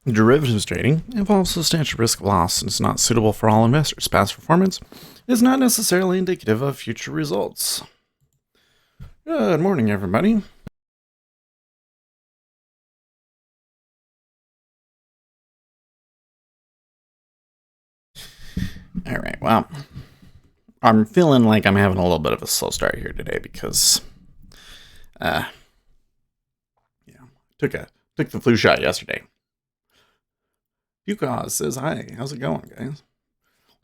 Derivatives trading involves substantial risk of loss and is not suitable for all investors. Past performance is not necessarily indicative of future results. Good morning, everybody. All right, well, I'm feeling like I'm having a little bit of a slow start here today because, took the flu shot yesterday. Bucause says, hi, how's it going, guys?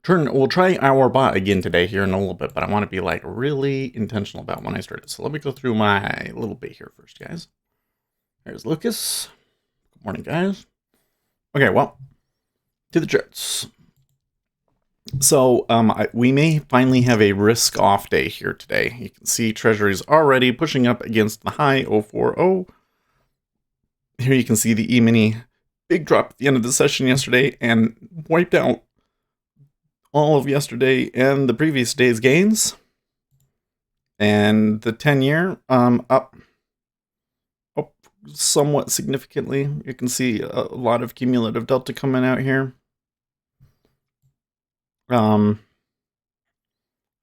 We'll try our bot again today here in a little bit, but I want to be like really intentional about when I start it. So let me go through my little bit here first, guys. There's Lucas. Good morning, guys. Okay, well, to the charts. So we may finally have a risk off day here today. You can see Treasuries already pushing up against the high 040. Here you can see the E-mini big drop at the end of the session yesterday and wiped out all of yesterday and the previous day's gains. And the 10-year up somewhat significantly. You can see a lot of cumulative delta coming out here. I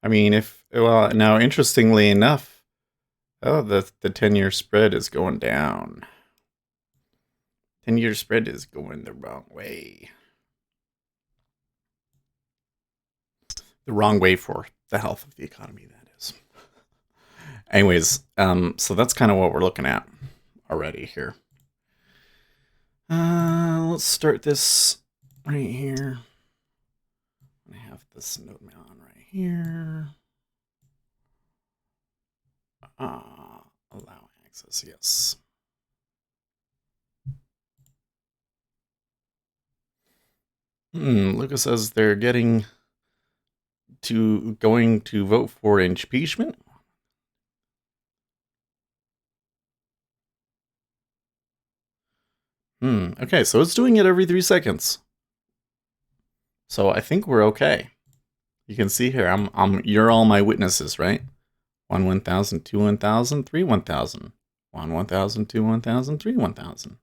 mean, now interestingly enough, the 10-year spread is going down. 10-year spread is going the wrong way. The wrong way for the health of the economy, that is. Anyways, so that's kind of what we're looking at already here. Let's start this right here. I have this node on right here. Allow access, yes. Lucas says they're going to vote for impeachment. Okay, so it's doing it every 3 seconds. So I think we're okay. You can see here, you're all my witnesses, right? 1 1,000, 2 1,000, 3 1,000. 1 1,000, 2 1,000, 3 1,000.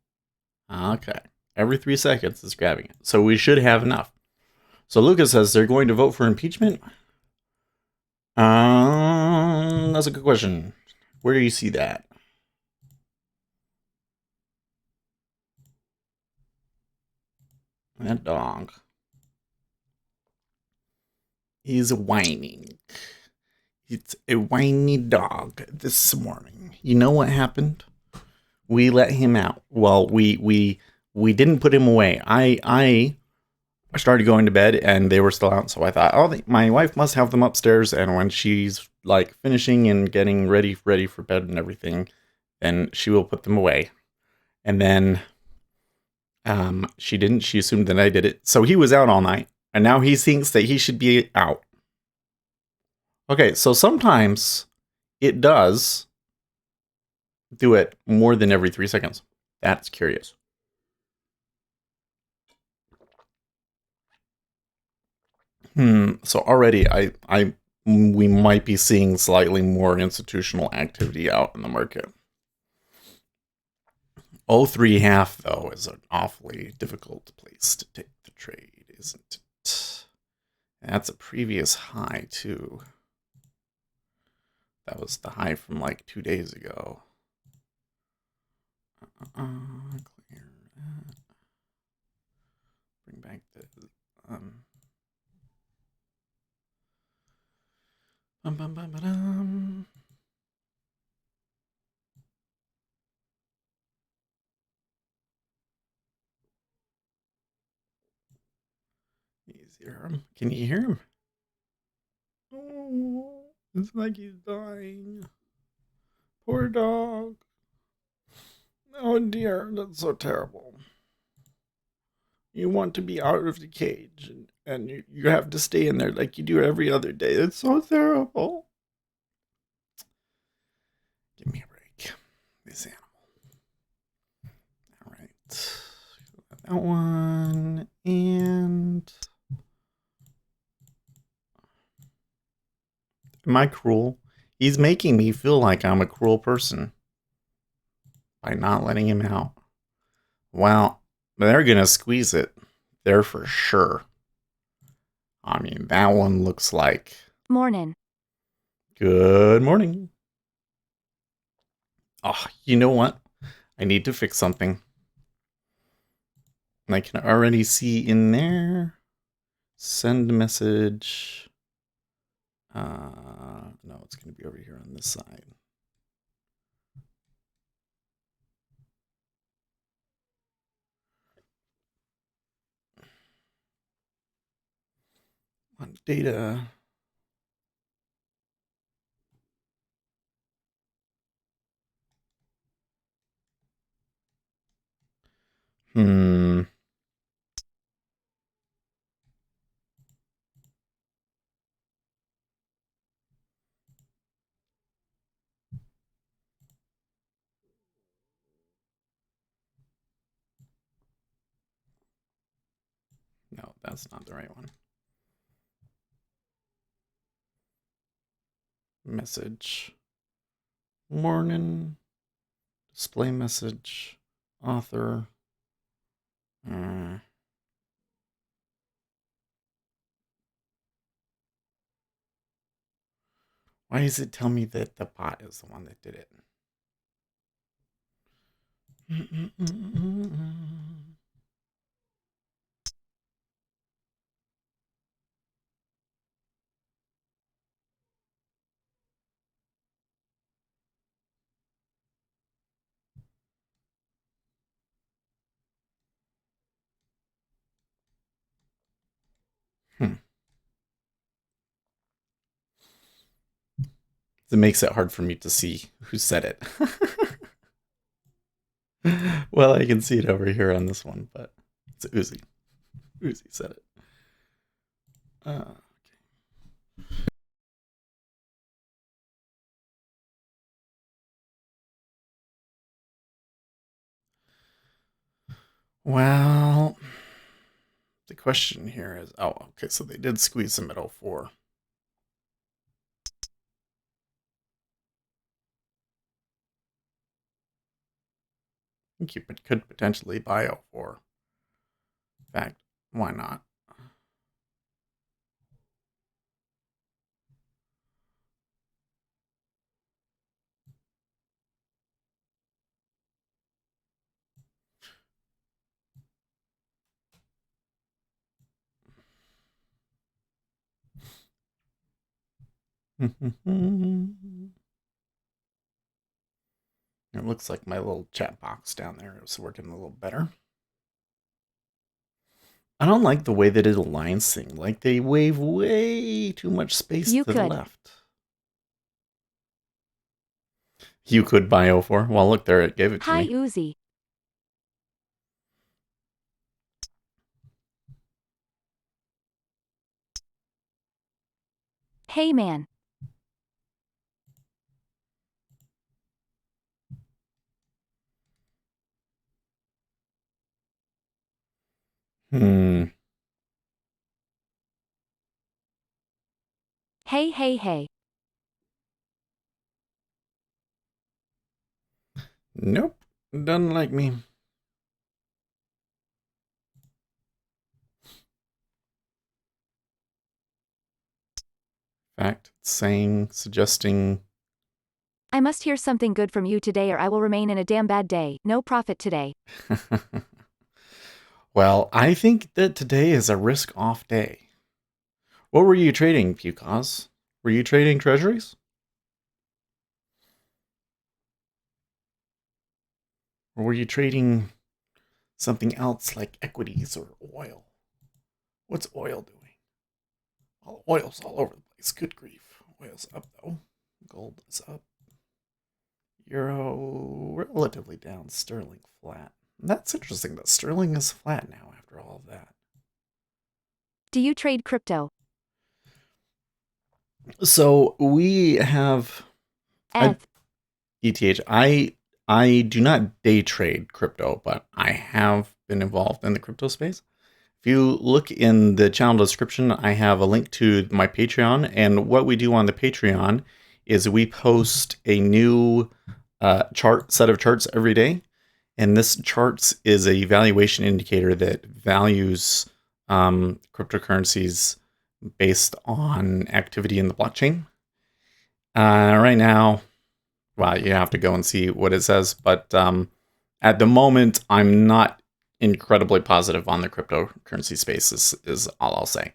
Okay. Every 3 seconds it's grabbing it. So we should have enough. So Lucas says they're going to vote for impeachment. That's a good question. Where do you see that? That dog. He's whining. It's a whiny dog this morning. You know what happened? We let him out. Well, we didn't put him away. I started going to bed and they were still out, so I thought, my wife must have them upstairs, and when she's like finishing and getting ready for bed and everything, then she will put them away. And then she didn't. She assumed that I did it. So he was out all night, and now he thinks that he should be out. Okay, so sometimes it does do it more than every 3 seconds. That's curious. So already we might be seeing slightly more institutional activity out in the market. 0.3 though is an awfully difficult place to take the trade, isn't it? That's a previous high too. That was the high from like 2 days ago. Clear that. Bring back the Can you hear him? Oh, it's like he's dying. Poor dog. Oh dear, that's so terrible. You want to be out of the cage, and you have to stay in there like you do every other day. It's so terrible. Give me a break. This animal. All right. That one. And am I cruel? He's making me feel like I'm a cruel person by not letting him out. Well, They're going to squeeze it. They're for sure. I mean, that one looks like... Morning. Good morning. Oh, you know what? I need to fix something. I can already see in there. Send message. No, it's going to be over here on this side. On data. No, that's not the right one. Message. Morning. Display message. Author. Why does it tell me that the bot is the one that did it? It makes it hard for me to see who said it. Well, I can see it over here on this one, but it's Uzi. Uzi said it. Okay. Well, the question here is, oh, okay, so they did squeeze some at 04. I think you could potentially buy 04. In fact, why not? It looks like my little chat box down there is working a little better. I don't like the way that it aligns things. Like they wave way too much space to the left. You could buy 04. Well, look there, it gave it to me. Hi, Uzi. Hey, man. Hey, hey, hey. Nope. Doesn't like me. In fact, suggesting... I must hear something good from you today or I will remain in a damn bad day. No profit today. Well, I think that today is a risk-off day. What were you trading, Pucos? Were you trading treasuries? Or were you trading something else like equities or oil? What's oil doing? Well, oil's all over the place. Good grief. Oil's up, though. Gold is up. Euro relatively down. Sterling flat. That's interesting that sterling is flat now after all of that. Do you trade crypto? So we have ETH. I do not day trade crypto, but I have been involved in the crypto space. If you look in the channel description, I have a link to my Patreon. And what we do on the Patreon is we post a new set of charts every day. And this charts is a valuation indicator that values cryptocurrencies based on activity in the blockchain. Right now, well, you have to go and see what it says, but at the moment, I'm not incredibly positive on the cryptocurrency space, is all I'll say.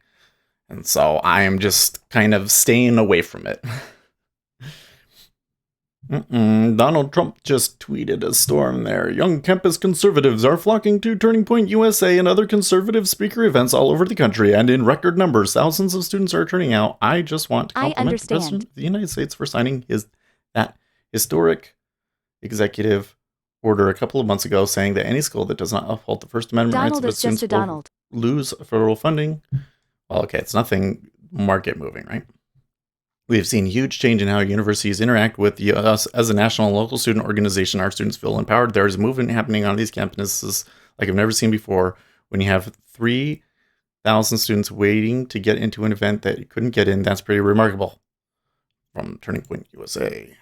And so I am just kind of staying away from it. Donald Trump just tweeted a storm there. Young campus conservatives are flocking to Turning Point USA and other conservative speaker events all over the country, and in record numbers, thousands of students are turning out. I just want to compliment the President of the United States for signing that historic executive order a couple of months ago, saying that any school that does not uphold the First Amendment rights of its students will lose federal funding. Well, okay, it's nothing market moving, right? We have seen huge change in how universities interact with us as a national and local student organization. Our students feel empowered. There is a movement happening on these campuses like I've never seen before. When you have 3,000 students waiting to get into an event that you couldn't get in, that's pretty remarkable. From Turning Point USA.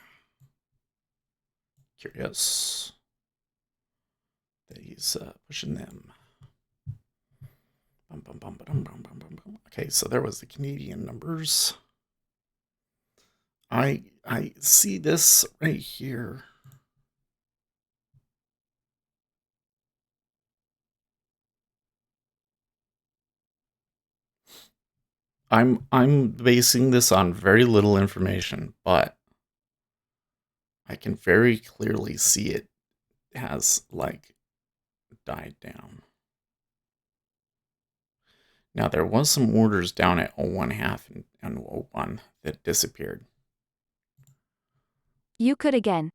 Curious that he's pushing them. Okay, so there was the Canadian numbers. I see this right here. I'm basing this on very little information, but I can very clearly see it has like died down. Now there was some orders down at 01.5 and 01 that disappeared. You could again.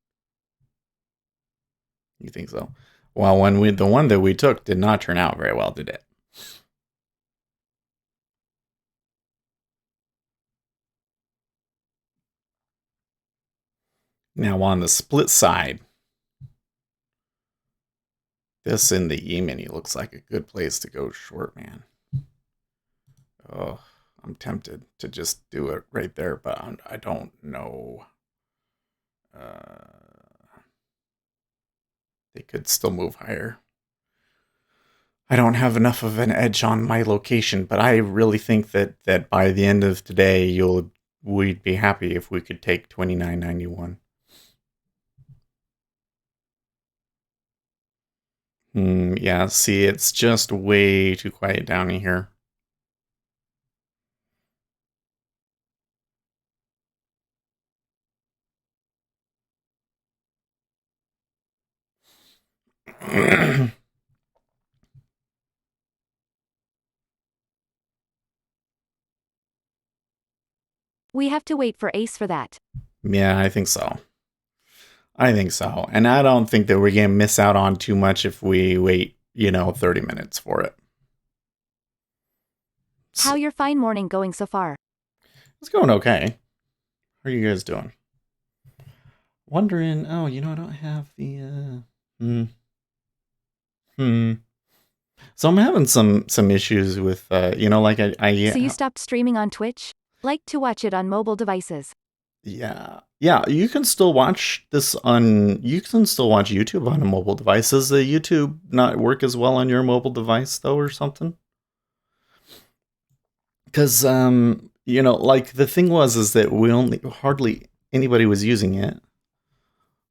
You think so? Well, the one that we took did not turn out very well, did it? Now on the split side, this in the E-mini looks like a good place to go short, man. Oh, I'm tempted to just do it right there, but I don't know. They could still move higher. I don't have enough of an edge on my location, but I really think that by the end of today, we'd be happy if we could take 29.91. Yeah, see, it's just way too quiet down in here. We have to wait for Ace for that. Yeah, I think so. And I don't think that we're going to miss out on too much if we wait, 30 minutes for it. How your fine morning going so far? It's going okay. How are you guys doing? Wondering, I don't have the, So I'm having some issues with, like I So you stopped streaming on Twitch? Like to watch it on mobile devices? Yeah, you can still watch YouTube on a mobile device. Does the YouTube not work as well on your mobile device though, or something? Because like the thing is that hardly anybody was using it.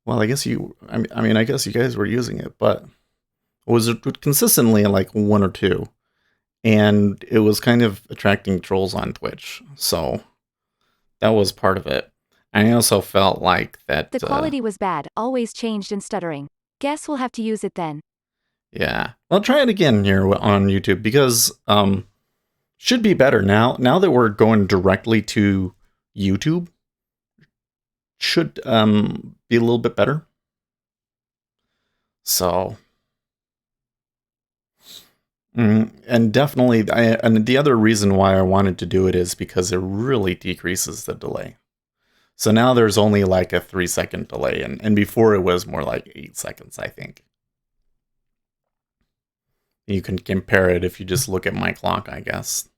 Well, I guess I guess you guys were using it, but it was consistently like one or two, and it was kind of attracting trolls on Twitch, so that was part of it. I also felt like that the quality was bad, always changed and stuttering. Guess we'll have to use it then. Yeah, I'll try it again here on YouTube because should be better now. Now that we're going directly to YouTube, should be a little bit better. So, and definitely, and the other reason why I wanted to do it is because it really decreases the delay. So now there's only like a 3-second delay, and before it was more like 8 seconds, I think. You can compare it if you just look at my clock, I guess.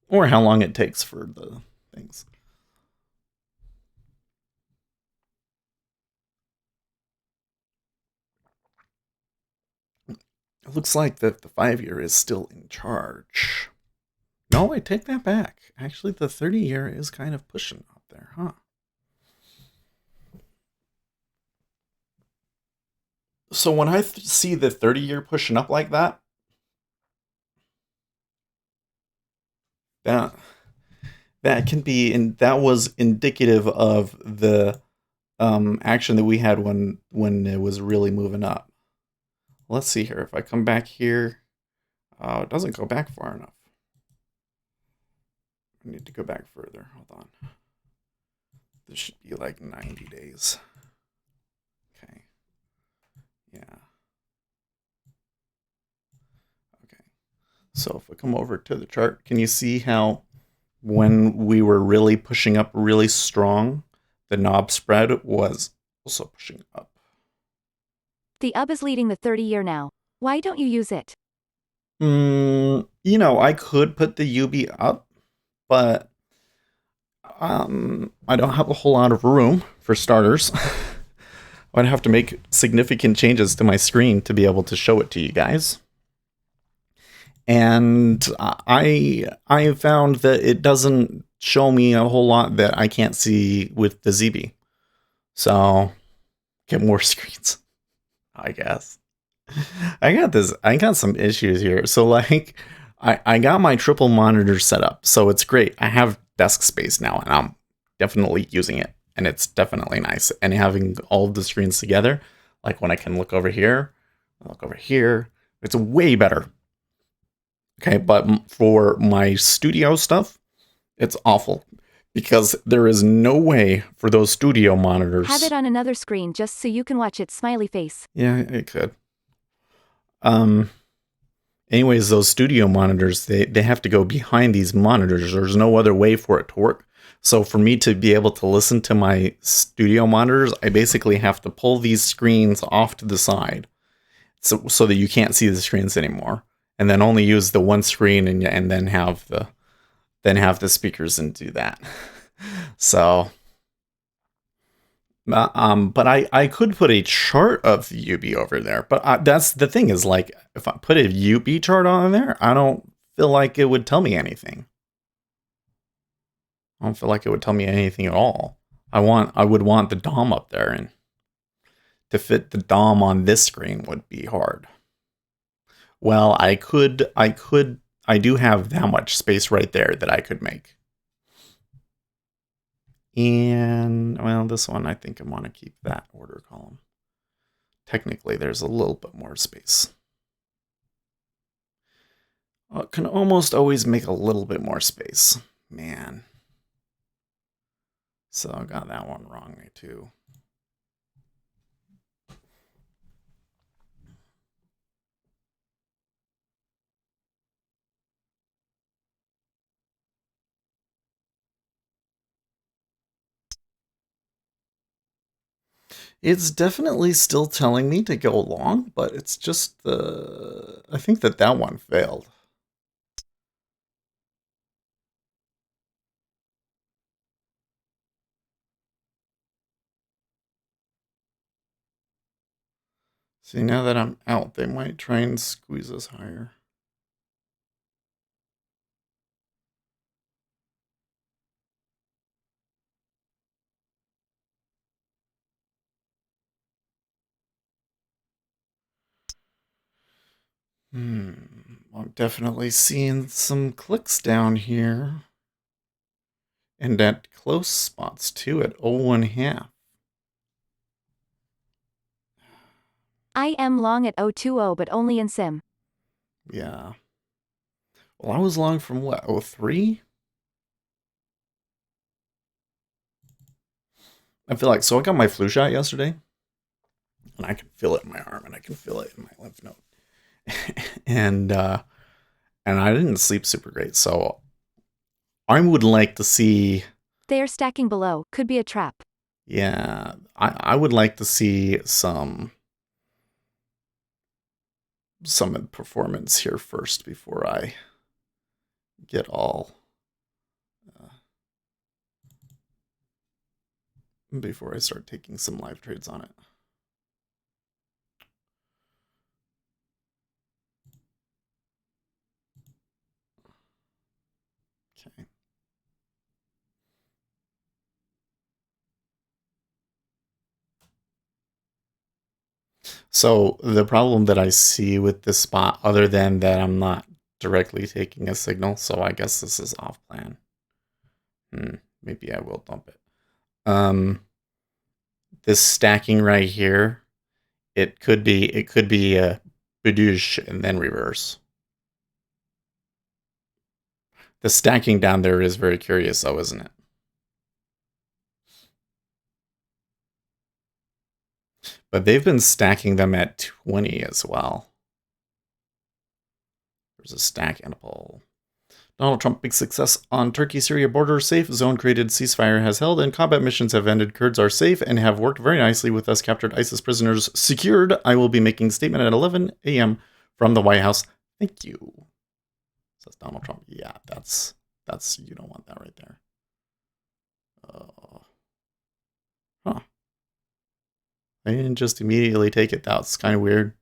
Or how long it takes for the things. It looks like the 5-year is still in charge. No, I take that back. Actually, the 30-year is kind of pushing up there, huh? So when I see the 30-year pushing up like that, that that can be, and that was indicative of the action that we had when it was really moving up. Let's see here. If I come back here, it doesn't go back far enough. I need to go back further. Hold on. This should be like 90 days. Okay. Yeah. Okay. So if I come over to the chart, can you see how when we were really pushing up really strong, the knob spread was also pushing up? The UB is leading the 30-year now. Why don't you use it? I could put the UB up, but I don't have a whole lot of room for starters. I'd have to make significant changes to my screen to be able to show it to you guys. And I found that it doesn't show me a whole lot that I can't see with the ZB. So get more screens, I guess. I got some issues here. So like I got my triple monitor set up, so it's great. I have desk space now and I'm definitely using it. And it's definitely nice. And having all of the screens together, like when I can look over here, it's way better. Okay, but for my studio stuff, it's awful because there is no way for those studio monitors. Have it on another screen just so you can watch its smiley face. Yeah, it could. Anyways, those studio monitors, they have to go behind these monitors. There's no other way for it to work. So for me to be able to listen to my studio monitors, I basically have to pull these screens off to the side so that you can't see the screens anymore. And then only use the one screen and then have the speakers and do that. So but I could put a chart of the UB over there, but that's the thing is like if I put a UB chart on there, I don't feel like it would tell me anything. I don't feel like it would tell me anything at all. I would want the DOM up there, and to fit the DOM on this screen would be hard. Well, I do have that much space right there that I could make. And, well, this one, I think I want to keep that order column. Technically, there's a little bit more space. Well, it can almost always make a little bit more space. Man. So I got that one wrong, too. It's definitely still telling me to go long, but it's just I think that one failed. See, now that I'm out, they might try and squeeze us higher. I'm definitely seeing some clicks down here. And at close spots too, at 0.5. I am long at 020 but only in sim. Yeah. Well, I was long from what, 03? I feel like, so I got my flu shot yesterday, and I can feel it in my arm, and I can feel it in my lymph node. and I didn't sleep super great, so I would like to see. They are stacking below. Could be a trap. Yeah, I would like to see some performance here first before I get all. Before I start taking some live trades on it. Okay. So the problem that I see with this spot, other than that I'm not directly taking a signal, so I guess this is off plan. Maybe I will dump it. This stacking right here, it could be a bidouche and then reverse. The stacking down there is very curious though, isn't it? But they've been stacking them at 20 as well. There's a stack and a pull. Donald Trump big success on Turkey-Syria border. Safe zone created, ceasefire has held, and combat missions have ended. Kurds are safe and have worked very nicely with us. Captured ISIS prisoners secured. I will be making statement at 11 a.m. from the White House. Thank you. Says Donald Trump. Yeah, that's you don't want that right there. Huh. I didn't just immediately take it. That's kind of weird.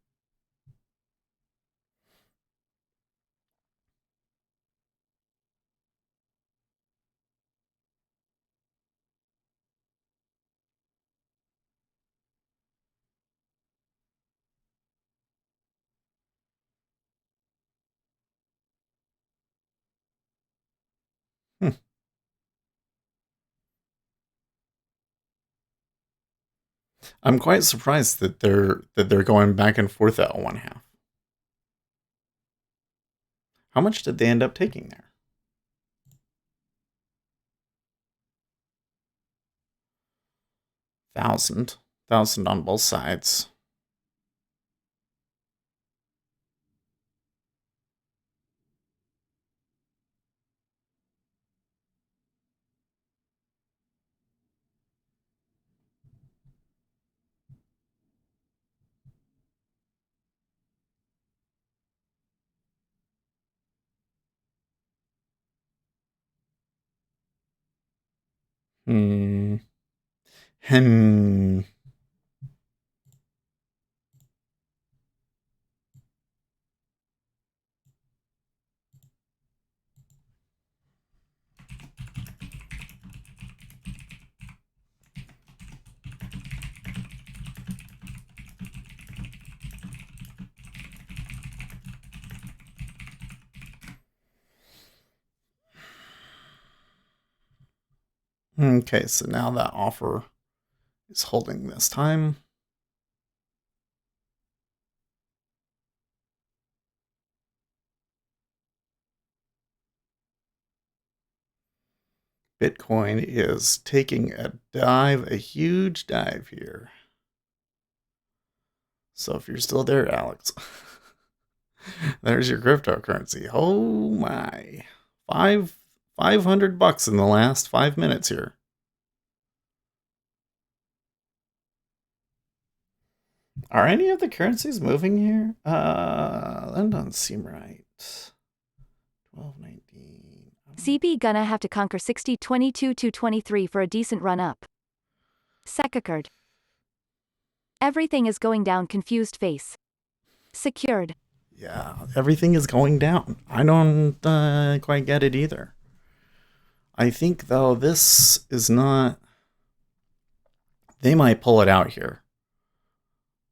I'm quite surprised that they're going back and forth at 1/2. How much did they end up taking there? 1,000 on both sides. Hmm. Hmm. Okay, so now that offer is holding this time. Bitcoin is taking a dive, a huge dive here. So if you're still there, Alex, there's your cryptocurrency. Oh my. 500 bucks in the last 5 minutes here. Are any of the currencies moving here? That doesn't seem right. 12.19. CB gonna have to conquer 60 22 to 23 for a decent run up. Secured. Everything is going down. Confused face. Secured. Yeah, everything is going down. I don't quite get it either. I think, though, this is not... They might pull it out here.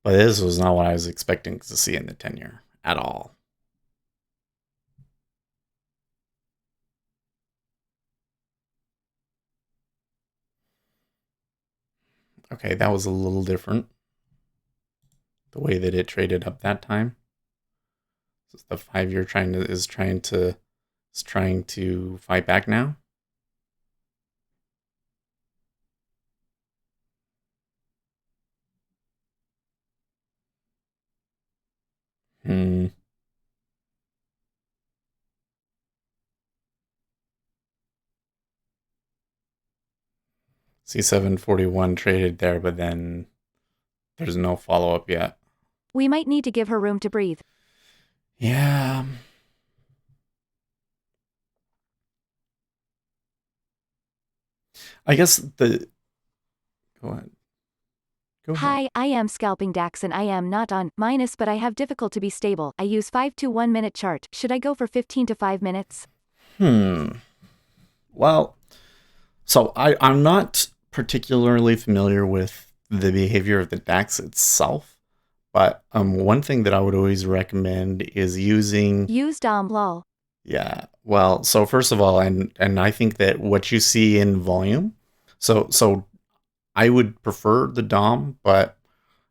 But this was not what I was expecting to see in the 10-year at all. Okay, that was a little different. The way that it traded up that time. The 5-year is trying to fight back now. C741 traded there, but then there's no follow up yet. We might need to give her room to breathe. Yeah. I guess the... Go ahead. Go ahead. Hi, I am scalping DAX and I am not on minus, but I have difficult to be stable. I use 5 to 1 minute chart. Should I go for 15 to 5 minutes? Well, so I'm not particularly familiar with the behavior of the DAX itself, but one thing that I would always recommend is using. Use DOM lol. Yeah. Well, so first of all, and I think that what you see in volume, so I would prefer the DOM, but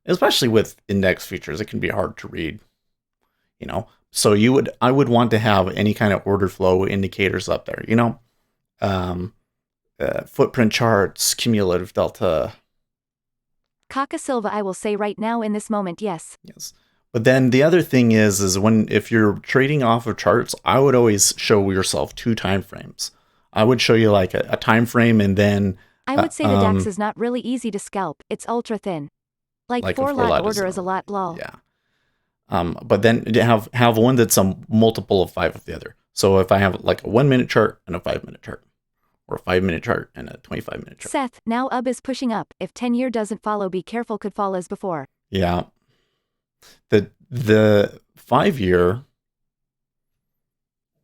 especially with index features, it can be hard to read, you know. So I would want to have any kind of order flow indicators up there, you know, um, footprint charts, cumulative delta. Kaka Silva, I will say right now in this moment, yes. Yes. But then the other thing is if you're trading off of charts, I would always show yourself 2 time frames. I would show you like a time frame and then I would say the DAX is not really easy to scalp. It's ultra thin. Like a 4-lot order is a lot lol. Yeah. But then have one that's a multiple of 5 of the other. So if I have like a 1 minute chart and a 5 minute chart, or a 5 minute chart and a 25 minute chart. Seth, now UB is pushing up. If 10-year doesn't follow, be careful, could fall as before. Yeah. The 5-year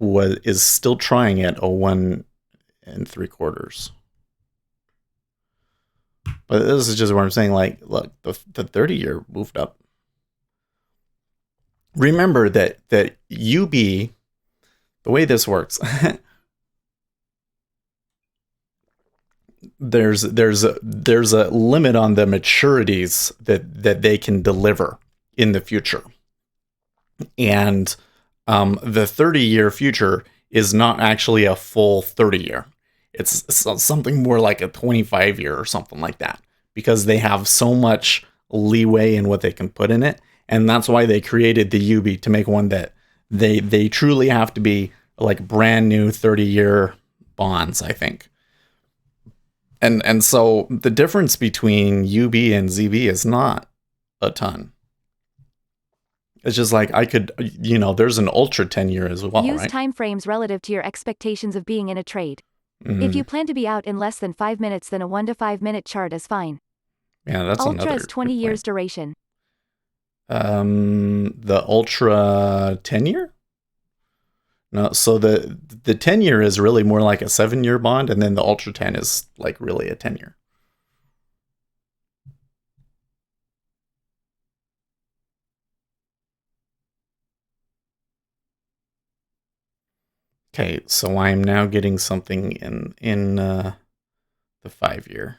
is still trying at a 1 3/4. But this is just what I'm saying. Like, look, the 30-year moved up. Remember that UB, the way this works, there's a limit on the maturities that they can deliver in the future, and the 30-year future is not actually a full 30-year. It's something more like a 25-year or something like that, because they have so much leeway in what they can put in it, and that's why they created the UB, to make one that they truly have to be like brand new 30-year bonds, I think. And so the difference between UB and ZB is not a ton. It's just like I could, there's an ultra 10-year as well, Use right? time frames relative to your expectations of being in a trade. If you plan to be out in less than 5 minutes, then a 1 to 5 minute chart is fine. Yeah, that's Ultra another is 20 years duration. The ultra 10-year? No, so the 10-year is really more like a 7-year bond, and then the ultra 10 is like really a 10-year. Okay, so I'm now getting something in the 5-year.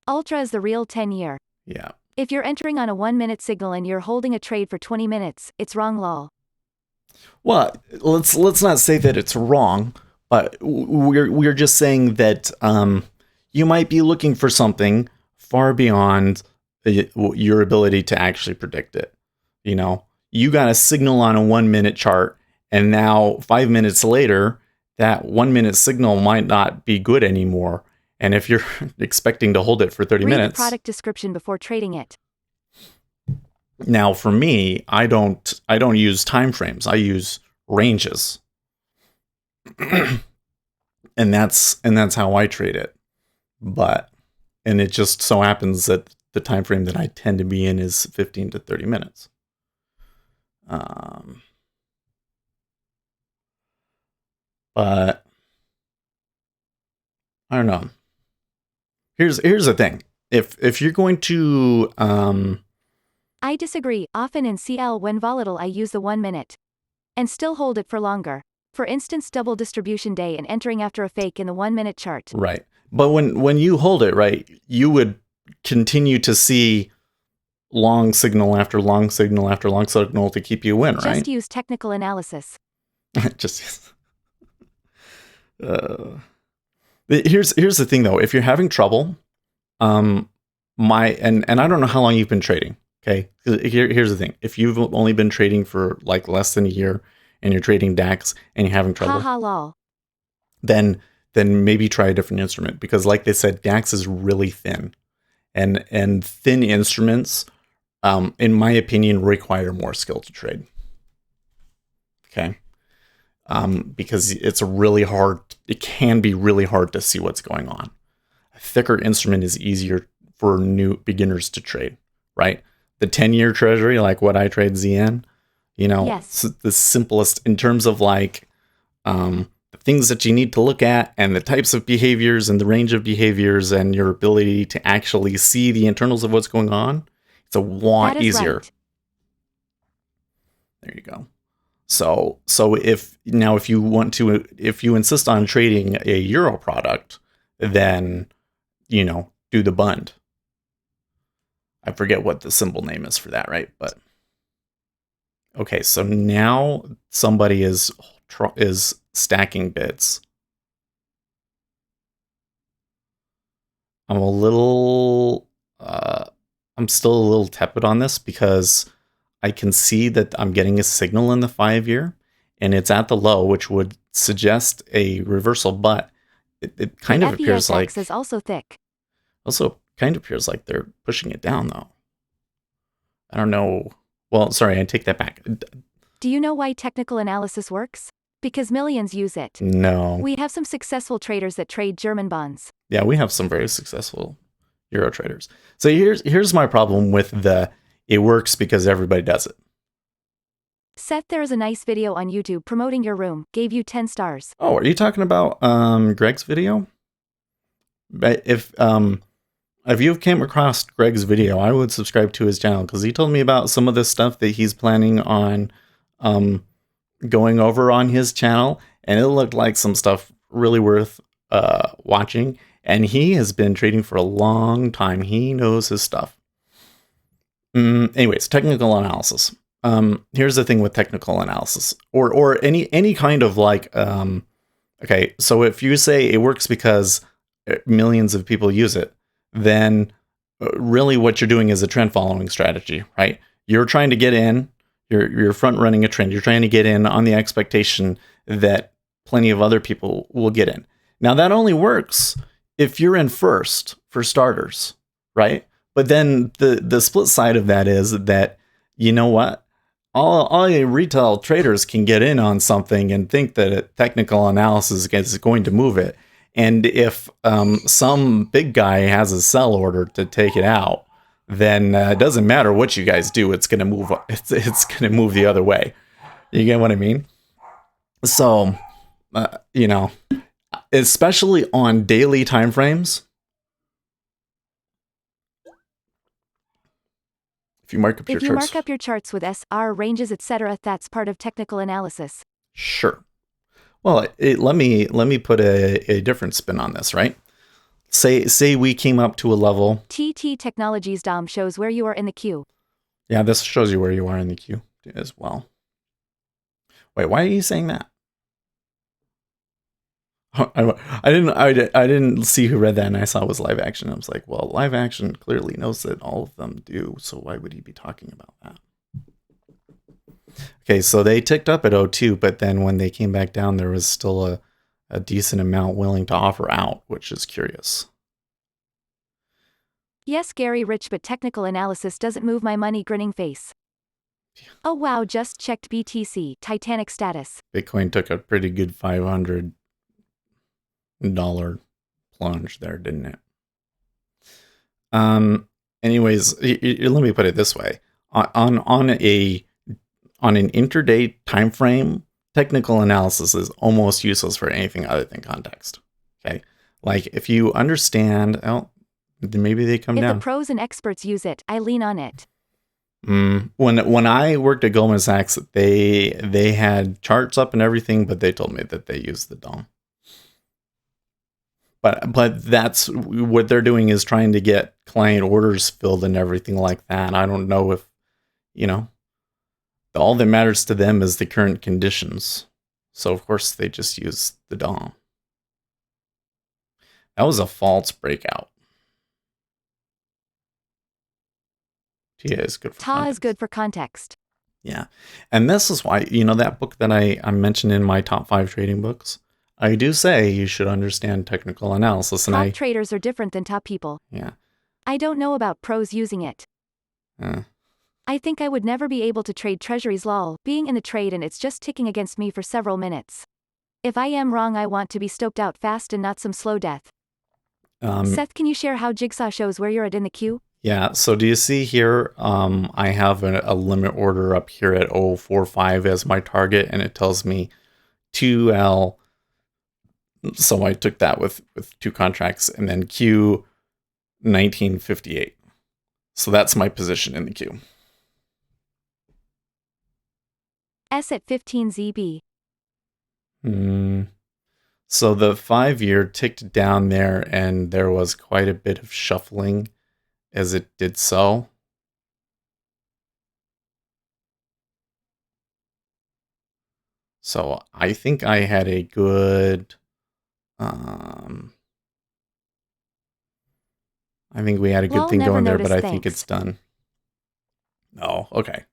Ultra is the real 10-year. Yeah. If you're entering on a 1-minute signal and you're holding a trade for 20 minutes, it's wrong lol. Well, let's not say that it's wrong, but we're just saying that you might be looking for something far beyond your ability to actually predict it. You know, you got a signal on a 1-minute chart, and now 5 minutes later, that 1-minute signal might not be good anymore. And if you're expecting to hold it for 30 minutes... Read the product description before trading it. Now, for me, I don't use time frames. I use ranges. and that's how I trade it. And it just so happens that the time frame that I tend to be in is 15 to 30 minutes. But I don't know. Here's the thing. If you're going to I disagree. Often in CL, when volatile, I use the 1 minute and still hold it for longer. For instance, double distribution day and entering after a fake in the 1-minute chart. Right. But when you hold it, right, you would continue to see long signal after long signal after long signal to keep you in, right? Just use technical analysis. Here's the thing though. If you're having trouble, and I don't know how long you've been trading. Okay, here's the thing. If you've only been trading for like less than a year and you're trading DAX and you're having trouble, lol. then maybe try a different instrument, because like they said, DAX is really thin, and thin instruments, in my opinion, require more skill to trade. Okay. Because it's really hard. It can be really hard to see what's going on. A thicker instrument is easier for new beginners to trade, right? The 10-year treasury, like what I trade ZN, You know, Yes. the simplest in terms of like the things that you need to look at and the types of behaviors and the range of behaviors and your ability to actually see the internals of what's going on. It's a lot That is easier. right. There you go. So if you insist on trading a euro product, then do the bund. I forget what the symbol name is for that, right? But okay, so now somebody is stacking bits. I'm still a little tepid on this because I can see that I'm getting a signal in the 5-year and it's at the low, which would suggest a reversal, but it kind The of appears like FESX is also thick. they're pushing it down though. I don't know. Well, sorry, I take that back. Do you know why technical analysis works? Because millions use it. No. We have some successful traders that trade German bonds. Yeah, we have some very successful euro traders. So here's my problem with it works because everybody does it. Seth, there is a nice video on YouTube promoting your room. Gave you 10 stars. Oh, are you talking about Greg's video? If you've came across Greg's video, I would subscribe to his channel because he told me about some of the stuff that he's planning on going over on his channel, and it looked like some stuff really worth watching. And he has been trading for a long time. He knows his stuff. Anyways, technical analysis. Here's the thing with technical analysis, or any kind of like, okay, so if you say it works because millions of people use it, then really what you're doing is a trend following strategy, right? You're trying to get in, you're front running a trend. You're trying to get in on the expectation that plenty of other people will get in. Now that only works if you're in first, for starters, right? But then the split side of that is that, you know what? All retail traders can get in on something and think that a technical analysis is going to move it. And if some big guy has a sell order to take it out, then it doesn't matter what you guys do. It's going to move. It's going to move the other way. You get what I mean? So, especially on daily time frames, if you mark up your charts with SR ranges, etc., that's part of technical analysis. Sure. Well, let me put a different spin on this, right? Say we came up to a level. TT Technologies DOM shows where you are in the queue. Yeah, this shows you where you are in the queue as well. Wait, why are you saying that? I didn't see who read that, and I saw it was live action. I was like, well, live action clearly knows that all of them do, so why would he be talking about that? Okay, so they ticked up at 02, but then when they came back down, there was still a decent amount willing to offer out, which is curious. Yes, Gary Rich, but technical analysis doesn't move my money, grinning face. Oh wow, just checked BTC, Titanic status. Bitcoin took a pretty good $500 plunge there, didn't it? Anyways, let me put it this way. On an intraday time frame, technical analysis is almost useless for anything other than context. Okay? Like if you understand, maybe they come down. If the pros and experts use it, I lean on it. When I worked at Goldman Sachs, they had charts up and everything, but they told me that they used the DOM. But that's what they're doing, is trying to get client orders filled and everything like that. I don't know if, all that matters to them is the current conditions. So of course they just use the DOM. That was a false breakout. TA is good for context. Is good for context. Yeah. And this is why, that book that I mentioned in my top 5 trading books, I do say you should understand technical analysis. Top traders are different than top people. Yeah. I don't know about pros using it. I think I would never be able to trade Treasuries lol, being in the trade and it's just ticking against me for several minutes. If I am wrong, I want to be stoked out fast and not some slow death. Seth, can you share how Jigsaw shows where you're at in the queue? Yeah, so do you see here, I have a limit order up here at 045 as my target, and it tells me 2L. So I took that with two contracts, and then Q 1958. So that's my position in the queue. S at 15 ZB. So the 5-year ticked down there, and there was quite a bit of shuffling as it did so. So I think I had a good, I think we had a good thing going there, but I think it's done. Oh, okay.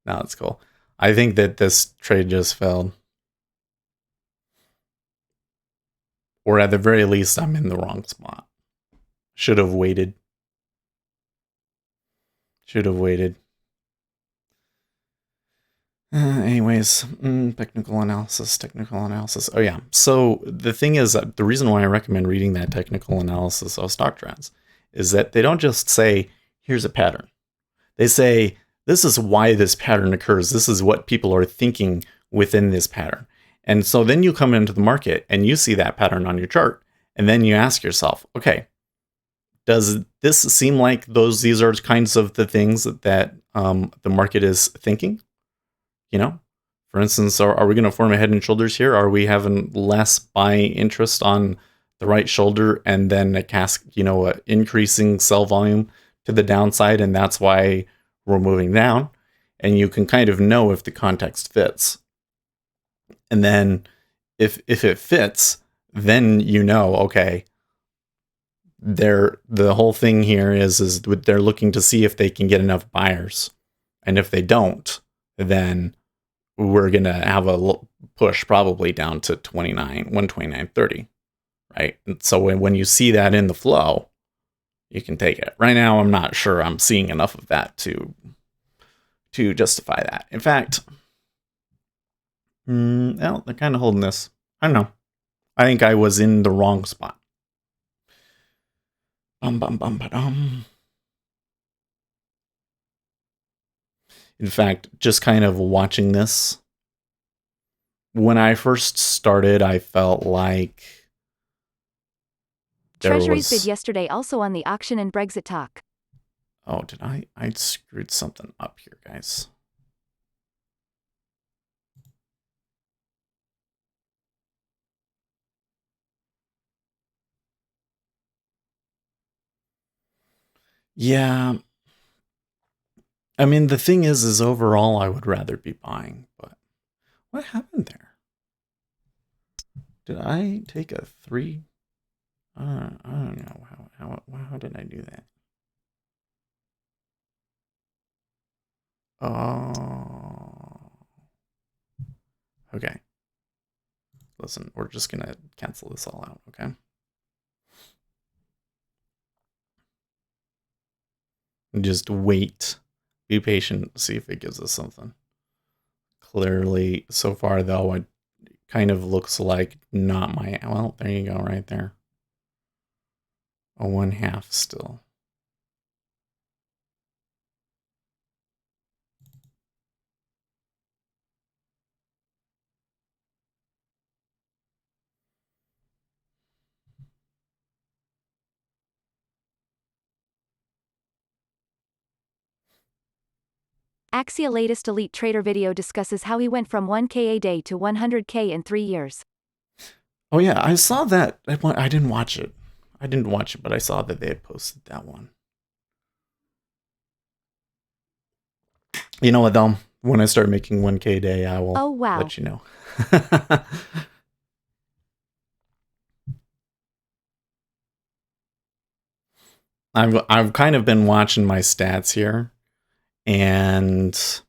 Now it's cool. I think that this trade just failed. Or at the very least, I'm in the wrong spot. Should have waited. Should have waited. Anyways, technical analysis. Oh yeah. So the thing is, the reason why I recommend reading that technical analysis of stock trends is that they don't just say, here's a pattern. They say, this is why this pattern occurs. This is what people are thinking within this pattern. And so then you come into the market and you see that pattern on your chart. And then you ask yourself, okay, does this seem like these are kinds of the things that the market is thinking? You know, for instance, are we going to form a head and shoulders here? Are we having less buying interest on the right shoulder and then a increasing sell volume to the downside, and that's why we're moving down? And you can kind of know if the context fits. And then if it fits, then okay, the whole thing here is they're looking to see if they can get enough buyers. And if they don't, then we're going to have a push probably down to 129.30, right? And so when you see that in the flow, you can take it. Right now, I'm not sure I'm seeing enough of that to justify that. In fact, well, they're kind of holding this. I don't know. I think I was in the wrong spot. In fact, just kind of watching this, when I first started, I felt like Treasuries bid yesterday also on the auction and Brexit talk. Oh, did I screwed something up here, guys. Yeah. I mean, the thing is overall, I would rather be buying, but what happened there? Did I take a 3? I don't know. How did I do that? Oh. Okay. Listen, we're just going to cancel this all out, okay? And just wait. Be patient. See if it gives us something. Clearly, so far, though, it kind of looks like not my... Well, there you go, right there. A 1/2 still. Axia latest elite trader video discusses how he went from 1K a day to 100K in 3 years. Oh yeah, I saw that. I didn't watch it. But I saw that they had posted that one. You know what, though? When I start making 1K a day, I will let you know. I've kind of been watching my stats here, and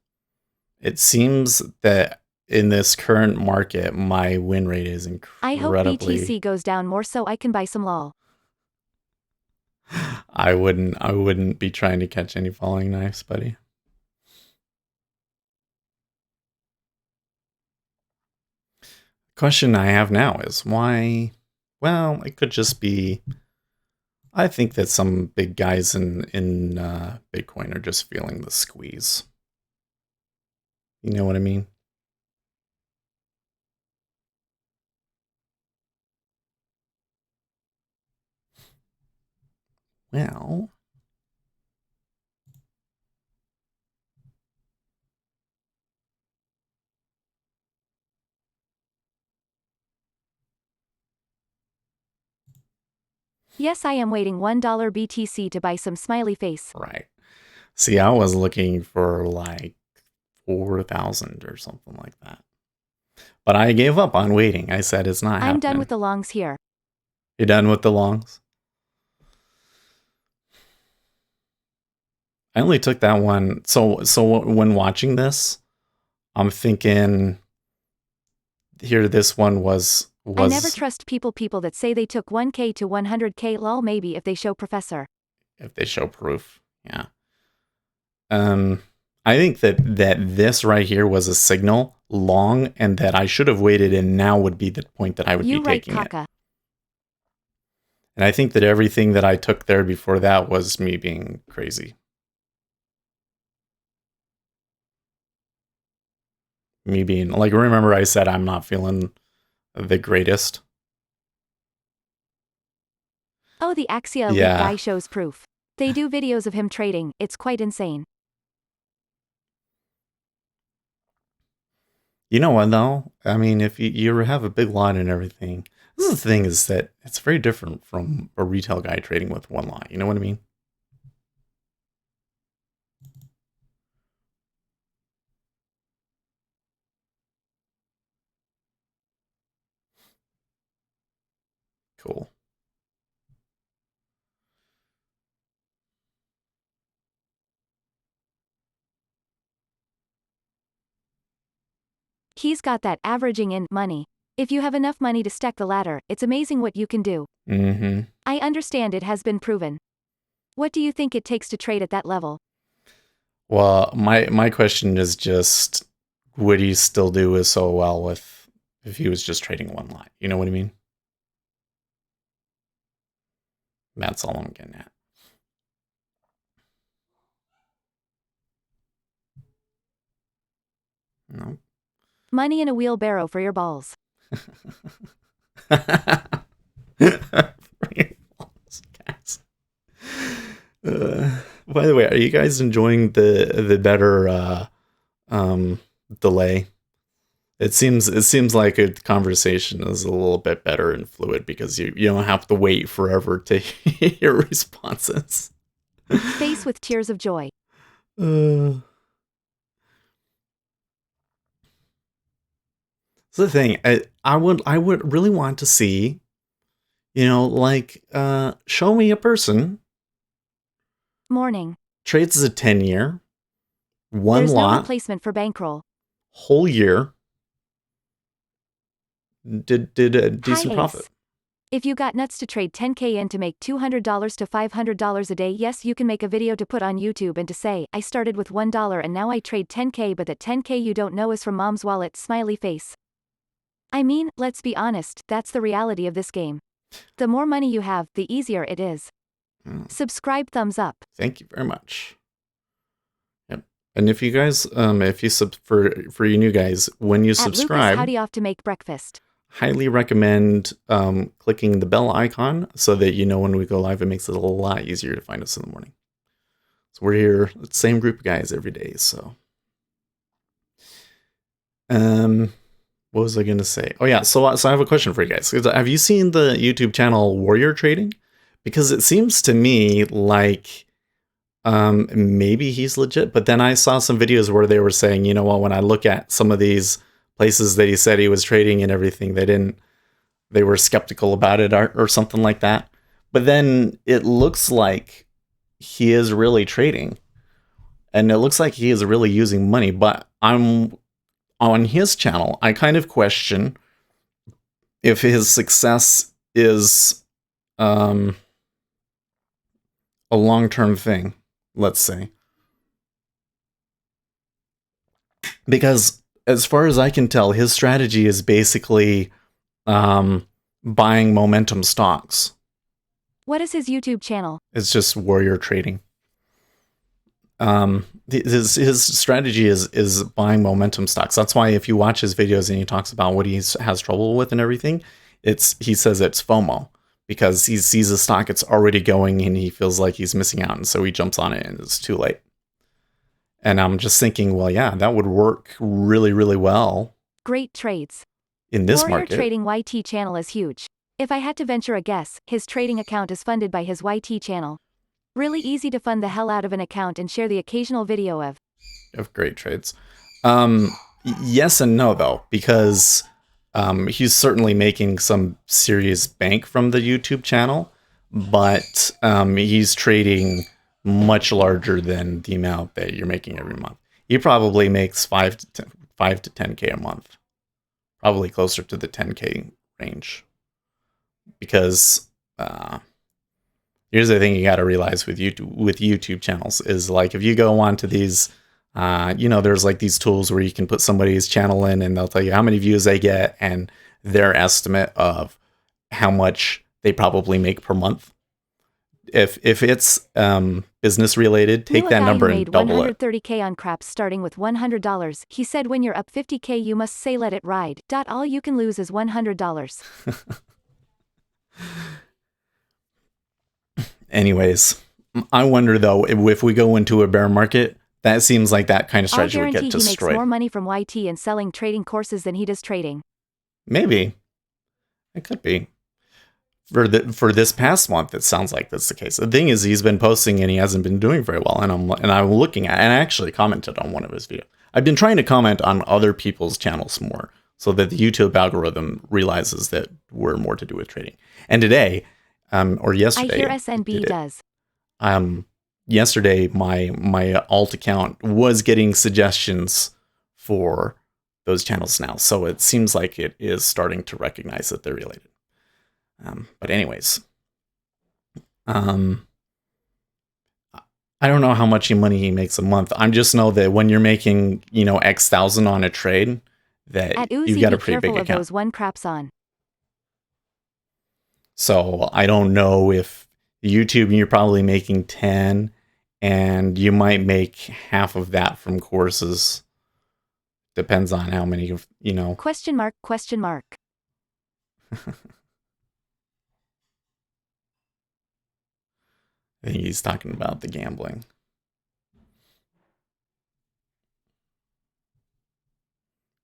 it seems that in this current market, my win rate is incredibly... I hope BTC goes down more so I can buy some LOL. I wouldn't be trying to catch any falling knives, buddy. Question I have now is why? Well, it could just be I think that some big guys in Bitcoin are just feeling the squeeze. You know what I mean? Well, Yes, I am waiting $1 BTC to buy some smiley face. right. See, I was looking for like 4,000 or something like that. But I gave up on waiting. I said it's not happening. I'm done with the longs here. You're done with the longs? I only took that one. So when watching this, I'm thinking here this one was I never trust people that say they took 1K to 100K lol, maybe if they show professor. If they show proof. Yeah. I think that this right here was a signal long and that I should have waited, and now would be the point that I would be taking it. And I think that everything that I took there before that was me being crazy. Me being like, remember I said I'm not feeling the greatest. Oh, the Axia Elite guy shows proof. They do videos of him trading. It's quite insane. You know what, though? I mean, if you have a big lot and everything, this is the thing, is that it's very different from a retail guy trading with one lot. You know what I mean? Cool. He's got that averaging in money. If you have enough money to stack the ladder, it's amazing what you can do. Mm-hmm. I understand it has been proven. What do you think it takes to trade at that level? Well, my question is just, would he still do as so well with if he was just trading one lot? You know what I mean? That's all I'm getting at. No. Money in a wheelbarrow for your balls. By the way, are you guys enjoying the better delay? It seems like a conversation is a little bit better and fluid because you don't have to wait forever to hear responses. Face with tears of joy. So the thing, I would really want to see, like, show me a person. Morning. Trades as a 10-year. One There's lot. No replacement for bankroll. Whole year. Did a decent profit. If you got nuts to trade 10K in to make $200 to $500 a day, yes, you can make a video to put on YouTube and to say, I started with $1 and now I trade 10K, but that 10K you don't know is from mom's wallet, smiley face. I mean, let's be honest, that's the reality of this game. The more money you have, the easier it is. Subscribe, thumbs up. Thank you very much. Yep. And if you guys, if you for you new guys, when you subscribe, Lucas, how do you have to make breakfast? Highly recommend clicking the bell icon so that you know when we go live. It makes it a lot easier to find us in the morning. So we're here, the same group of guys every day. So, what was I going to say? Oh yeah, so I have a question for you guys. Have you seen the YouTube channel Warrior Trading? Because it seems to me like maybe he's legit, but then I saw some videos where they were saying, you know what, when I look at some of these places that he said he was trading and everything, they were skeptical about it or something like that. But then it looks like he is really trading, and it looks like he is really using money. But I'm on his channel, I kind of question if his success is a long-term thing, let's say. Because as far as I can tell, his strategy is basically buying momentum stocks. What is his YouTube channel? It's just warrior trading. His strategy is buying momentum stocks. That's why if you watch his videos and he talks about what he has trouble with and everything, he says it's FOMO, because he sees a stock, it's already going, and he feels like he's missing out, and so he jumps on it and it's too late. And I'm just thinking, well, yeah, that would work really, really well. Great trades. In this Warrior market. Trading YT channel is huge. If I had to venture a guess, his trading account is funded by his YT channel. Really easy to fund the hell out of an account and share the occasional video of great trades. Yes and no, though, because he's certainly making some serious bank from the YouTube channel, but he's trading much larger than the amount that you're making every month. He probably makes 5 to 10K a month, probably closer to the 10K range, because here's the thing you got to realize with YouTube channels is, like, if you go on to these, there's like these tools where you can put somebody's channel in and they'll tell you how many views they get and their estimate of how much they probably make per month. If it's business related, take that number and double it. 130K on craps starting with $100. He said when you're up 50K you must say let it ride. All you can lose is $100. Anyways, I wonder though, if we go into a bear market, that seems like that kind of strategy would get destroyed. He makes more money from YT and selling trading courses than he does trading. Maybe. It could be. For this past month, it sounds like that's the case. The thing is, he's been posting and he hasn't been doing very well. And I'm looking at, and I actually commented on one of his videos. I've been trying to comment on other people's channels more so that the YouTube algorithm realizes that we're more to do with trading. And today, or yesterday, I hear SNB does. Yesterday, my alt account was getting suggestions for those channels now. So it seems like it is starting to recognize that they're related. But anyways, I don't know how much money he makes a month. I just know that when you're making, X thousand on a trade, that you've got a pretty big account. Those one craps on. So I don't know if YouTube, you're probably making 10 and you might make half of that from courses. Depends on how many, Question mark. I think he's talking about the gambling.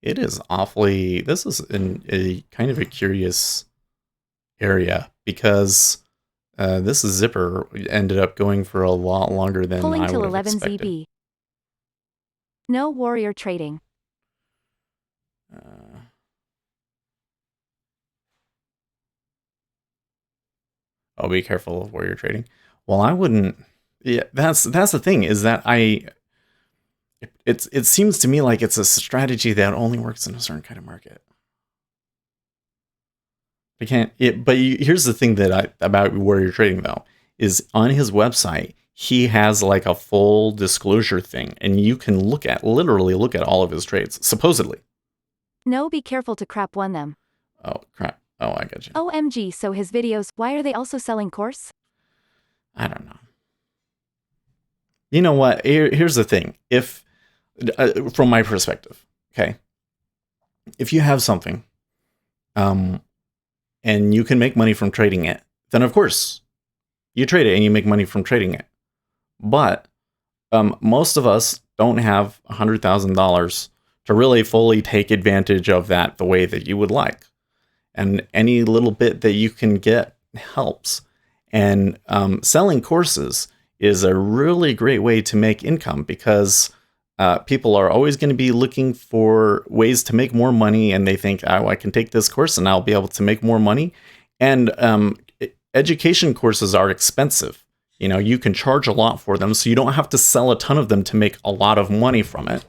It is awfully, this is a kind of a curious area, because this zipper ended up going for a lot longer than I would have expected. Pulling till 11 ZB. No warrior trading. Oh, be careful of warrior trading. Well, I wouldn't. Yeah, that's the thing, is that it seems to me like it's a strategy that only works in a certain kind of market. Here's the thing about warrior trading though, is on his website he has like a full disclosure thing, and you can literally look at all of his trades, supposedly. No, be careful to crap one them. Oh crap! Oh, I got you. OMG! So his videos, why are they also selling course? I don't know. You know what? Here's the thing. If, from my perspective, okay, if you have something, and you can make money from trading it, then of course, you trade it and you make money from trading it. But most of us don't have $100,000 to really fully take advantage of that the way that you would like. And any little bit that you can get helps. And selling courses is a really great way to make income, because people are always going to be looking for ways to make more money, and they think, oh, I can take this course and I'll be able to make more money. And education courses are expensive. You can charge a lot for them, so you don't have to sell a ton of them to make a lot of money from it.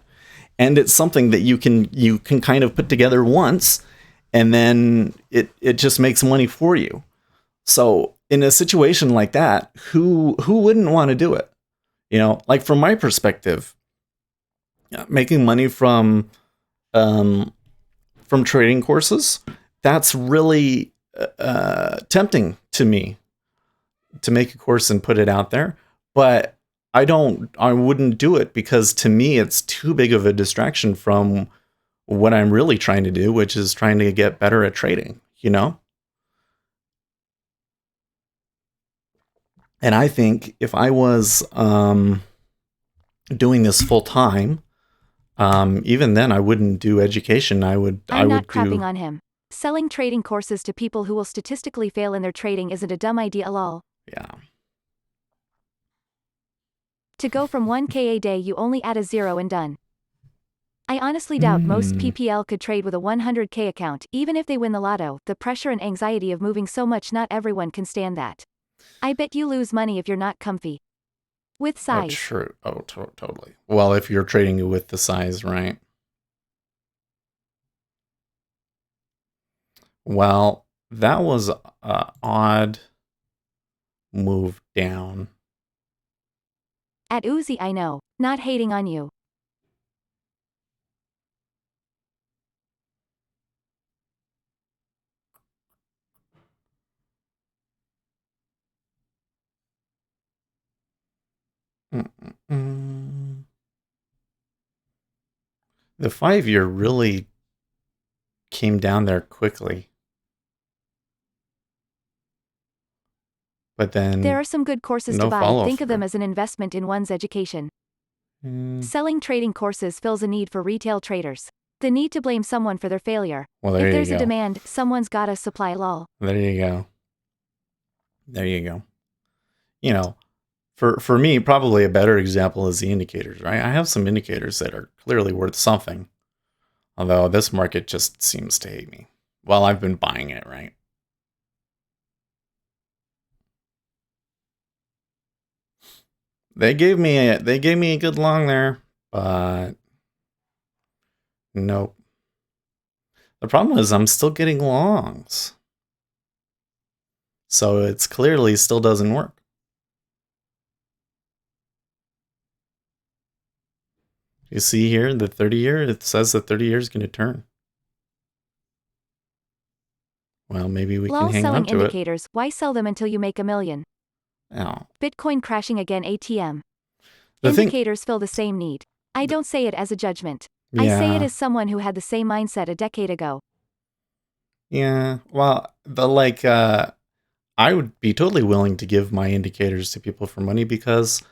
And it's something that you can kind of put together once, and then it just makes money for you. So in a situation like that, who wouldn't want to do it? Like from my perspective, making money from trading courses, that's really tempting to me. to make a course and put it out there, but I wouldn't do it because to me it's too big of a distraction from what I'm really trying to do, which is trying to get better at trading, you know? And I think if I was doing this full time, even then I wouldn't do education. I'm not crapping on him. Selling trading courses to people who will statistically fail in their trading isn't a dumb idea, lol. Yeah. To go from 1K a day, you only add a 0 and done. I honestly doubt most PPL could trade with a 100K account, even if they win the lotto. The pressure and anxiety of moving so much, not everyone can stand that. I bet you lose money if you're not comfy. With size. Oh, true. Oh, totally. Well, if you're trading with the size, right? Well, that was an odd move down. At Uzi, I know. Not hating on you. The 5-year really came down there quickly. But then there are some good courses to buy. Think of them as an investment in one's education. Selling trading courses fills a need for retail traders. The need to blame someone for their failure. Well, if there's a demand, someone's gotta supply, lol. There you go. There you go. You know, for me, probably a better example is the indicators, right? I have some indicators that are clearly worth something. Although this market just seems to hate me. Well, I've been buying it, right? They gave me a good long there, but nope. The problem is I'm still getting longs. So it's clearly still doesn't work. You see here, the 30-year, it says the 30-year is going to turn. Well, maybe we can hang on to indicators, it. Why sell them until you make $1 million? Oh. Bitcoin crashing again, ATM. Indicators fill the same need. I don't say it as a judgment. Yeah. I say it as someone who had the same mindset a decade ago. Yeah, well, I would be totally willing to give my indicators to people for money because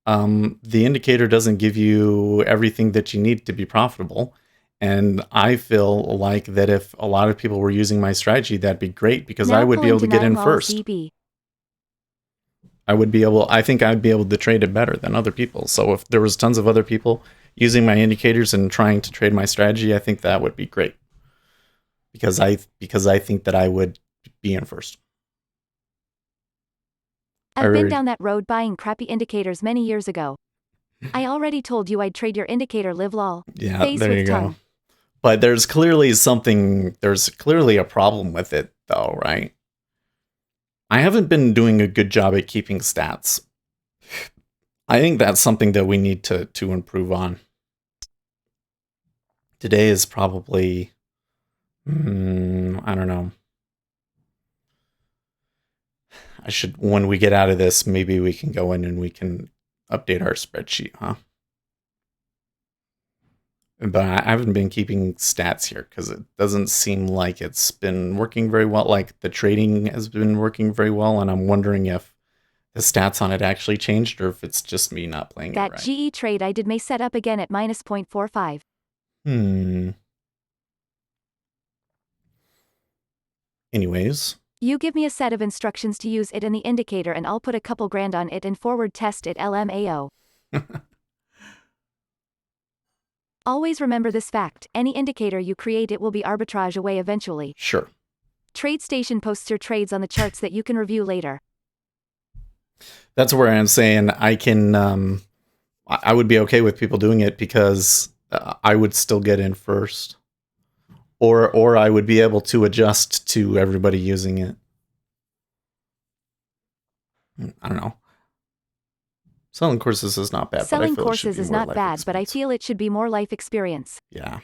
the indicator doesn't give you everything that you need to be profitable. And I feel like that if a lot of people were using my strategy, that'd be great because I would be able to get in first. I think I'd be able to trade it better than other people. So if there was tons of other people using my indicators and trying to trade my strategy, I think that would be great. Because I think that I would be in first. I've been down that road buying crappy indicators many years ago. I already told you I'd trade your indicator, live lol. Yeah, there you go. But there's clearly a problem with it though, right? I haven't been doing a good job at keeping stats. I think that's something that we need to improve on. Today is probably, I don't know. When we get out of this, maybe we can go in and we can update our spreadsheet, huh? But I haven't been keeping stats here because it doesn't seem like it's been working very well. Like the trading has been working very well, and I'm wondering if the stats on it actually changed or if it's just me not playing it right. That GE trade I did may set up again at minus 0.45. Anyways. You give me a set of instructions to use it in the indicator and I'll put a couple grand on it and forward test it LMAO. Always remember this fact, any indicator you create it will be arbitrage away eventually. Sure. TradeStation posts your trades on the charts that you can review later. That's where I'm saying I can, I would be okay with people doing it because I would still get in first. Or I would be able to adjust to everybody using it. I don't know. Selling courses is not bad. Selling courses is not bad, but I feel it should be more life experience. Yeah.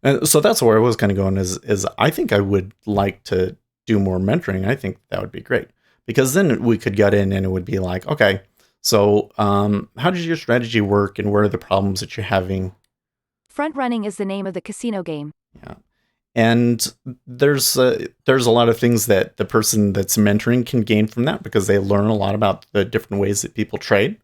And so that's where I was kind of going is I think I would like to do more mentoring. I think that would be great. Because then we could get in and it would be like, okay, so how does your strategy work and where are the problems that you're having? Front running is the name of the casino game. Yeah. And there's a lot of things that the person that's mentoring can gain from that because they learn a lot about the different ways that people trade.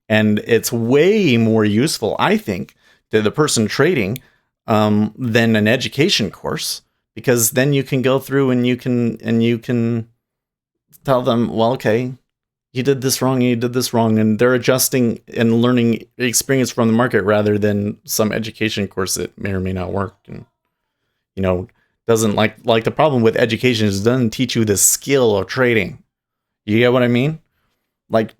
And it's way more useful, I think, to the person trading than an education course, because then you can go through and you can tell them, well, okay, you did this wrong and you did this wrong, and they're adjusting and learning experience from the market rather than some education course that may or may not work. And doesn't like the problem with education is it doesn't teach you the skill of trading. You get what I mean? Like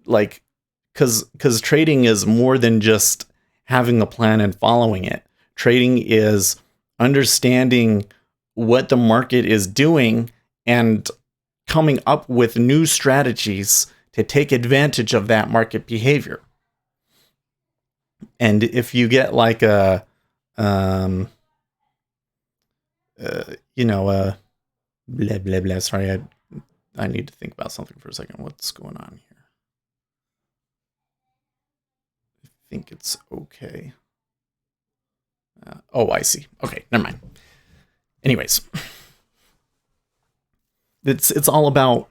because trading is more than just having a plan and following it. Trading is understanding what the market is doing and coming up with new strategies to take advantage of that market behavior. And if you get like a blah blah blah. Sorry, I need to think about something for a second. What's going on here? I think it's okay. Oh, I see. Okay, never mind. Anyways, it's all about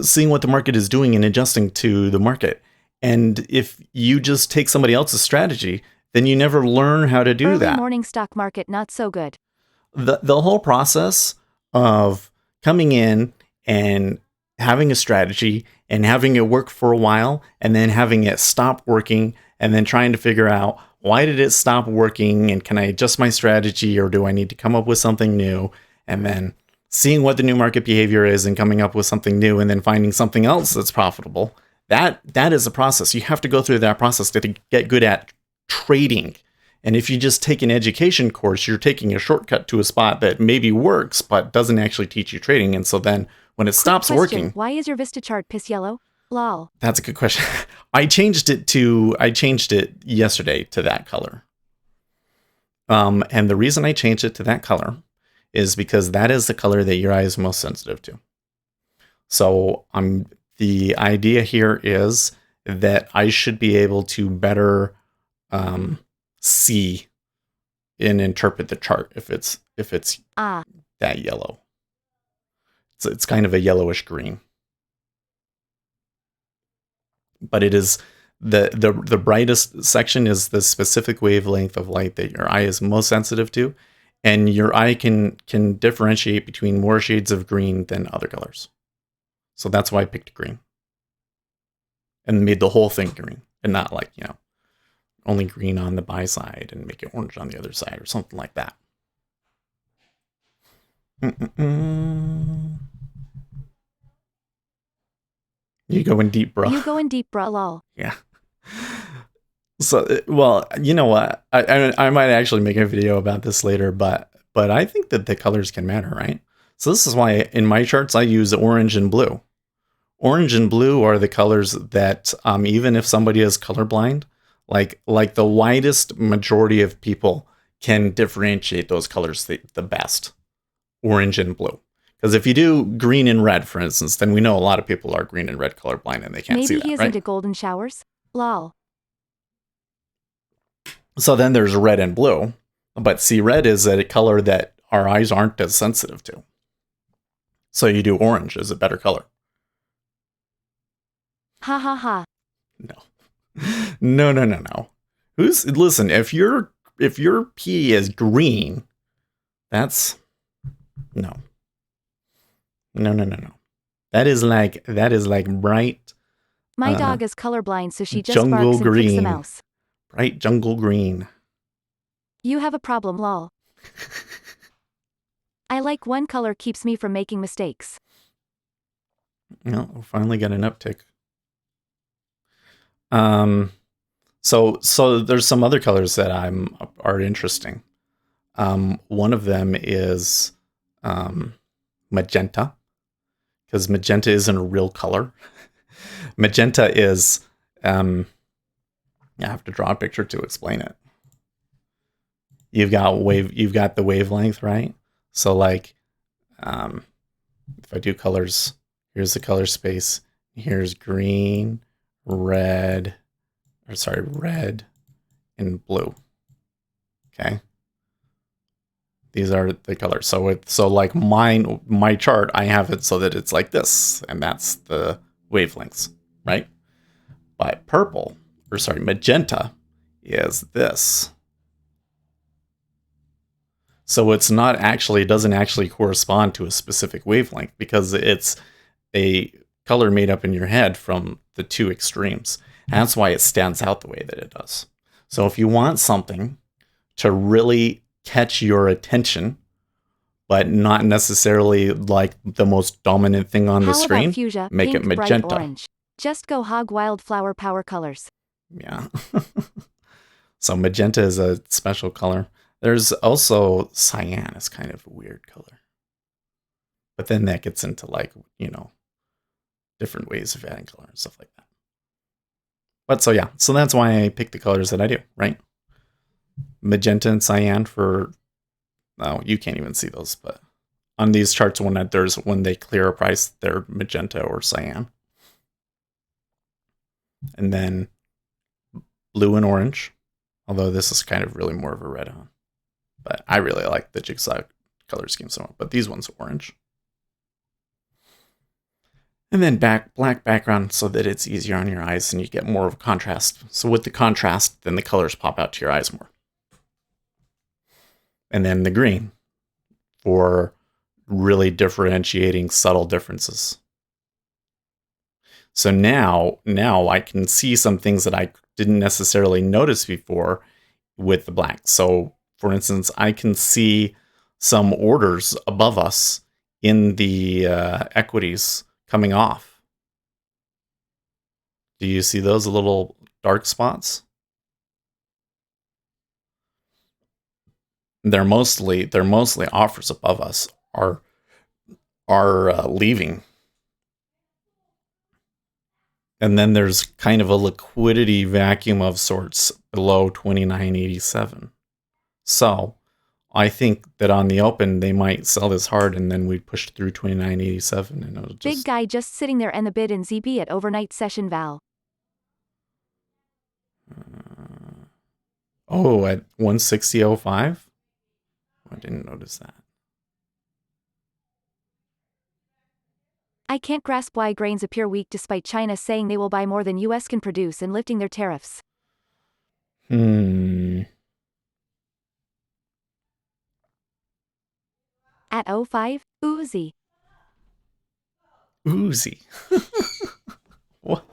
seeing what the market is doing and adjusting to the market. And if you just take somebody else's strategy, then you never learn how to do that. Early morning stock market, not so good. The whole process of coming in and having a strategy and having it work for a while and then having it stop working and then trying to figure out why did it stop working and can I adjust my strategy or do I need to come up with something new, and then seeing what the new market behavior is and coming up with something new and then finding something else that's profitable. That is a process. You have to go through that process to get good at trading. And if you just take an education course, you're taking a shortcut to a spot that maybe works, but doesn't actually teach you trading. And so then when it stops working... Why is your Vista chart piss yellow? Lol. That's a good question. I changed it yesterday to that color. And the reason I changed it to that color is because that is the color that your eye is most sensitive to. So the idea here is that I should be able to better see and interpret the chart if it's that yellow. It's kind of a yellowish green. But it is the brightest section is the specific wavelength of light that your eye is most sensitive to, and your eye can differentiate between more shades of green than other colors. So that's why I picked green and made the whole thing green and not like, only green on the buy side and make it orange on the other side or something like that. You going deep, bro. You going deep, bro, lol. Yeah. So, well, you know what? I might actually make a video about this later, but I think that the colors can matter, right? So this is why in my charts I use orange and blue. Orange and blue are the colors that even if somebody is colorblind, like the widest majority of people can differentiate those colors the best. Orange and blue. Because if you do green and red, for instance, then we know a lot of people are green and red colorblind and they can't see that, Maybe he is into golden showers? Lol. So then there's red and blue. But see, red is a color that our eyes aren't as sensitive to. So you do orange as a better color. Ha ha ha. No. Listen, if your pee is green, that's no. That is like bright. My dog is colorblind, so she just barks and kicks the mouse. Bright jungle green. You have a problem, lol. I like one color keeps me from making mistakes. Well, we'll finally get an uptick. So there's some other colors that are interesting. One of them is magenta, because magenta isn't a real color. Magenta is I have to draw a picture to explain it. You've got the wavelength, right? So like if I do colors Here's the color space. Here's green, red, red and blue. Okay. These are the colors. So like my chart, I have it so that it's like this, and that's the wavelengths, right? But magenta is this. So it doesn't actually correspond to a specific wavelength because it's a color made up in your head from the two extremes. And that's why it stands out the way that it does. So if you want something to really catch your attention, but not necessarily like the most dominant thing on the screen, fuchsia, make pink, it magenta. bright orange. Just go hog wildflower power colors. Yeah. So magenta is a special color. There's also cyan is kind of a weird color. But then that gets into like, different ways of adding color and stuff like that. But so that's why I pick the colors that I do, right? Magenta and cyan you can't even see those, but on these charts when they clear a price, they're magenta or cyan. And then blue and orange, although this is kind of really more of a red, huh? But I really like the jigsaw color scheme so much, but these ones are orange. And then black background so that it's easier on your eyes and you get more of a contrast. So with the contrast, then the colors pop out to your eyes more. And then the green for really differentiating subtle differences. So now I can see some things that I didn't necessarily notice before with the black. So for instance, I can see some orders above us in the equities coming off. Do you see those little dark spots? They're mostly offers above us are leaving. And then there's kind of a liquidity vacuum of sorts below 29.87. So I think that on the open, they might sell this hard and then we'd push through 29.87 and it'll just... Big guy just sitting there and the bid in ZB at overnight session val. At 160.05? I didn't notice that. I can't grasp why grains appear weak despite China saying they will buy more than US can produce and lifting their tariffs. At 05, Uzi. Uzi. What?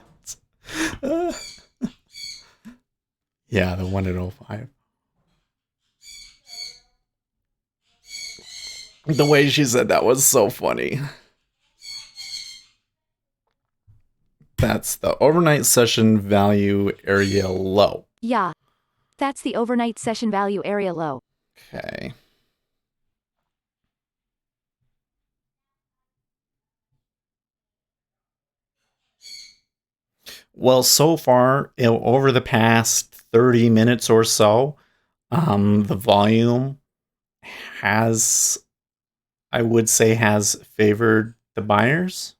Yeah, the one at 05. The way she said that was so funny. That's the overnight session value area low. Yeah. That's the overnight session value area low. Okay. Well, so far, over the past 30 minutes or so, the volume has favored the buyers.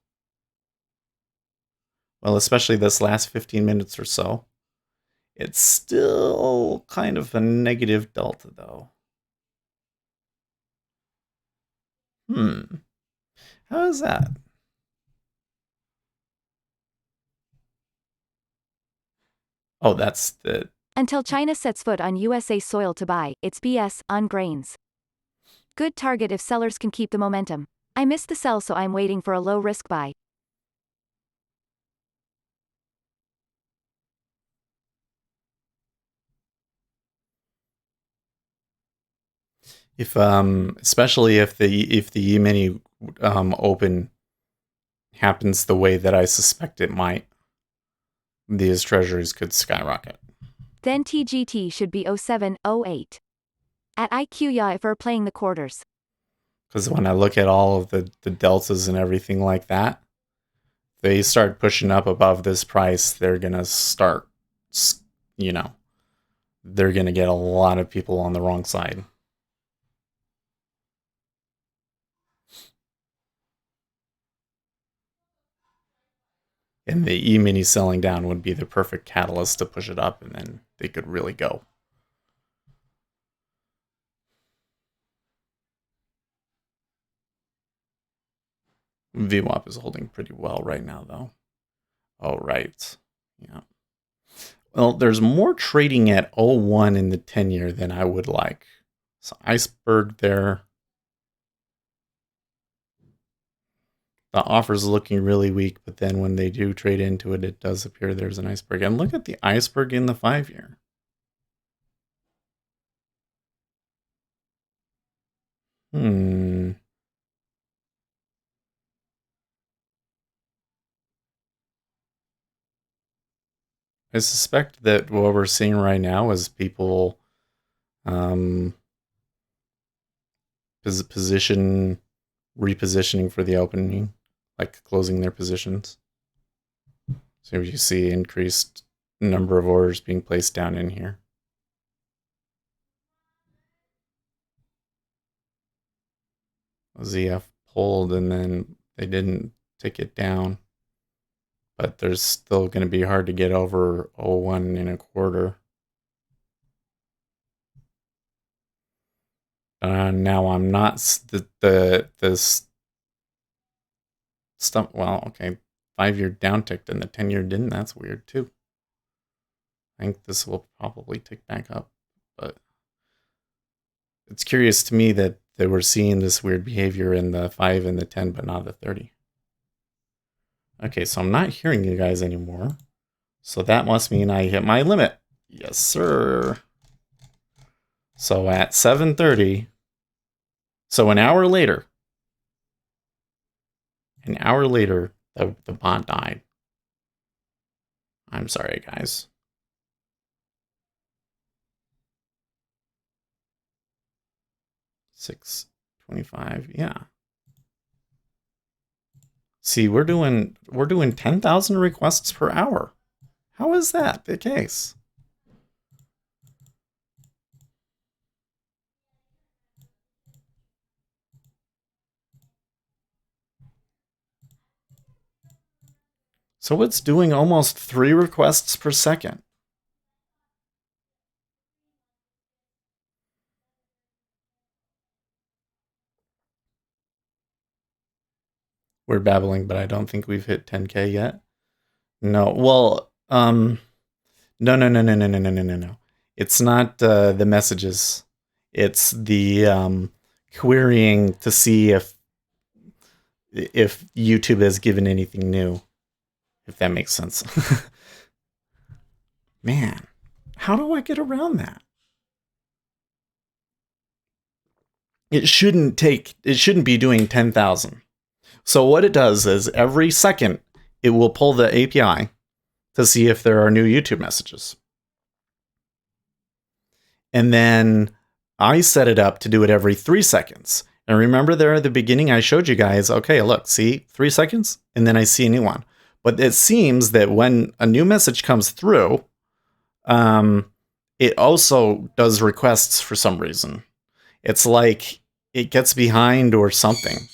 Well, especially this last 15 minutes or so. It's still kind of a negative delta, though. How is that? Oh, that's the... Until China sets foot on USA soil to buy, it's BS on grains. Good target if sellers can keep the momentum. I missed the sell, so I'm waiting for a low risk buy. If especially if the E-mini open happens the way that I suspect it might, these treasuries could skyrocket. Then TGT should be 07, 08. At IQ if we're playing the quarters. Because when I look at all of the deltas and everything like that, they start pushing up above this price, they're going to start, they're going to get a lot of people on the wrong side. And the E-mini selling down would be the perfect catalyst to push it up, and then they could really go. VWAP is holding pretty well right now, though. Oh, right. Yeah. Well, there's more trading at 0.1 in the 10-year than I would like. So iceberg there. The offer's looking really weak, but then when they do trade into it, it does appear there's an iceberg. And look at the iceberg in the 5-year. I suspect that what we're seeing right now is people repositioning for the opening, like closing their positions. So you see increased number of orders being placed down in here. ZF pulled and then they didn't take it down. But there's still going to be hard to get over 0.1 and a quarter. Now I'm not this stuff. Well, okay, 5-year downticked and the 10-year didn't. That's weird too. I think this will probably tick back up, but it's curious to me that they were seeing this weird behavior in the 5 and the 10, but not the 30. Okay, so I'm not hearing you guys anymore. So that must mean I hit my limit. Yes, sir. So at 7:30, so an hour later, the bot died. I'm sorry, guys. $6.25, yeah. See, we're doing 10,000 requests per hour. How is that the case? So it's doing almost 3 requests per second. We're babbling, but I don't think we've hit 10K yet. No, well, no. It's not the messages. It's the querying to see if YouTube has given anything new. If that makes sense. Man, how do I get around that? It shouldn't be doing 10,000. So what it does is every second it will pull the API to see if there are new YouTube messages. And then I set it up to do it every 3 seconds. And remember there at the beginning I showed you guys, okay, look, see, 3 seconds, and then I see a new one. But it seems that when a new message comes through, it also does requests for some reason. It's like it gets behind or something.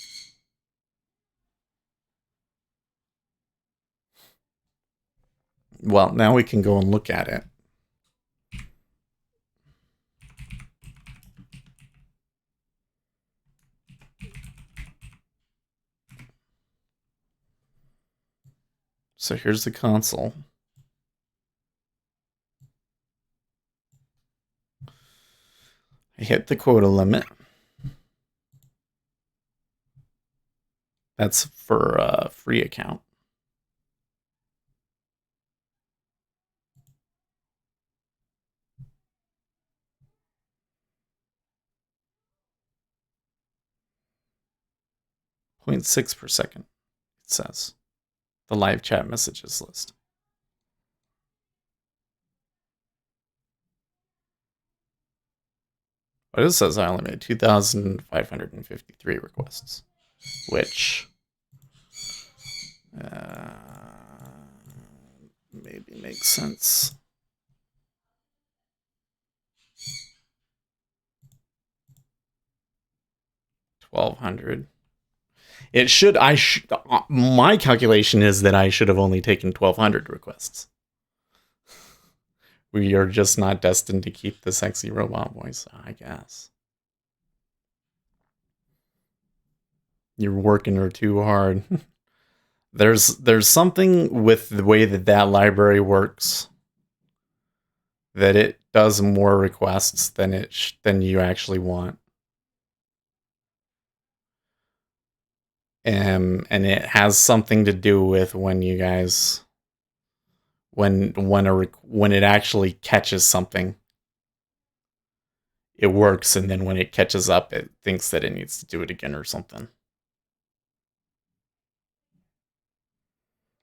Well, now we can go and look at it. So here's the console. I hit the quota limit. That's for a free account. .6 per second, it says. The live chat messages list. But it says I only made 2,553 requests, which maybe makes sense. 1,200. It should. My calculation is that I should have only taken 1,200 requests. We are just not destined to keep the sexy robot voice, I guess. You're working her too hard. There's something with the way that library works, that it does more requests than you actually want. And it has something to do with when you guys when it actually catches something, it works, and then when it catches up, it thinks that it needs to do it again or something.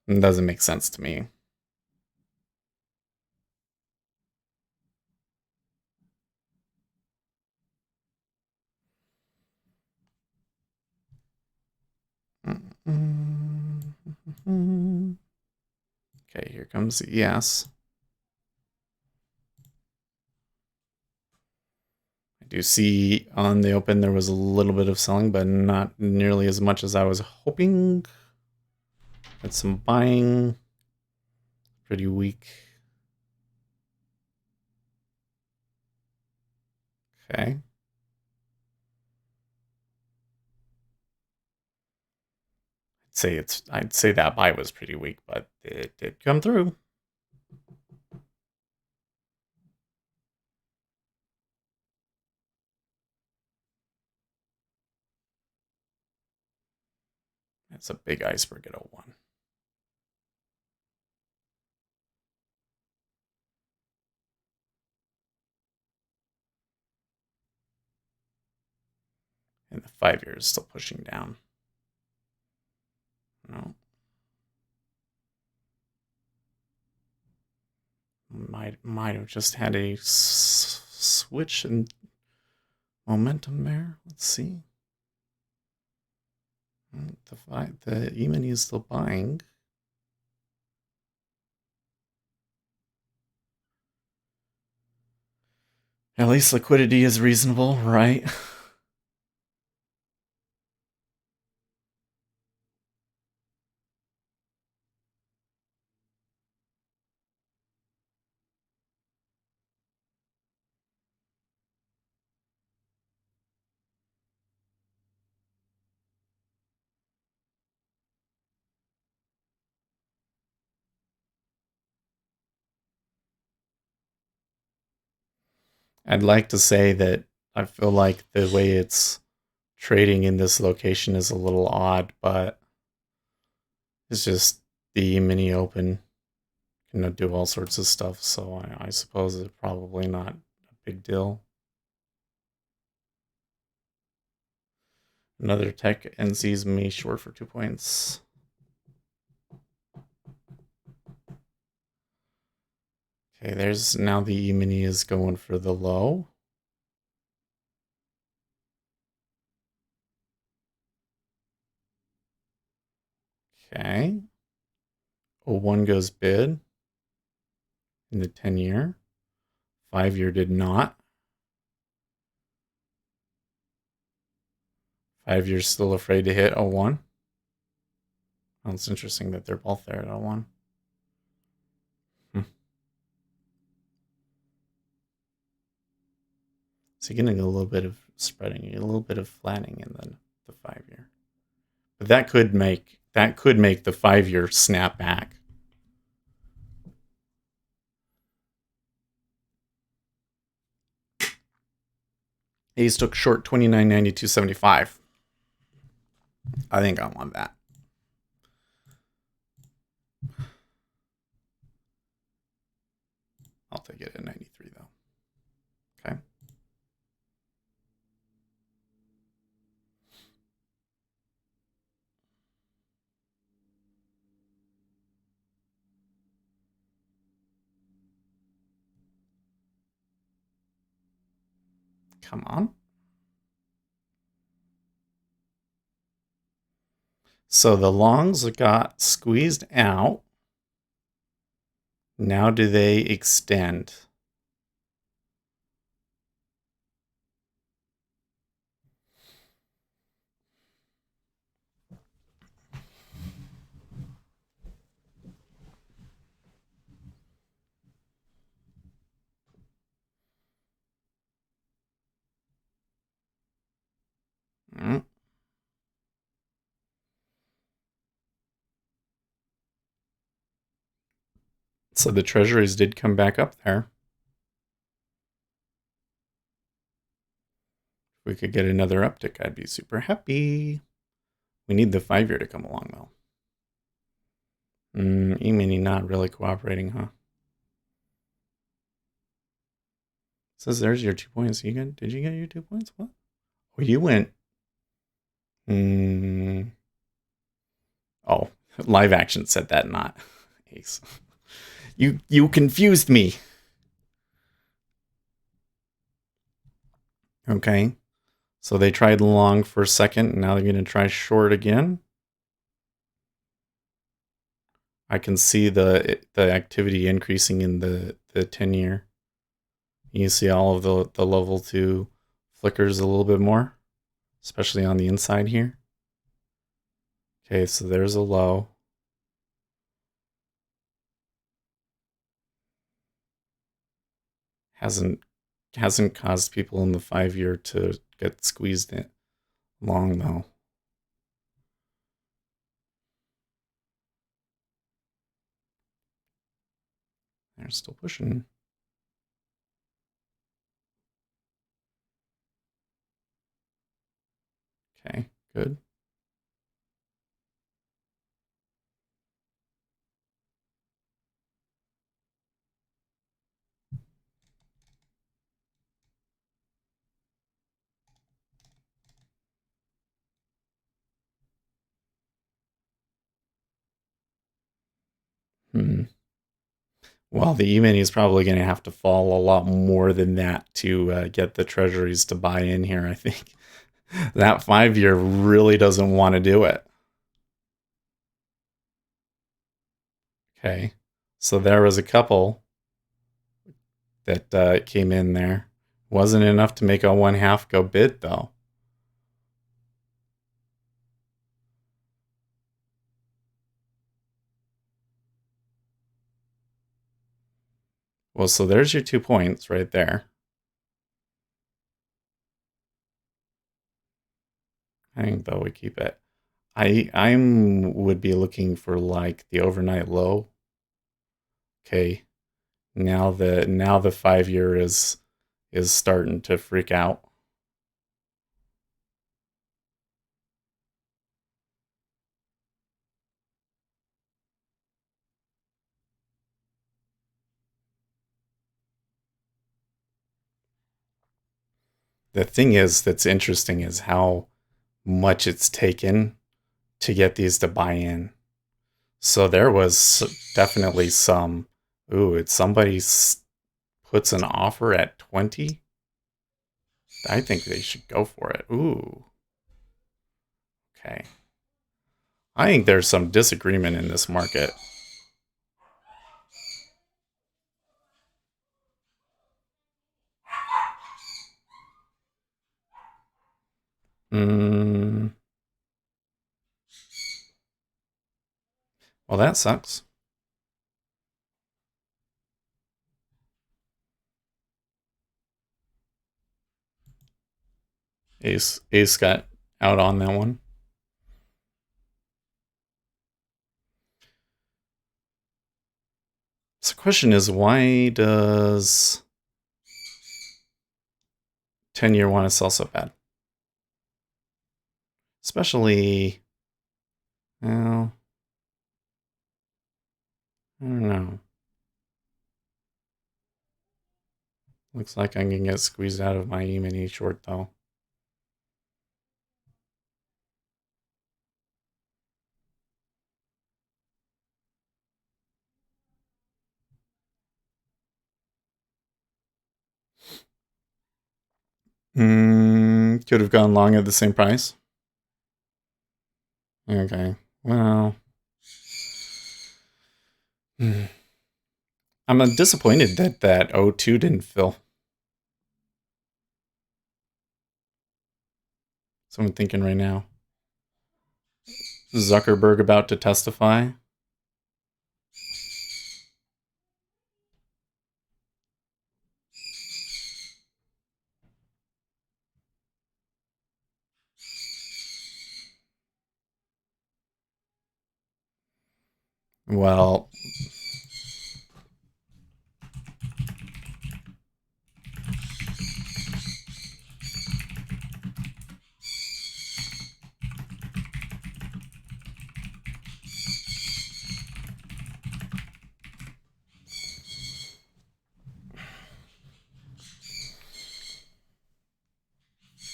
It doesn't make sense to me. Okay, here comes the ES. I do see on the open there was a little bit of selling, but not nearly as much as I was hoping. Had some buying. Pretty weak. Okay. I'd say that buy was pretty weak, but it did come through. That's a big iceberg at 01. And the 5-year is still pushing down. No. Might have just had a switch in momentum there. Let's see. The E-mini is still buying. At least liquidity is reasonable, right? I'd like to say that I feel like the way it's trading in this location is a little odd, but it's just the mini open can do all sorts of stuff, so I suppose it's probably not a big deal. Another tech NC's me short for 2 points. Okay, there's now the E-mini is going for the low. Okay. 01 goes bid in the 10-year. 5-year did not. 5-year's still afraid to hit 01. Well, it's interesting that they're both there at 01. So you're getting a little bit of spreading, a little bit of flattening in the 5-year. But that could make the 5-year snap back. Ace took short 29.92.75. I think I want that. I'll take it at 93 though. Okay. Come on. So the longs got squeezed out. Now do they extend? So the treasuries did come back up there. If we could get another uptick, I'd be super happy. We need the 5-year to come along, though. E-mini not really cooperating, huh? Says there's your 2 points. Did you get your 2 points? What? Oh, you went. Oh, live action said that, not Ace. You confused me. Okay. So they tried long for a second, and now they're going to try short again. I can see the activity increasing in the 10-year. You see all of the level 2 flickers a little bit more, especially on the inside here. Okay, so there's a low. Hasn't caused people in the 5-year to get squeezed in long though. They're still pushing. Okay, good. Well, the E-mini is probably going to have to fall a lot more than that to get the treasuries to buy in here, I think. That 5-year really doesn't want to do it. Okay, so there was a couple that came in there. Wasn't enough to make a 1/2 go bid, though. Well, so there's your 2 points right there. I think though we keep it. I'm would be looking for like the overnight low. Okay. Now the 5-year is starting to freak out. The thing is that's interesting is how much it's taken to get these to buy in. So there was definitely some. Ooh, it's somebody puts an offer at 20. I think they should go for it. Ooh. Okay. I think there's some disagreement in this market. Well, that sucks. Ace got out on that one. So the question is, why does 10-year want to sell so bad? Especially, well, I don't know. Looks like I'm going to get squeezed out of my E-mini short, though. Could have gone long at the same price. Okay, well. I'm disappointed that 02 didn't fill. So I'm thinking right now. Zuckerberg about to testify. Well,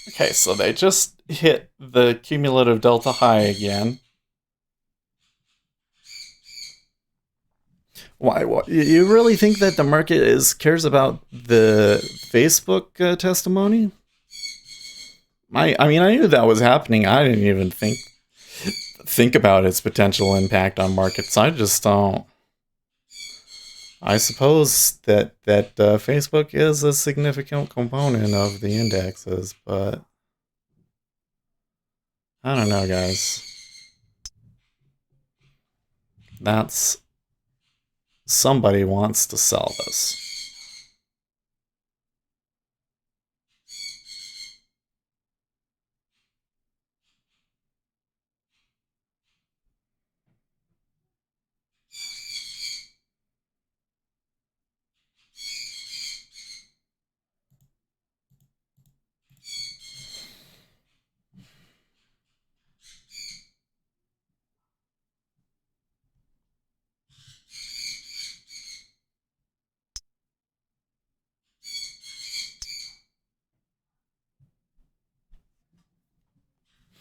Okay, so they just hit the cumulative delta high again. Why? What? You really think that the market cares about the Facebook testimony? I mean, I knew that was happening. I didn't even think about its potential impact on markets. I just don't. I suppose that Facebook is a significant component of the indexes, but I don't know, guys. That's somebody wants to sell this.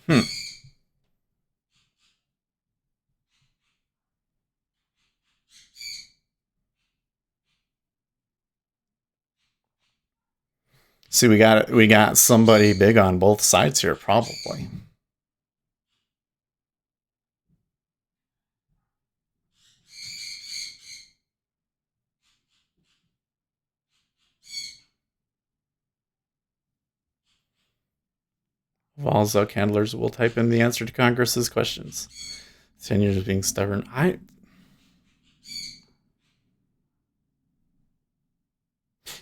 Hmm. See, we got somebody big on both sides here, probably. Volzoc handlers will type in the answer to Congress's questions. 10 years of being stubborn.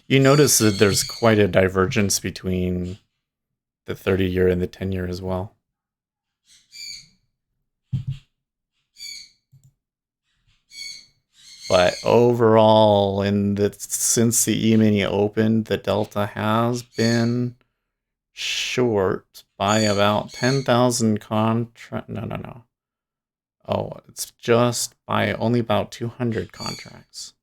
You notice that there's quite a divergence between the 30-year and the 10-year as well. But overall, since the E-mini opened, the delta has been short by about 10,000 contract. No. Oh, it's just by only about 200 contracts.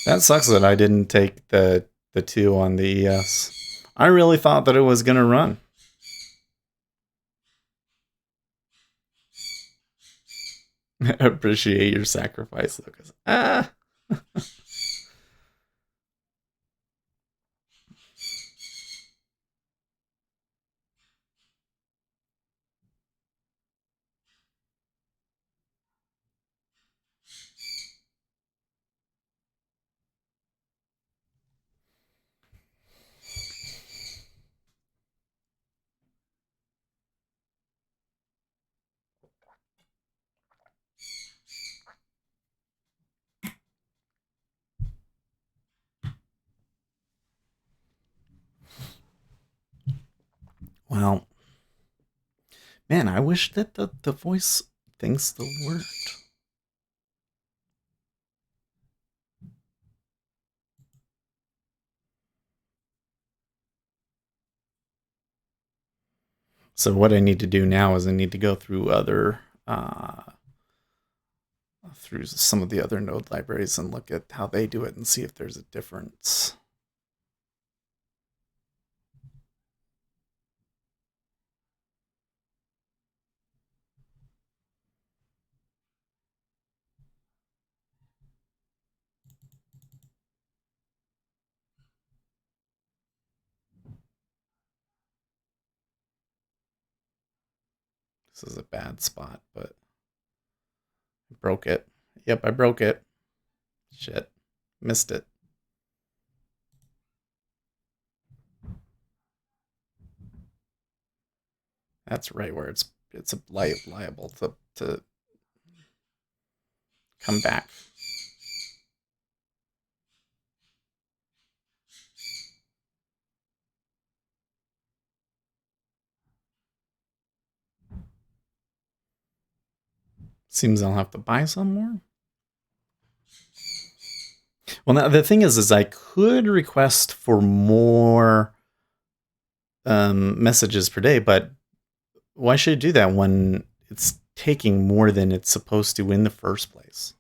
That sucks that I didn't take the 2 on the ES. I really thought that it was going to run. Appreciate your sacrifice, Lucas. Well, man, I wish that the voice thing still worked. So what I need to do now is I need to go through through some of the other node libraries and look at how they do it and see if there's a difference. This is a bad spot, but I broke it. Yep, I broke it. Shit. Missed it. That's right where it's liable to come back. Seems I'll have to buy some more. Well, now the thing is I could request for more messages per day, but why should I do that when it's taking more than it's supposed to in the first place?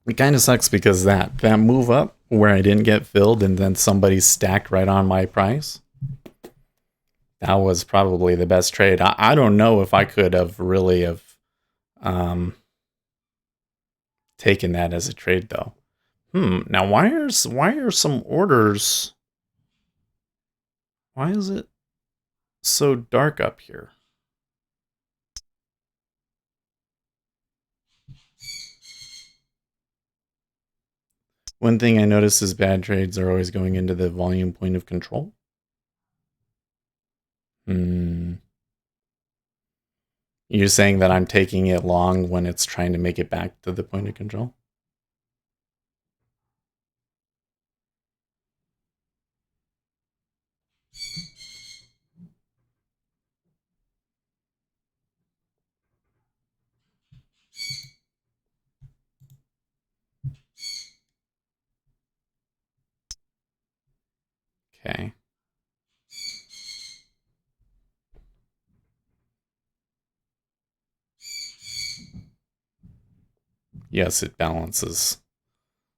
It kind of sucks because that move up where I didn't get filled and then somebody stacked right on my price, that was probably the best trade. I don't know if I could have really have um, taken that as a trade though. Now why are some orders? Why is it so dark up here? One thing I notice is bad trades are always going into the volume point of control. You're saying that I'm taking it long when it's trying to make it back to the point of control? Okay. Yes, it balances.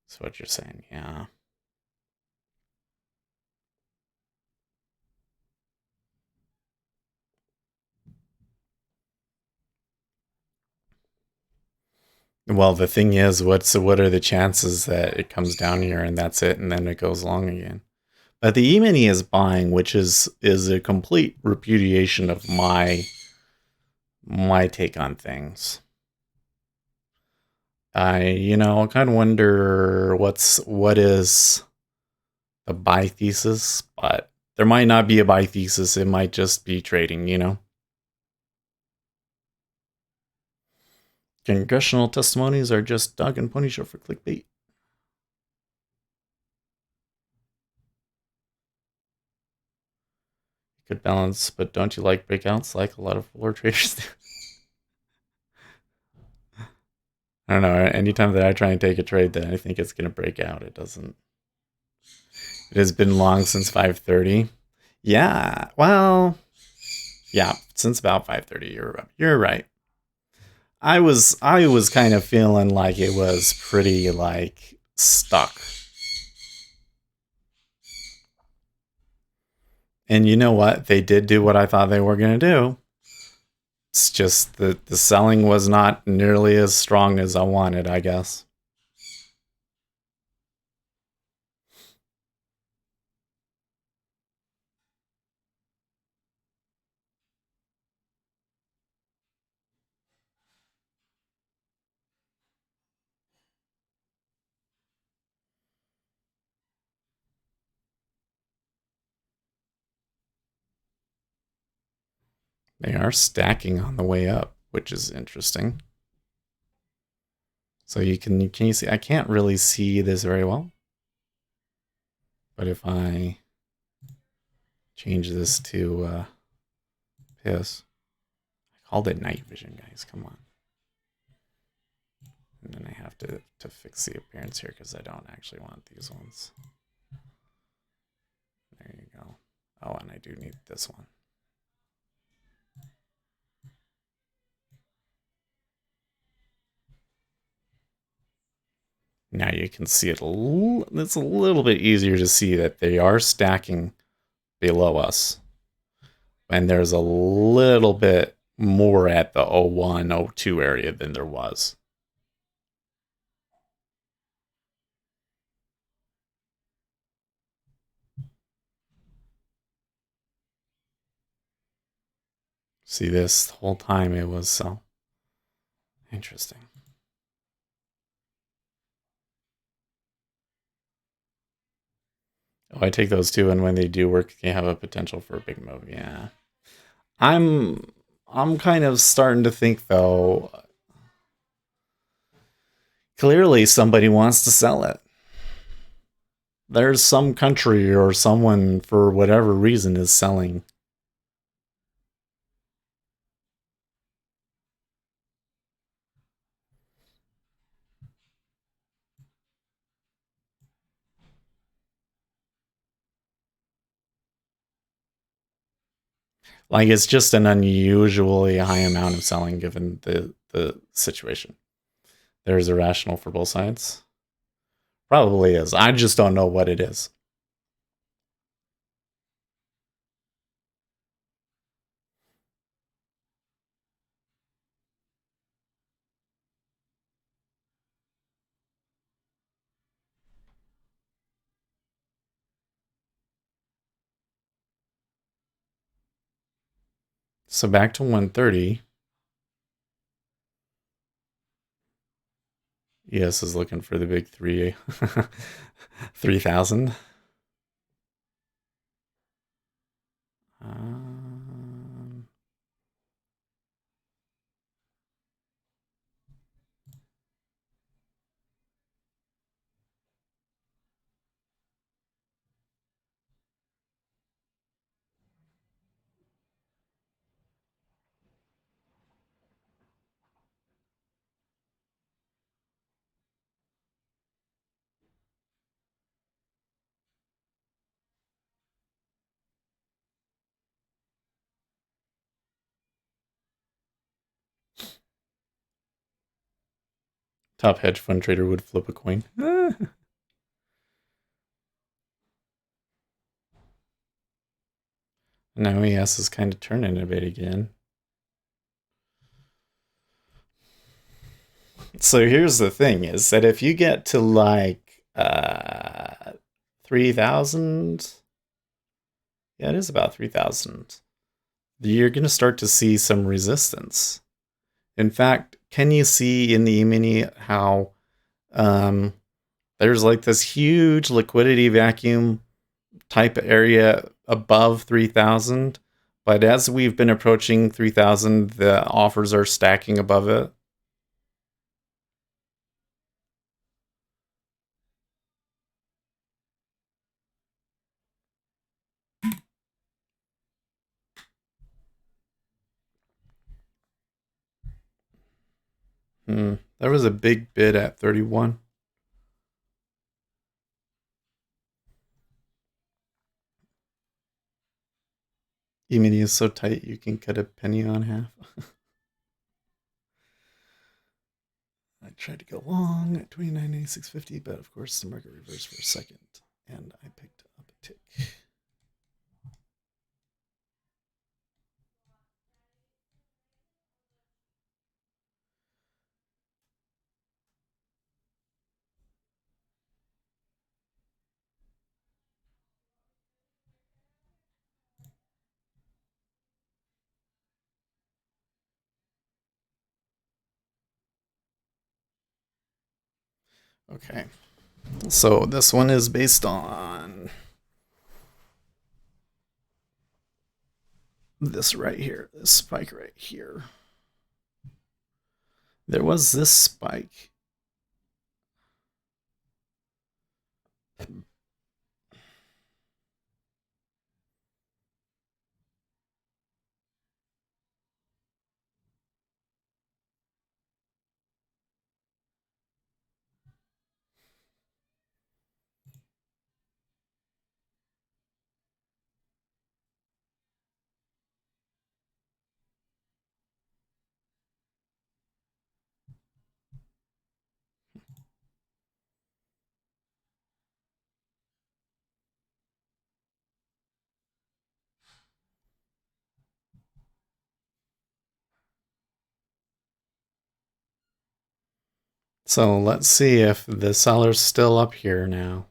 That's what you're saying, yeah. Well, the thing is, what are the chances that it comes down here and that's it, and then it goes long again? But the E-mini is buying, which is a complete repudiation of my take on things. I kind of wonder what is the buy thesis, but there might not be a buy thesis. It might just be trading. Congressional testimonies are just dog and pony show for clickbait. Good balance, but don't you like breakouts like a lot of floor traders do? I don't know. Anytime that I try and take a trade that I think it's going to break out, it doesn't. It has been long since 5:30. Yeah, well, yeah, since about 5:30. You're right. I was kind of feeling like it was pretty like stuck. And you know what? They did do what I thought they were going to do. It's just that the selling was not nearly as strong as I wanted, I guess. They are stacking on the way up, which is interesting. So can you see? I can't really see this very well. But if I change this to piss, I called it night vision, guys. Come on. And then I have to fix the appearance here because I don't actually want these ones. There you go. Oh, and I do need this one. Now you can see it. It's a little bit easier to see that they are stacking below us. And there's a little bit more at the 01, 02 area than there was. See, this whole time it was so interesting. Oh, I take those too, and when they do work, they have a potential for a big move. Yeah, I'm I'm kind of starting to think, though, clearly somebody wants to sell it. There's some country or someone, for whatever reason, is selling. Like, it's just an unusually high amount of selling given the situation. There's a rationale for both sides. Probably is. I just don't know what it is. So back to 130. ES is looking for the big 3,000. Top hedge fund trader would flip a coin. Now ES is kind of turning a bit again. So here's the thing, is that if you get to like 3,000, yeah, it is about 3,000, you're going to start to see some resistance. In fact, can you see in the E-mini how there's like this huge liquidity vacuum type area above 3,000, but as we've been approaching 3,000, the offers are stacking above it. There was a big bid at 31. E-mini is so tight you can cut a penny on half. I tried to go long at 29.8650, but of course the market reversed for a second, and I picked up a tick. Okay, so this one is based on this right here, this spike right here. There was this spike. So let's see if the seller's still up here now.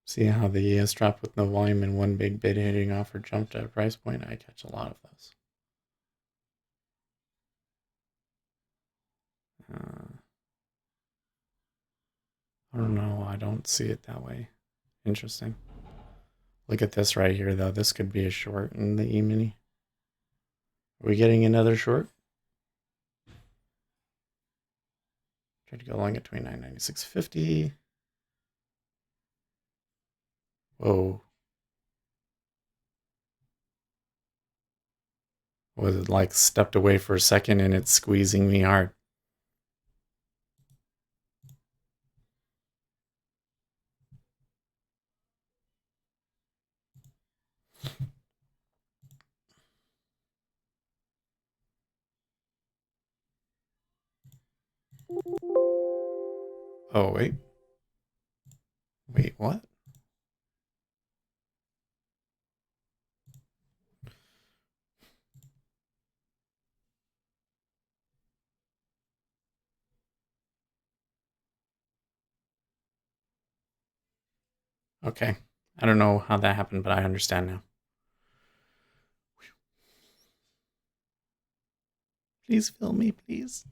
See how the ES dropped with no volume and one big bid hitting offer jumped at a price point? I catch a lot of those. I don't know. I don't see it that way. Interesting. Look at this right here, though. This could be a short in the E-mini. Are we getting another short? Try to go long at 29.9650. Whoa. Was it like stepped away for a second and it's squeezing me hard? Oh, wait. Wait, what? Okay. I don't know how that happened, but I understand now. Please fill me, please.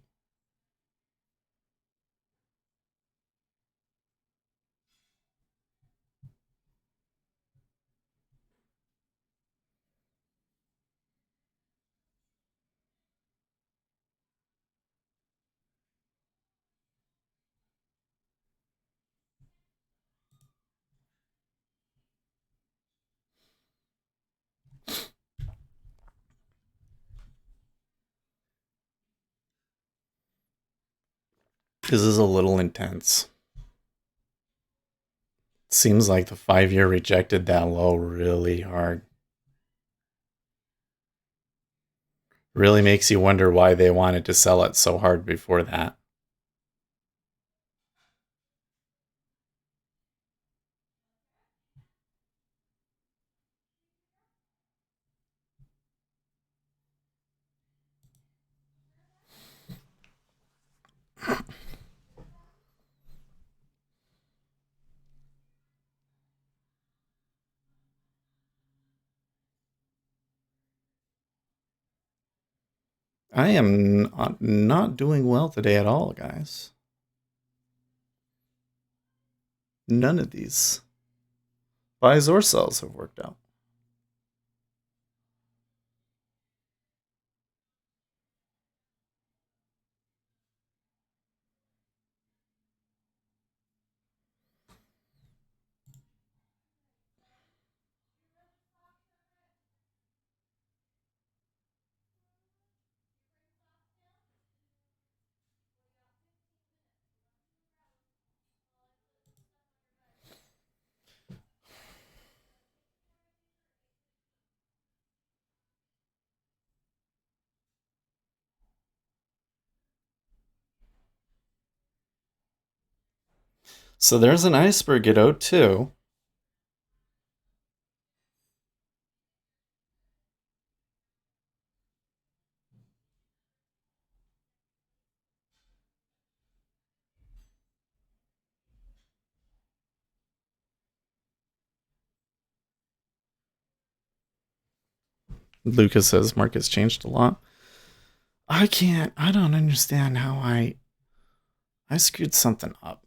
This is a little intense. It seems like the 5-year rejected that low really hard. Really makes you wonder why they wanted to sell it so hard before that. I am not doing well today at all, guys. None of these buys or sells have worked out. So there's an iceberg at O2. Lucas says market's changed a lot. I don't understand how I screwed something up.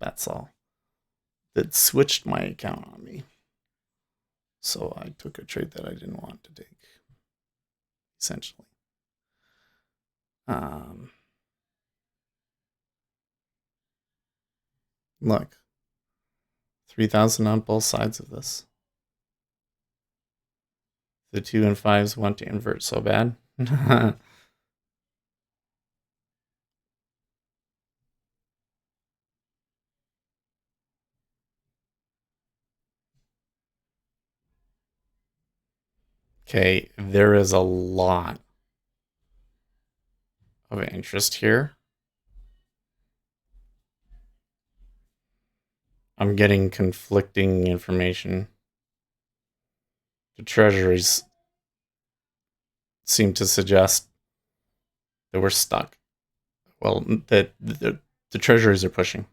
That's all. That switched my account on me. So I took a trade that I didn't want to take, essentially. Look, 3,000 on both sides of this. The 2 and 5s want to invert so bad. Okay, there is a lot of interest here. I'm getting conflicting information. The treasuries seem to suggest that we're stuck. Well, that the treasuries are pushing.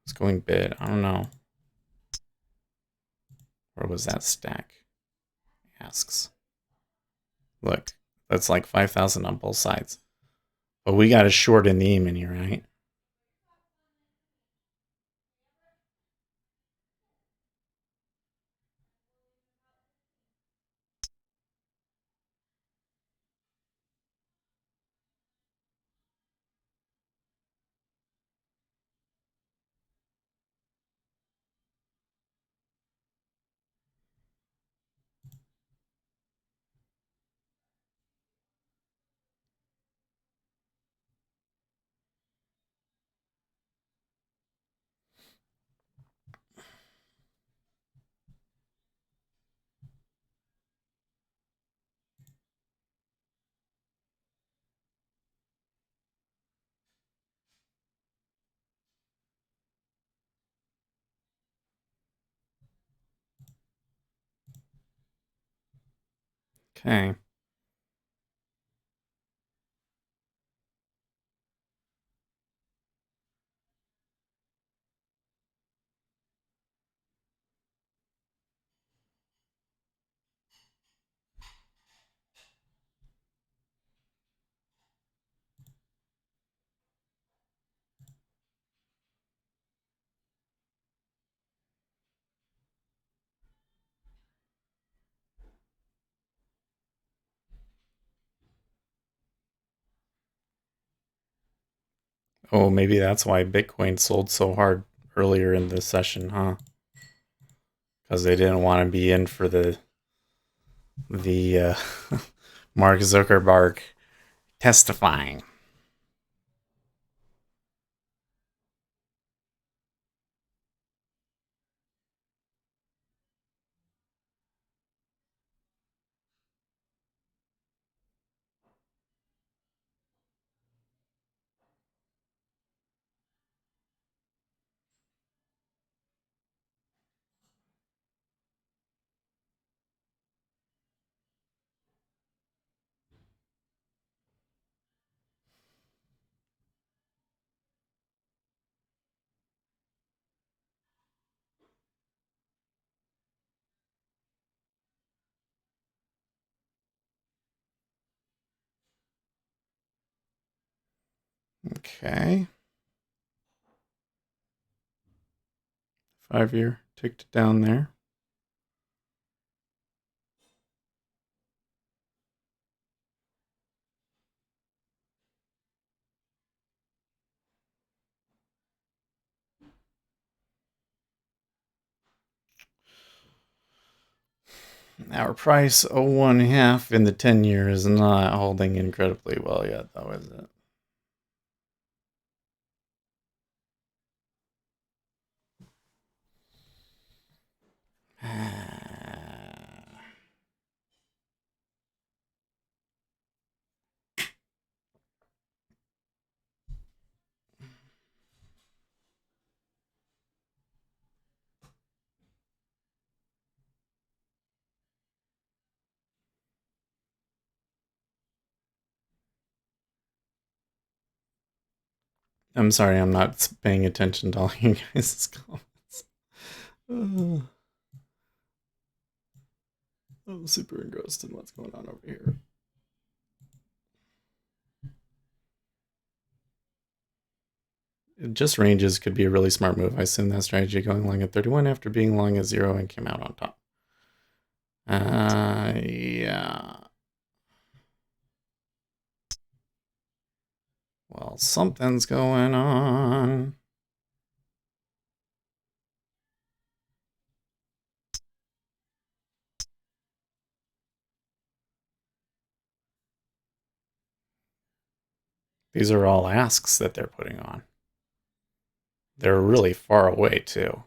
It's going bid. I don't know. Where was that stack? Asks. Look, that's like 5,000 on both sides. But we got a short in the E-mini, right? Okay. Oh, maybe that's why Bitcoin sold so hard earlier in the session, huh? Because they didn't want to be in for the Mark Zuckerberg testifying. Okay. 5-year ticked down there. Our price 0.5 in the 10-year is not holding incredibly well yet, though, is it? I'm sorry, I'm not paying attention to all you guys' comments. I'm super engrossed in what's going on over here. Just ranges could be a really smart move. I assume that strategy going long at 31 after being long at 0 and came out on top. Yeah. Well, something's going on. These are all asks that they're putting on. They're really far away, too.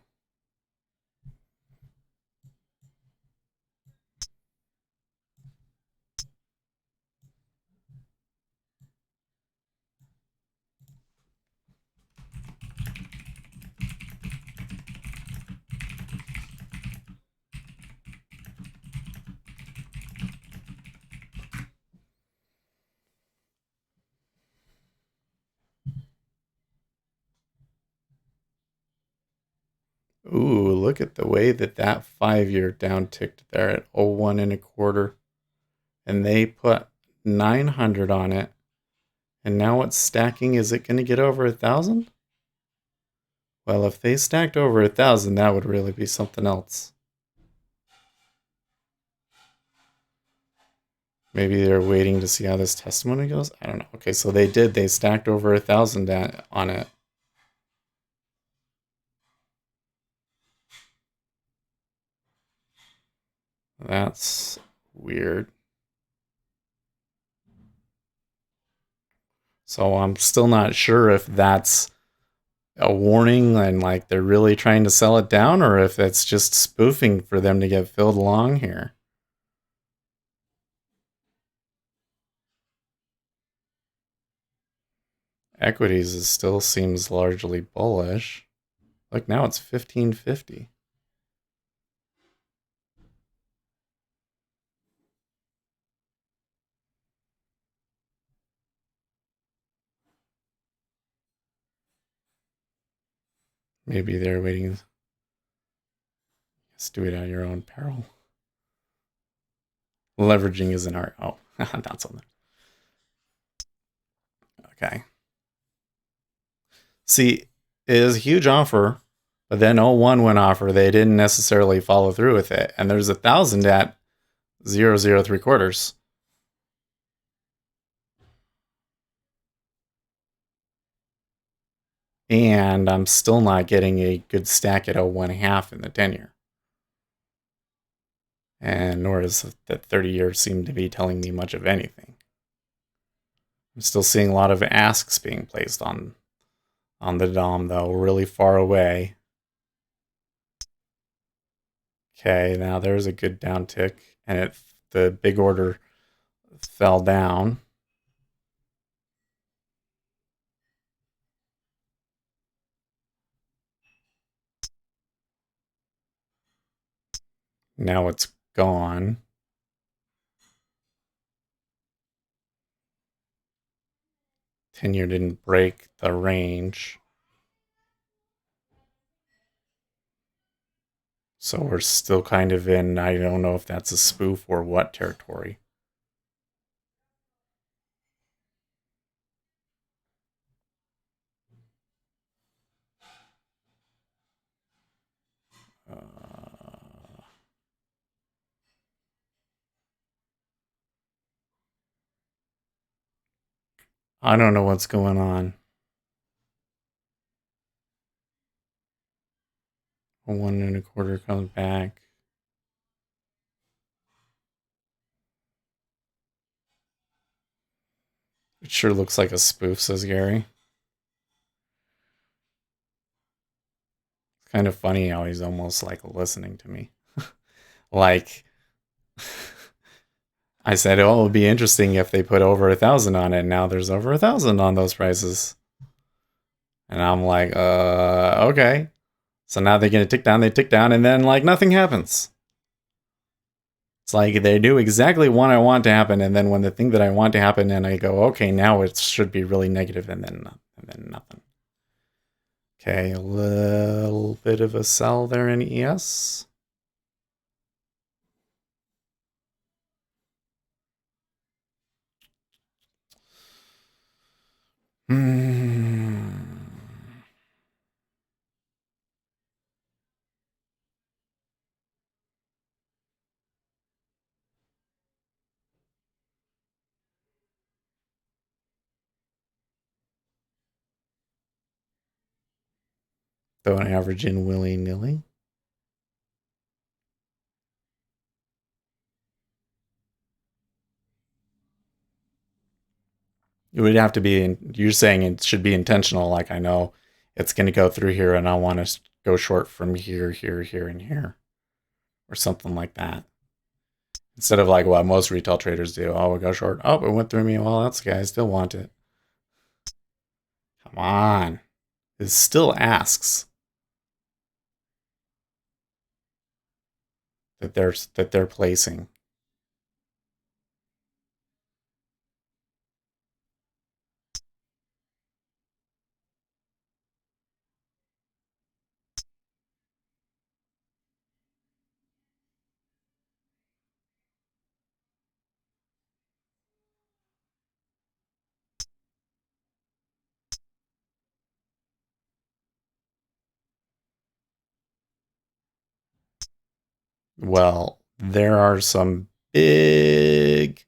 Ooh, look at the way that 5-year down ticked there at 0.125. And they put 900 on it. And now it's stacking. Is it going to get over 1,000? Well, if they stacked over 1,000, that would really be something else. Maybe they're waiting to see how this testimony goes. I don't know. Okay, so they did. They stacked over 1,000 on it. That's weird. So I'm still not sure if that's a warning and like they're really trying to sell it down, or if it's just spoofing for them to get filled along here. Equities still seems largely bullish. Like now it's 1550. Maybe they're waiting. Just do it at your own peril. Leveraging is an art. Oh, that's something. Okay. See, it is a huge offer, but then 01 went offer. They didn't necessarily follow through with it. And there's 1,000 at 0.003. And I'm still not getting a good stack at 01.5 in the 10-year. And nor does that 30 years seem to be telling me much of anything. I'm still seeing a lot of asks being placed on the DOM, though, really far away. Okay, now there's a good downtick, and the big order fell down. Now it's gone. Tenure didn't break the range. So we're still kind of in, I don't know if that's a spoof or what territory. I don't know what's going on. 1.25 comes back. It sure looks like a spoof, says Gary. It's kind of funny how he's almost like listening to me. Like, I said, oh, it would be interesting if they put over 1,000 on it. Now there's over 1,000 on those prices. And I'm like, okay. So now they're going to tick down, they tick down, and then like nothing happens. It's like they do exactly what I want to happen, and then when the thing that I want to happen, and I go, okay, now it should be really negative, and then nothing. Okay, a little bit of a sell there in ES. Don't average in willy-nilly. It would have to be, you're saying it should be intentional, like I know it's going to go through here and I want to go short from here, here, here, and here. Or something like that. Instead of like what most retail traders do. Oh, we go short. Oh, it went through me. Well, that's okay. I still want it. Come on. It still asks that they're placing. Well, there are some big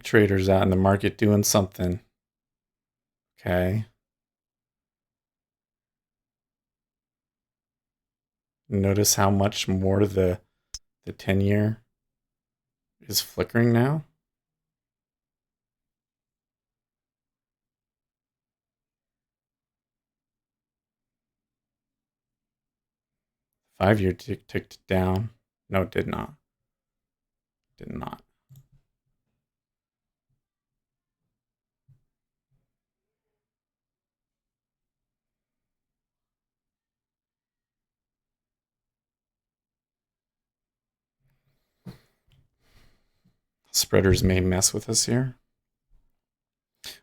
traders out in the market doing something. Okay. Notice how much more the 10-year is flickering now. 5-year ticked down. No, it did not. Did not. Spreaders may mess with us here.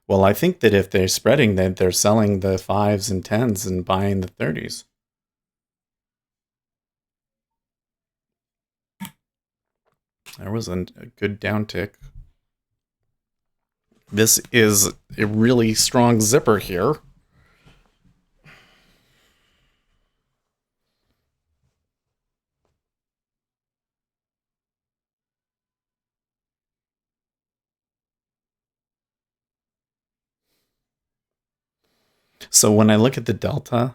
Well, I think that if they're spreading, that they're selling the 5s and 10s and buying the 30s. There was a good downtick. This is a really strong zipper here. So when I look at the delta,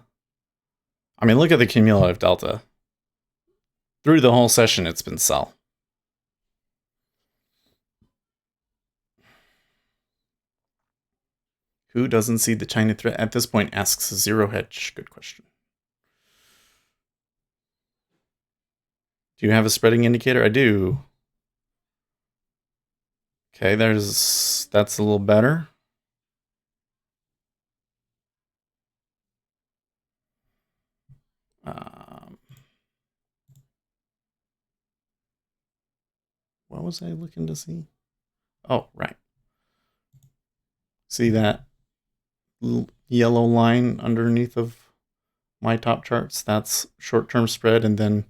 I mean, look at the cumulative delta. Through the whole session, it's been sell. Who doesn't see the China threat at this point? Asks Zero Hedge. Good question. Do you have a spreading indicator? I do. Okay, that's a little better. What was I looking to see? Oh, right. See that yellow line underneath of my top charts? That's short-term spread, and then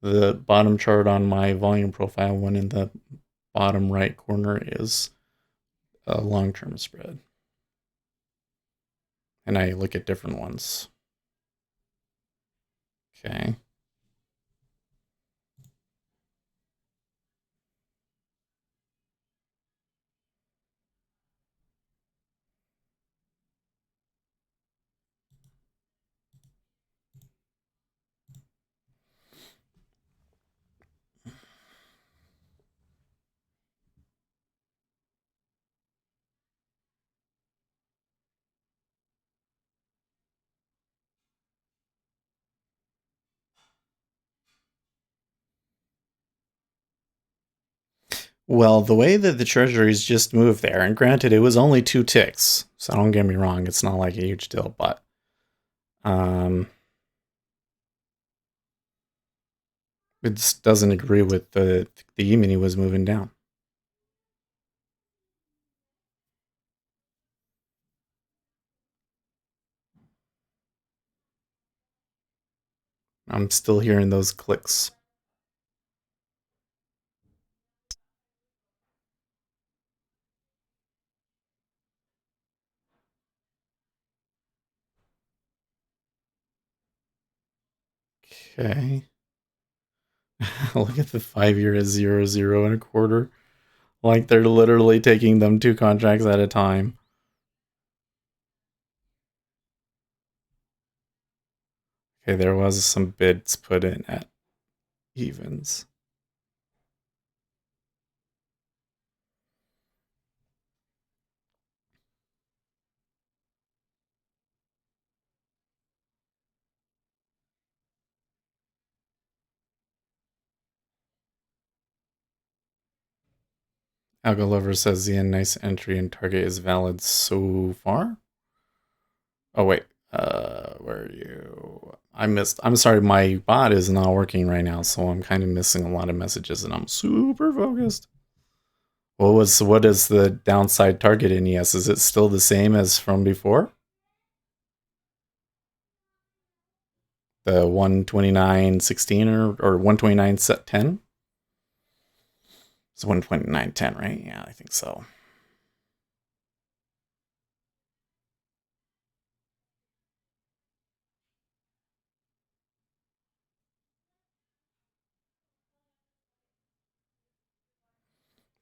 the bottom chart on my volume profile one in the bottom right corner is a long-term spread. And I look at different ones. Okay. Well, the way that the Treasuries just moved there, and granted, it was only 2 ticks, so don't get me wrong, it's not like a huge deal, but it just doesn't agree with the E-mini was moving down. I'm still hearing those clicks. Okay. Look at the 5-year is 0.0025. Like they're literally taking them 2 contracts at a time. Okay, there was some bids put in at evens. Algo Lover says the nice entry and target is valid so far. Oh wait, where are you? I'm sorry, my bot is not working right now, so I'm kind of missing a lot of messages and I'm super focused. What is the downside target in ES? Is it still the same as from before? The 129.16 or 129.10? It's 129.10, right? Yeah, I think so.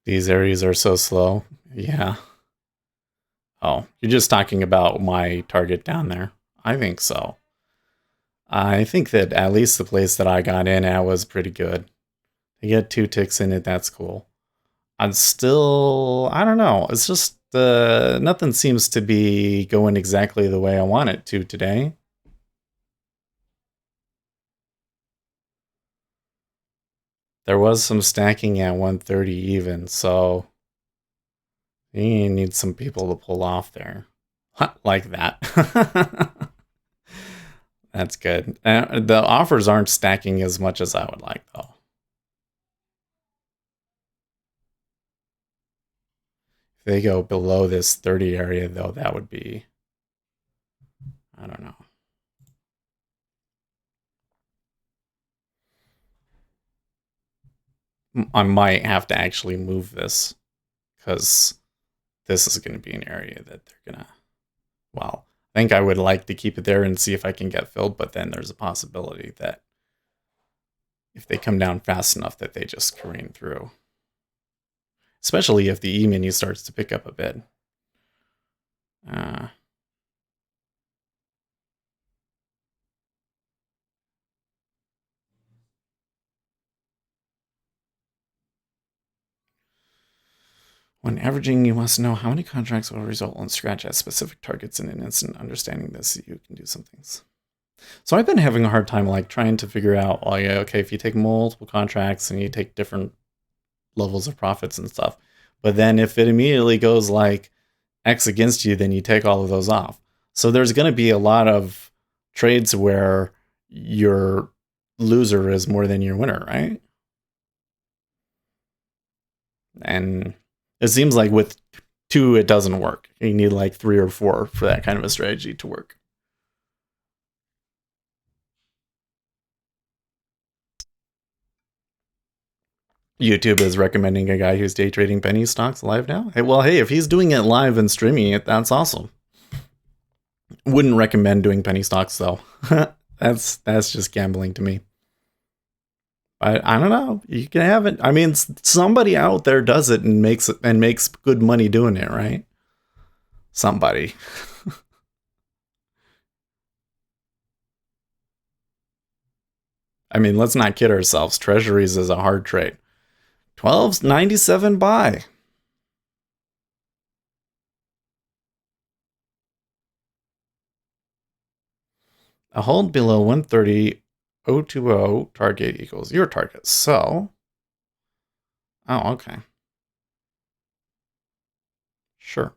These areas are so slow. Yeah. Oh, you're just talking about my target down there. I think so. I think that at least the place that I got in at was pretty good. To get 2 ticks in it, that's cool. I don't know. It's just nothing seems to be going exactly the way I want it to today. There was some stacking at 130 even, so you need some people to pull off there. Like that. That's good. The offers aren't stacking as much as I would like, though. they go below this 30 area, though, that would be, I don't know. I might have to actually move this because this is going to be an area that they're going to, well, I think I would like to keep it there and see if I can get filled, but then there's a possibility that if they come down fast enough that they just careen through. Especially if the E-mini starts to pick up a bit. When averaging, you must know how many contracts will result in scratch at specific targets in an instant. Understanding this, you can do some things. So I've been having a hard time like trying to figure out, well, yeah, okay, if you take multiple contracts and you take different levels of profits and stuff, but then if it immediately goes like X against you, then you take all of those off. So there's going to be a lot of trades where your loser is more than your winner, right? And it seems like with 2, it doesn't work. You need like 3 or 4 for that kind of a strategy to work. YouTube is recommending a guy who's day trading penny stocks live now. Hey, well, hey, if he's doing it live and streaming it, that's awesome. Wouldn't recommend doing penny stocks though. that's just gambling to me. I don't know. You can have it. I mean, somebody out there does it and makes good money doing it, right? Somebody. I mean, let's not kid ourselves. Treasuries is a hard trade. 12.97 buy. A hold below 130.020 target equals your target. So, oh, okay. Sure.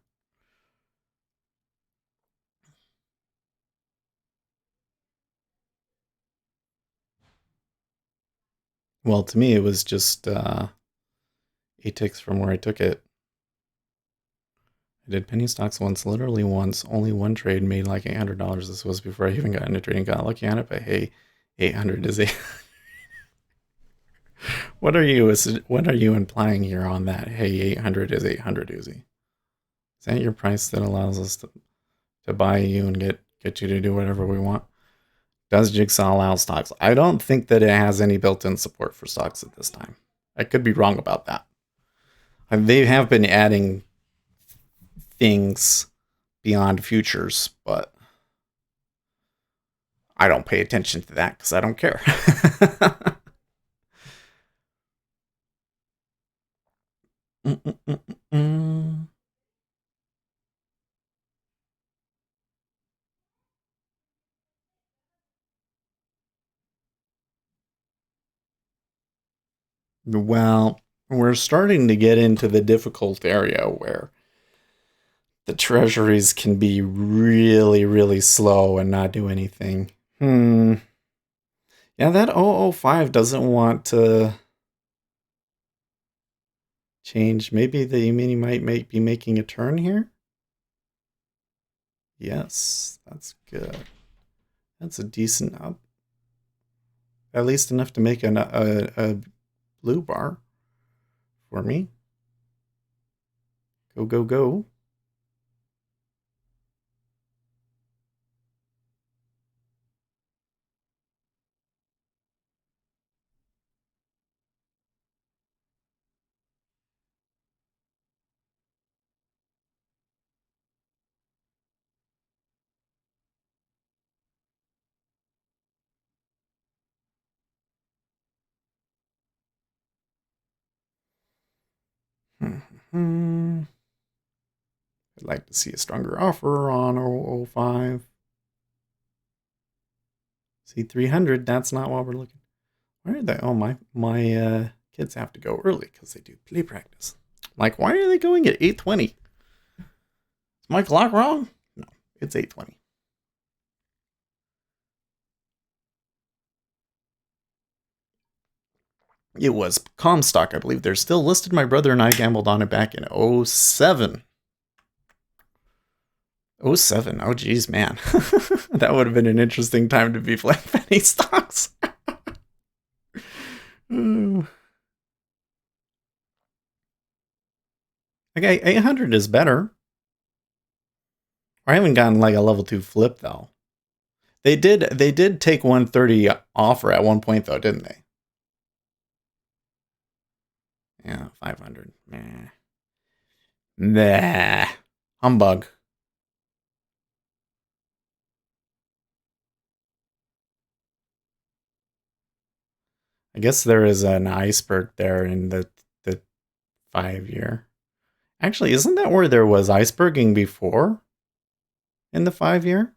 Well, to me, it was just 8 ticks from where I took it. I did penny stocks once, literally once. Only one trade made like $800. This was before I even got into trading. Got lucky on it, but hey, 800 is a. What are you implying here on that? Hey, 800 is 800, Uzi. Is that your price that allows us to buy you and get you to do whatever we want? Does Jigsaw allow stocks? I don't think that it has any built-in support for stocks at this time. I could be wrong about that. They have been adding things beyond futures, but I don't pay attention to that because I don't care. Well, we're starting to get into the difficult area where the treasuries can be really, really slow and not do anything. Yeah, that 005 doesn't want to change. Maybe the E-mini might be making a turn here. Yes, that's good. That's a decent up. At least enough to make a blue bar for me. Go, go, go. I'd like to see a stronger offer on 005. See 300, that's not what we're looking. Why are they? Oh, my kids have to go early because they do play practice. Like, why are they going at 8:20? Is my clock wrong? No, it's 8:20. It was Comstock, I believe. They're still listed. My brother and I gambled on it back in 07. 07. Oh, geez, man. That would have been an interesting time to be playing penny stocks. Okay, 800 is better. I haven't gotten like a level 2 flip, though. They did take 130 offer at one point, though, didn't they? Yeah, 500. Meh. Nah. Humbug. I guess there is an iceberg there in the 5-year. Actually, isn't that where there was iceberging before? In the 5-year?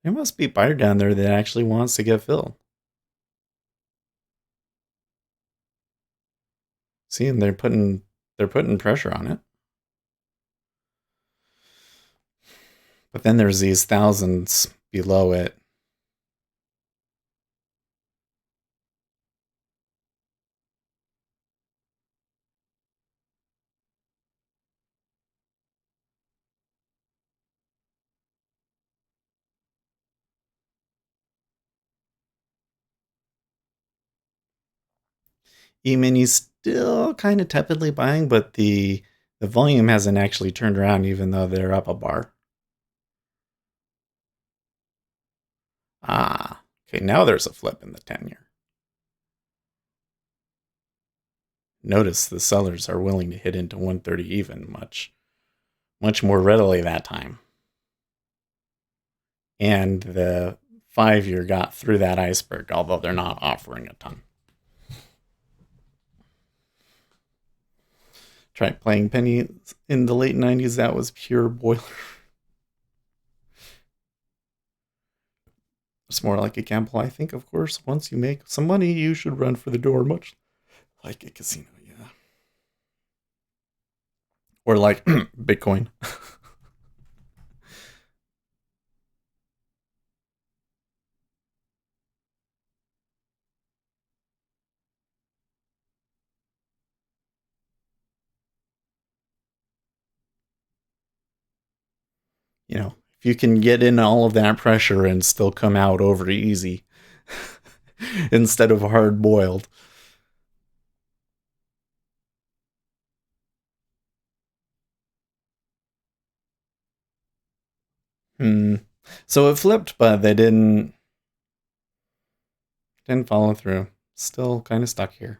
There must be a buyer down there that actually wants to get filled. See, and they're putting pressure on it. But then there's these thousands below it. E-mini's still kind of tepidly buying, but the volume hasn't actually turned around even though they're up a bar. Ah, okay, now there's a flip in the 10-year. Notice the sellers are willing to hit into 130 even much more readily that time. And the 5-year got through that iceberg, although they're not offering a ton. Tried playing penny in the late 90s. That was pure boiler. It's more like a gamble. I think, of course, once you make some money, you should run for the door, much like a casino, yeah. Or like Bitcoin. You know, if you can get in all of that pressure and still come out over easy instead of hard boiled. So it flipped, but they didn't follow through. Still kind of stuck here.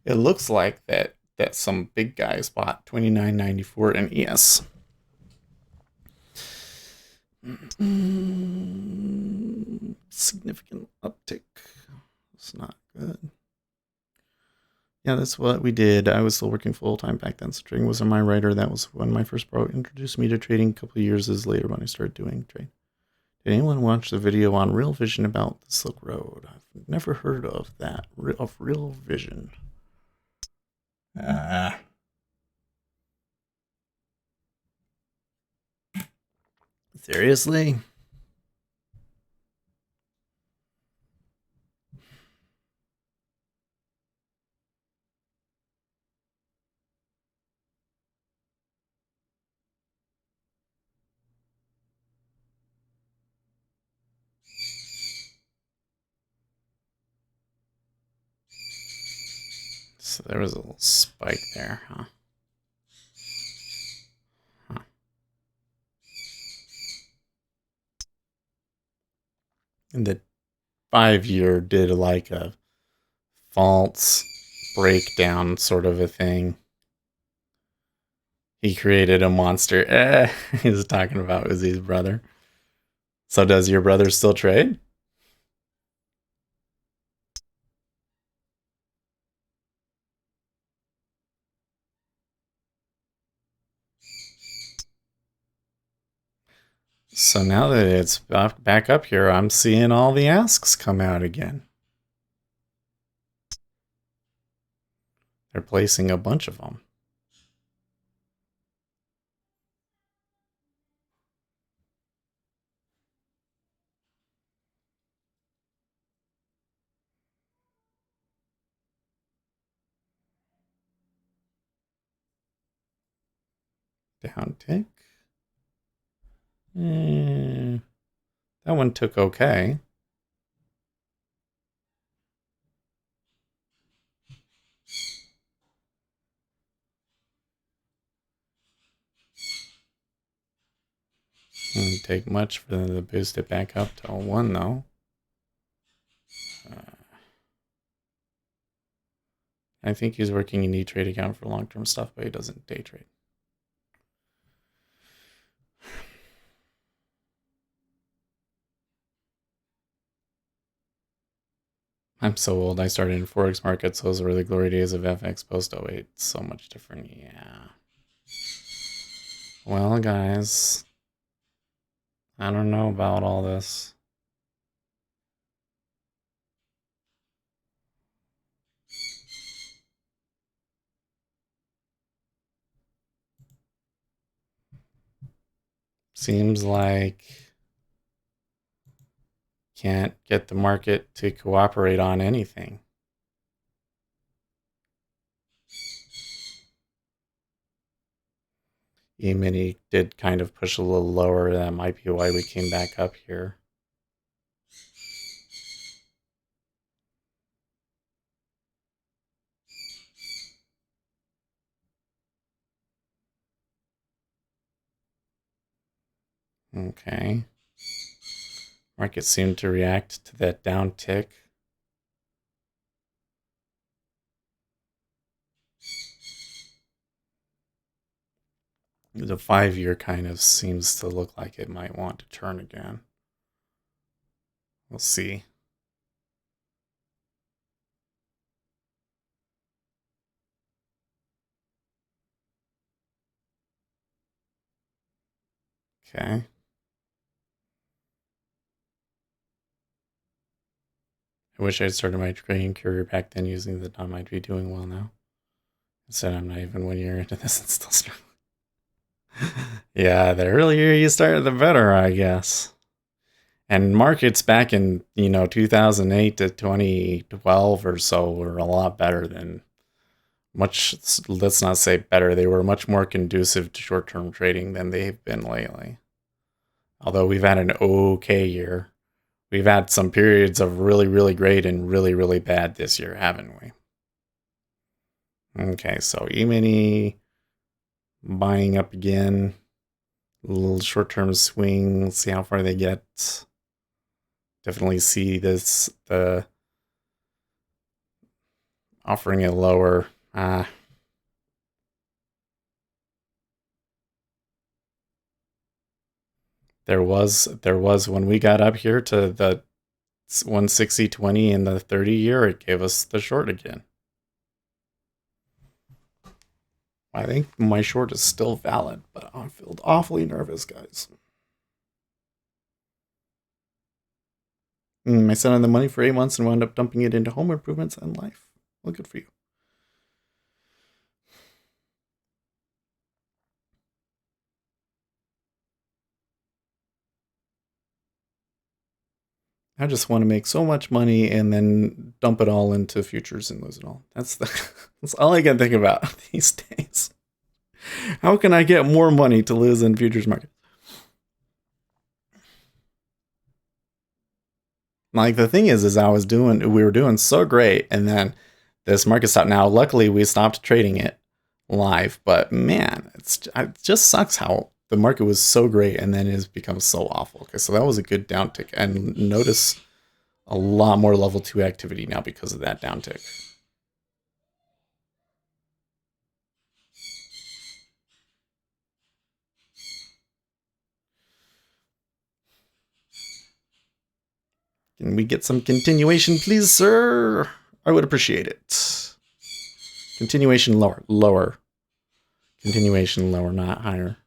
It looks like that some big guys bought $29.94 in ES. Significant uptick. It's not good. Yeah, that's what we did. I was still working full time back then, so trading was on my radar. That was when my first bro introduced me to trading. A couple of years later when I started doing trade. Did anyone watch the video on Real Vision about the Silk Road? I've never heard of that. Of Real Vision. Seriously? So there was a little spike there, huh? And the 5-year did like a false breakdown sort of a thing. He created a monster. He was talking about Uzi's brother. So does your brother still trade? So now that it's back up here, I'm seeing all the asks come out again. They're placing a bunch of them. Down tick. That one took okay. Didn't take much for them to boost it back up to 1 though. I think he's working an E-Trade account for long-term stuff, but he doesn't day trade. I'm so old. I started in Forex markets. Those were the glory days of FX post 08. So much different. Yeah. Well, guys, I don't know about all this. Seems like can't get the market to cooperate on anything. E-mini did kind of push a little lower. That might be why we came back up here. Okay. Market seemed to react to that down tick. The 5-year kind of seems to look like it might want to turn again. We'll see. Okay. I wish I'd started my trading career back then using the DOM. I'd be doing well now. Instead, I'm not even 1 year into this and still struggling. Yeah, the earlier you start, the better, I guess. And markets back in, 2008 to 2012 or so were a lot better than much, let's not say better, they were much more conducive to short-term trading than they've been lately. Although we've had an okay year. We've had some periods of really, really great and really, really bad this year, haven't we? Okay, so E-mini buying up again. A little short-term swing. See how far they get. Definitely see this, the offering it lower. There was when we got up here to the 160.20 in the 30-year, it gave us the short again. I think my short is still valid, but I feel awfully nervous, guys. I sent on the money for 8 months and wound up dumping it into home improvements and life. Well, good for you. I just want to make so much money and then dump it all into futures and lose it all. That's all I can think about these days. How can I get more money to lose in futures market? Like the thing is we were doing so great, and then this market stopped. Now, luckily, we stopped trading it live, but man, it just sucks how the market was so great and then it has become so awful. Okay, so that was a good downtick, and notice a lot more level 2 activity now because of that downtick. Can we get some continuation, please, sir? I would appreciate it. Continuation lower. Continuation lower, not higher.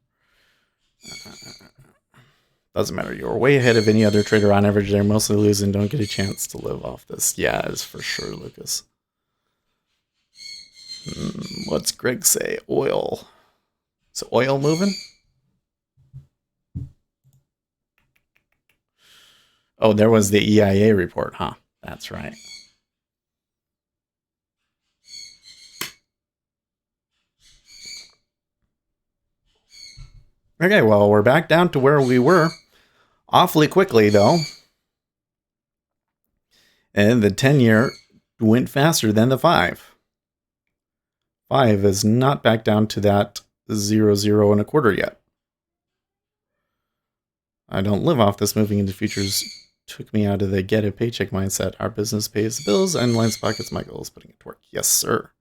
Doesn't matter. You're way ahead of any other trader on average. They're mostly losing. Don't get a chance to live off this. Yeah, it's for sure, Lucas. What's Greg say? Oil. Is oil moving? Oh, there was the EIA report, huh? That's right. Okay, well, we're back down to where we were. Awfully quickly, though. And the 10-year went faster than the 5. 5 is not back down to that 0.25 yet. I don't live off this. Moving into futures took me out of the get a paycheck mindset. Our business pays the bills and lines pockets my goals, putting it to work. Yes, sir.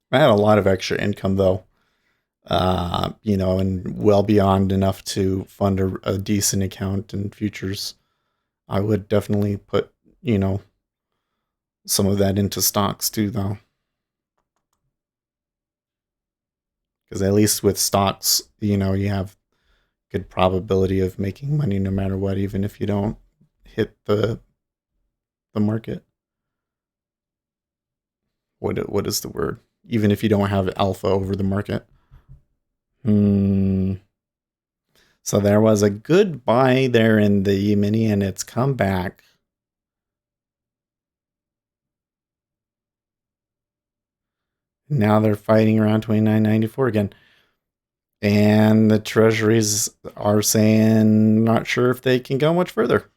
I had a lot of extra income, though, and well beyond enough to fund a decent account in futures. I would definitely put, some of that into stocks, too, though. Because at least with stocks, you have good probability of making money no matter what, even if you don't hit the market. What is the word? Even if you don't have alpha over the market. So there was a good buy there in the mini, and it's come back. Now they're fighting around 29.94 again. And the Treasuries are saying not sure if they can go much further.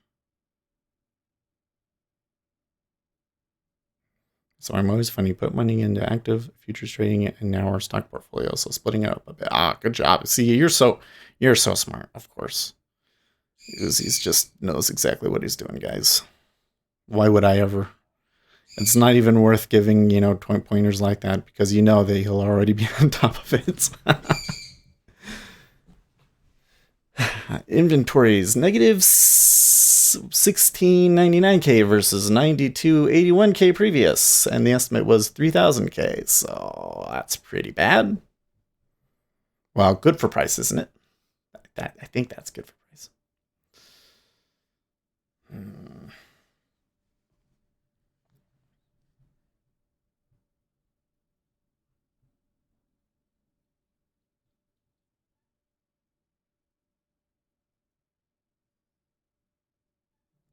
So I'm always funny. Put money into active futures trading and now our stock portfolio. So splitting it up a bit. Good job. See, you're so smart, of course. He's just knows exactly what he's doing, guys. Why would I ever? It's not even worth giving, 20 pointers like that because that he'll already be on top of it. Inventories negative 1699K versus 9281K previous, and the estimate was 3000K, so that's pretty bad. Well, good for price, isn't it? I think that's good for price.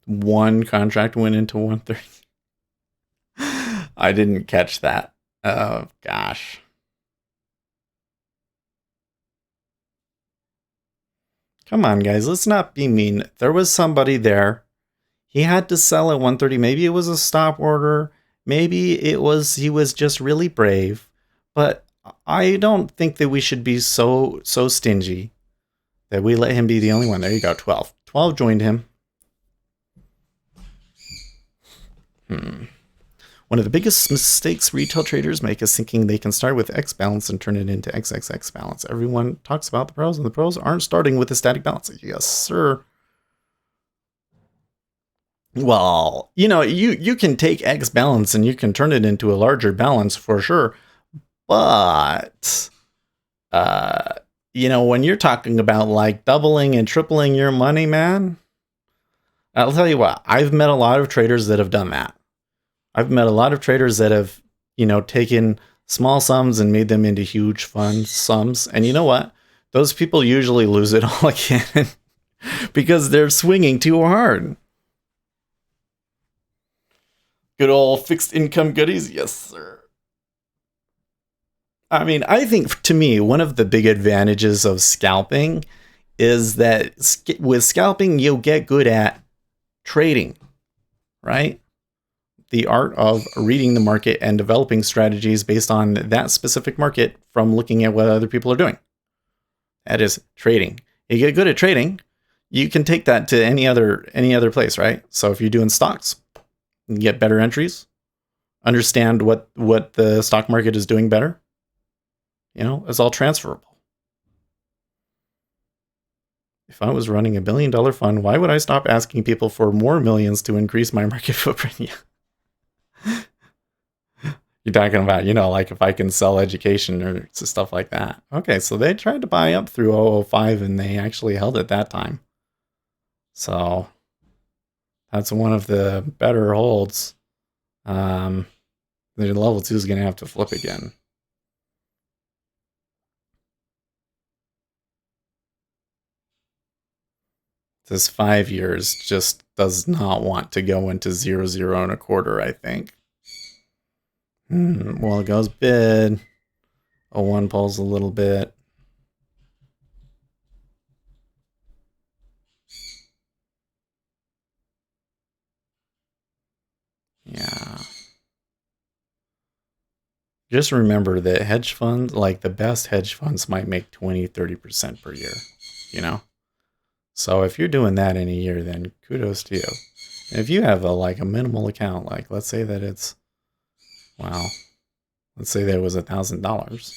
One contract went into 130. I didn't catch that. Oh, gosh. Come on, guys. Let's not be mean. There was somebody there. He had to sell at 130. Maybe it was a stop order. Maybe he was just really brave. But I don't think that we should be so stingy that we let him be the only one. There you go, 12. 12 joined him. One of the biggest mistakes retail traders make is thinking they can start with X balance and turn it into XXX balance. Everyone talks about the pros, and the pros aren't starting with a static balance. Yes, sir. Well, you can take X balance and you can turn it into a larger balance for sure. But, when you're talking about like doubling and tripling your money, man, I'll tell you what, I've met a lot of traders that have done that. I've met a lot of traders that have, taken small sums and made them into huge fun sums. And you know what? Those people usually lose it all again because they're swinging too hard. Good old fixed income goodies. Yes, sir. I mean, I think to me, one of the big advantages of scalping is that with scalping, you'll get good at trading, right? The art of reading the market and developing strategies based on that specific market from looking at what other people are doing. That is trading. You get good at trading, you can take that to any other place, right? So if you're doing stocks, you can get better entries, understand what the stock market is doing better. It's all transferable. If I was running $1 billion fund, why would I stop asking people for more millions to increase my market footprint? Yeah. You're talking about, like if I can sell education or stuff like that. Okay, so they tried to buy up through 005 and they actually held it that time. So that's one of the better holds. The level 2 is going to have to flip again. This 5 years just does not want to go into 0.025, I think. Well, it goes bid. 01 pulls a little bit. Yeah. Just remember that hedge funds, like the best hedge funds, might make 20-30% per year, So if you're doing that in a year, then kudos to you. And if you have a minimal account, like let's say that it's, let's say that it was $1,000.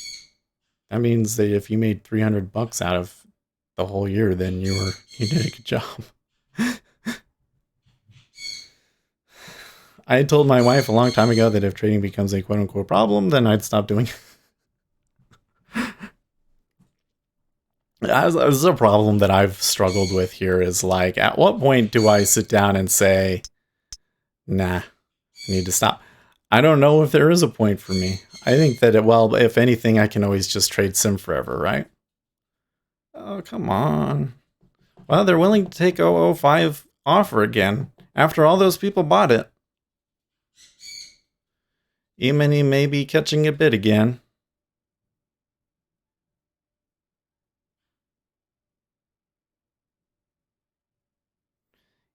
That means that if you made $300 out of the whole year, then you did a good job. I told my wife a long time ago that if trading becomes a quote unquote problem, then I'd stop doing it. This is a problem that I've struggled with here is like, at what point do I sit down and say, nah, I need to stop? I don't know if there is a point for me. I think that, if anything, I can always just trade sim forever, right? Oh, come on. Well, they're willing to take 005 offer again after all those people bought it. E-mini may be catching a bid again.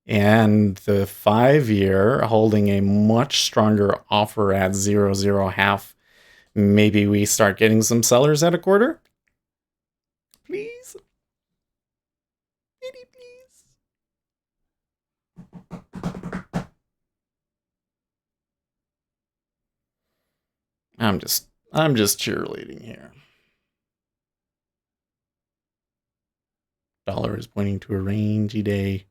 And the 5-year holding a much stronger offer at 0.005. Maybe we start getting some sellers at a quarter? Please? Please. I'm just cheerleading here. Dollar is pointing to a rangy day.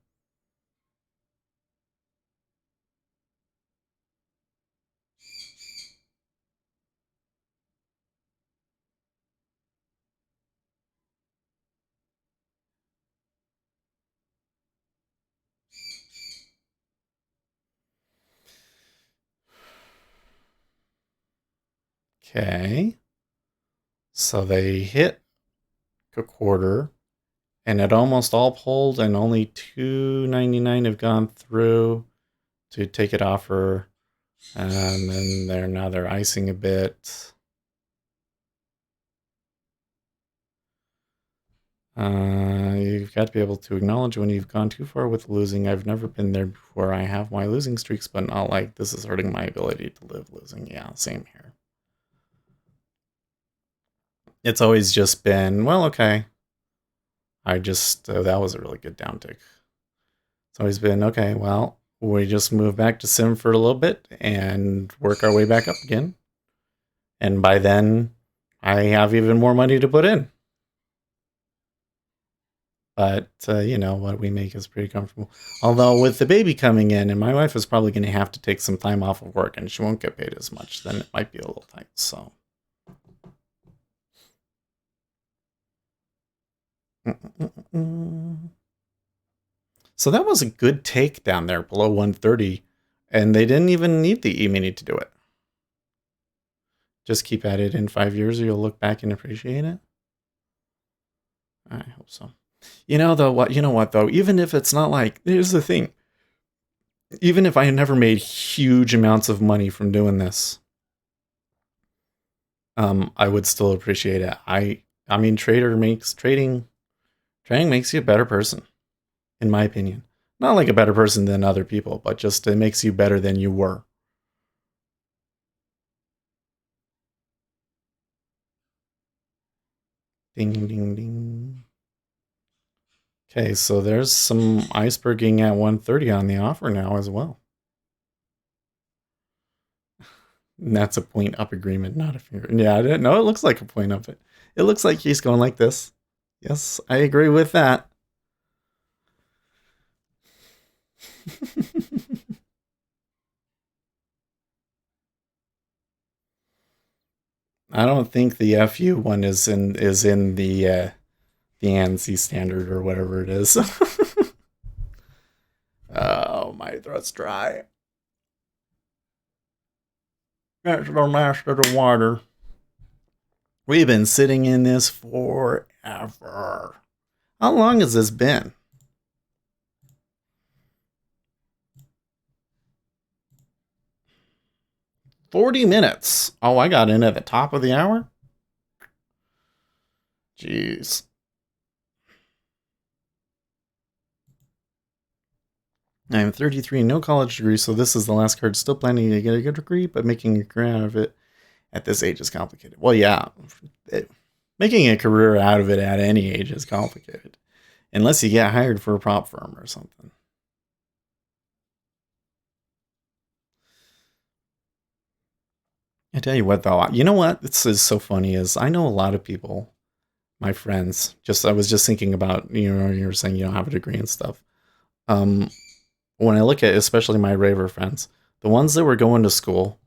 Okay. So they hit a quarter, and it almost all pulled, and only 299 have gone through to take it offer, and then they're icing a bit. You've got to be able to acknowledge when you've gone too far with losing. I've never been there before. I have my losing streaks, but not like this is hurting my ability to live losing. Yeah, same here. It's always just been, well, okay. I just, that was a really good downtick. It's always been, okay, well, we just move back to sim for a little bit and work our way back up again. And by then, I have even more money to put in. But, what we make is pretty comfortable. Although with the baby coming in, and my wife is probably going to have to take some time off of work, and she won't get paid as much, then it might be a little tight, so. So that was a good take down there below 130, and they didn't even need the E-mini to do it. Just keep at it in 5 years, or you'll look back and appreciate it. I hope so. You know what though? Even if it's not like, here's the thing. Even if I never made huge amounts of money from doing this, I would still appreciate it. I mean, trading makes you a better person, in my opinion. Not like a better person than other people, but just it makes you better than you were. Ding, ding, ding. Okay, so there's some iceberging at 130 on the offer now as well. And that's a point up agreement, not a finger. Yeah, I didn't know. It looks like a point up. It looks like he's going like this. Yes, I agree with that. I don't think the FU one is in the ANSI standard or whatever it is. Oh, my throat's dry. That's the last of the water. We've been sitting in this forever. How long has this been? $40. Oh, I got in at the top of the hour? Jeez. I am 33, no college degree, so this is the last card. Still planning to get a good degree, but making a career out of it at this age is complicated. Well, yeah. Making a career out of it at any age is complicated. Unless you get hired for a prop firm or something. I tell you what, though. You know what? This is so funny is I know a lot of people, my friends, I was just thinking about, you were saying you don't have a degree and stuff. When I look at especially my raver friends, the ones that were going to school,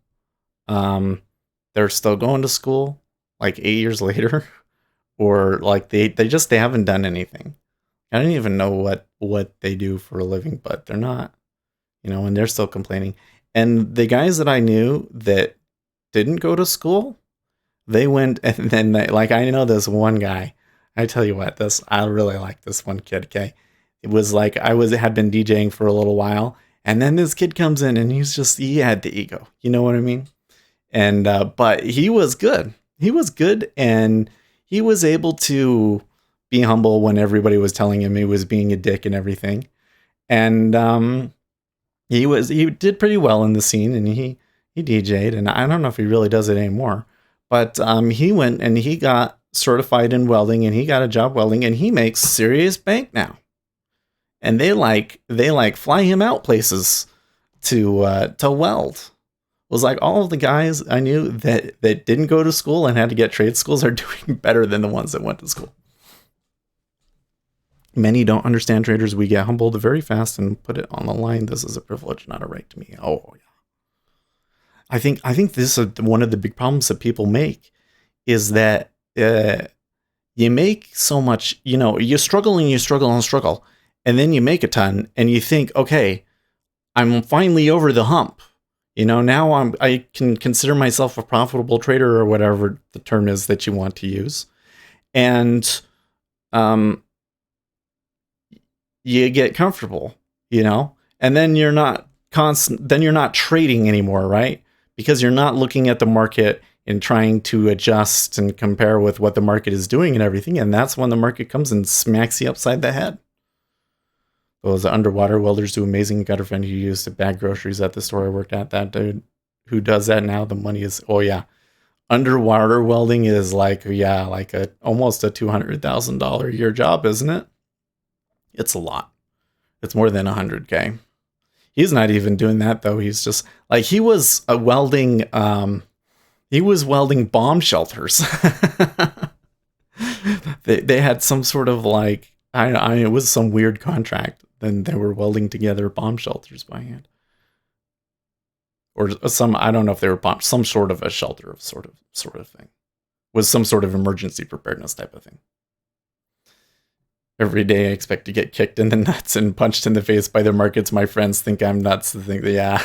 they're still going to school like 8 years later, or like they haven't done anything. I don't even know what they do for a living, but they're not, and they're still complaining. And the guys that I knew that didn't go to school, they went and then I know this one guy. I tell you what, I really like this one kid. Okay. It was like had been DJing for a little while, and then this kid comes in and he had the ego. You know what I mean? And but he was good. He was good, and he was able to be humble when everybody was telling him he was being a dick and everything. And he did pretty well in the scene, and he DJ'd, and I don't know if he really does it anymore. But he went and he got certified in welding, and he got a job welding, and he makes serious bank now. And they fly him out places to weld. It was like all of the guys I knew that didn't go to school and had to get trade schools are doing better than the ones that went to school. Many don't understand traders. We get humbled very fast and put it on the line. This is a privilege, not a right to me. Oh yeah. I think this is one of the big problems that people make is that you make so much, you struggle and you struggle and struggle. And then you make a ton and you think, okay, I'm finally over the hump. Now I can consider myself a profitable trader or whatever the term is that you want to use. And you get comfortable, and then you're not trading anymore, right? Because you're not looking at the market and trying to adjust and compare with what the market is doing and everything. And that's when the market comes and smacks you upside the head. Those underwater welders do amazing. Got a friend who used to bag groceries at the store I worked at. That dude who does that now, the money is, oh yeah. Underwater welding is almost a $200,000 a year job, isn't it? It's a lot. It's more than $100K. He's not even doing that though. He's just he was welding bomb shelters. they had some sort of it was some weird contract. Then they were welding together bomb shelters by hand. Or I don't know if they were some sort of a shelter of sort of thing. Was some sort of emergency preparedness type of thing. Every day I expect to get kicked in the nuts and punched in the face by the markets. My friends think I'm nuts to think that, yeah.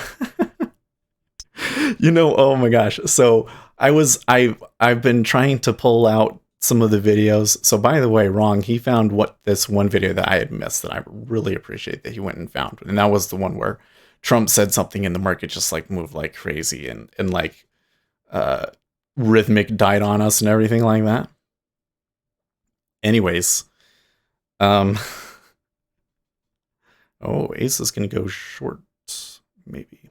Oh my gosh. So I've been trying to pull out some of the videos. So by the way, Wrong, he found this one video that I had missed that I really appreciate that he went and found. And that was the one where Trump said something and the market just moved like crazy and rhythmic died on us and everything like that. Anyways, Ace is going to go short, maybe.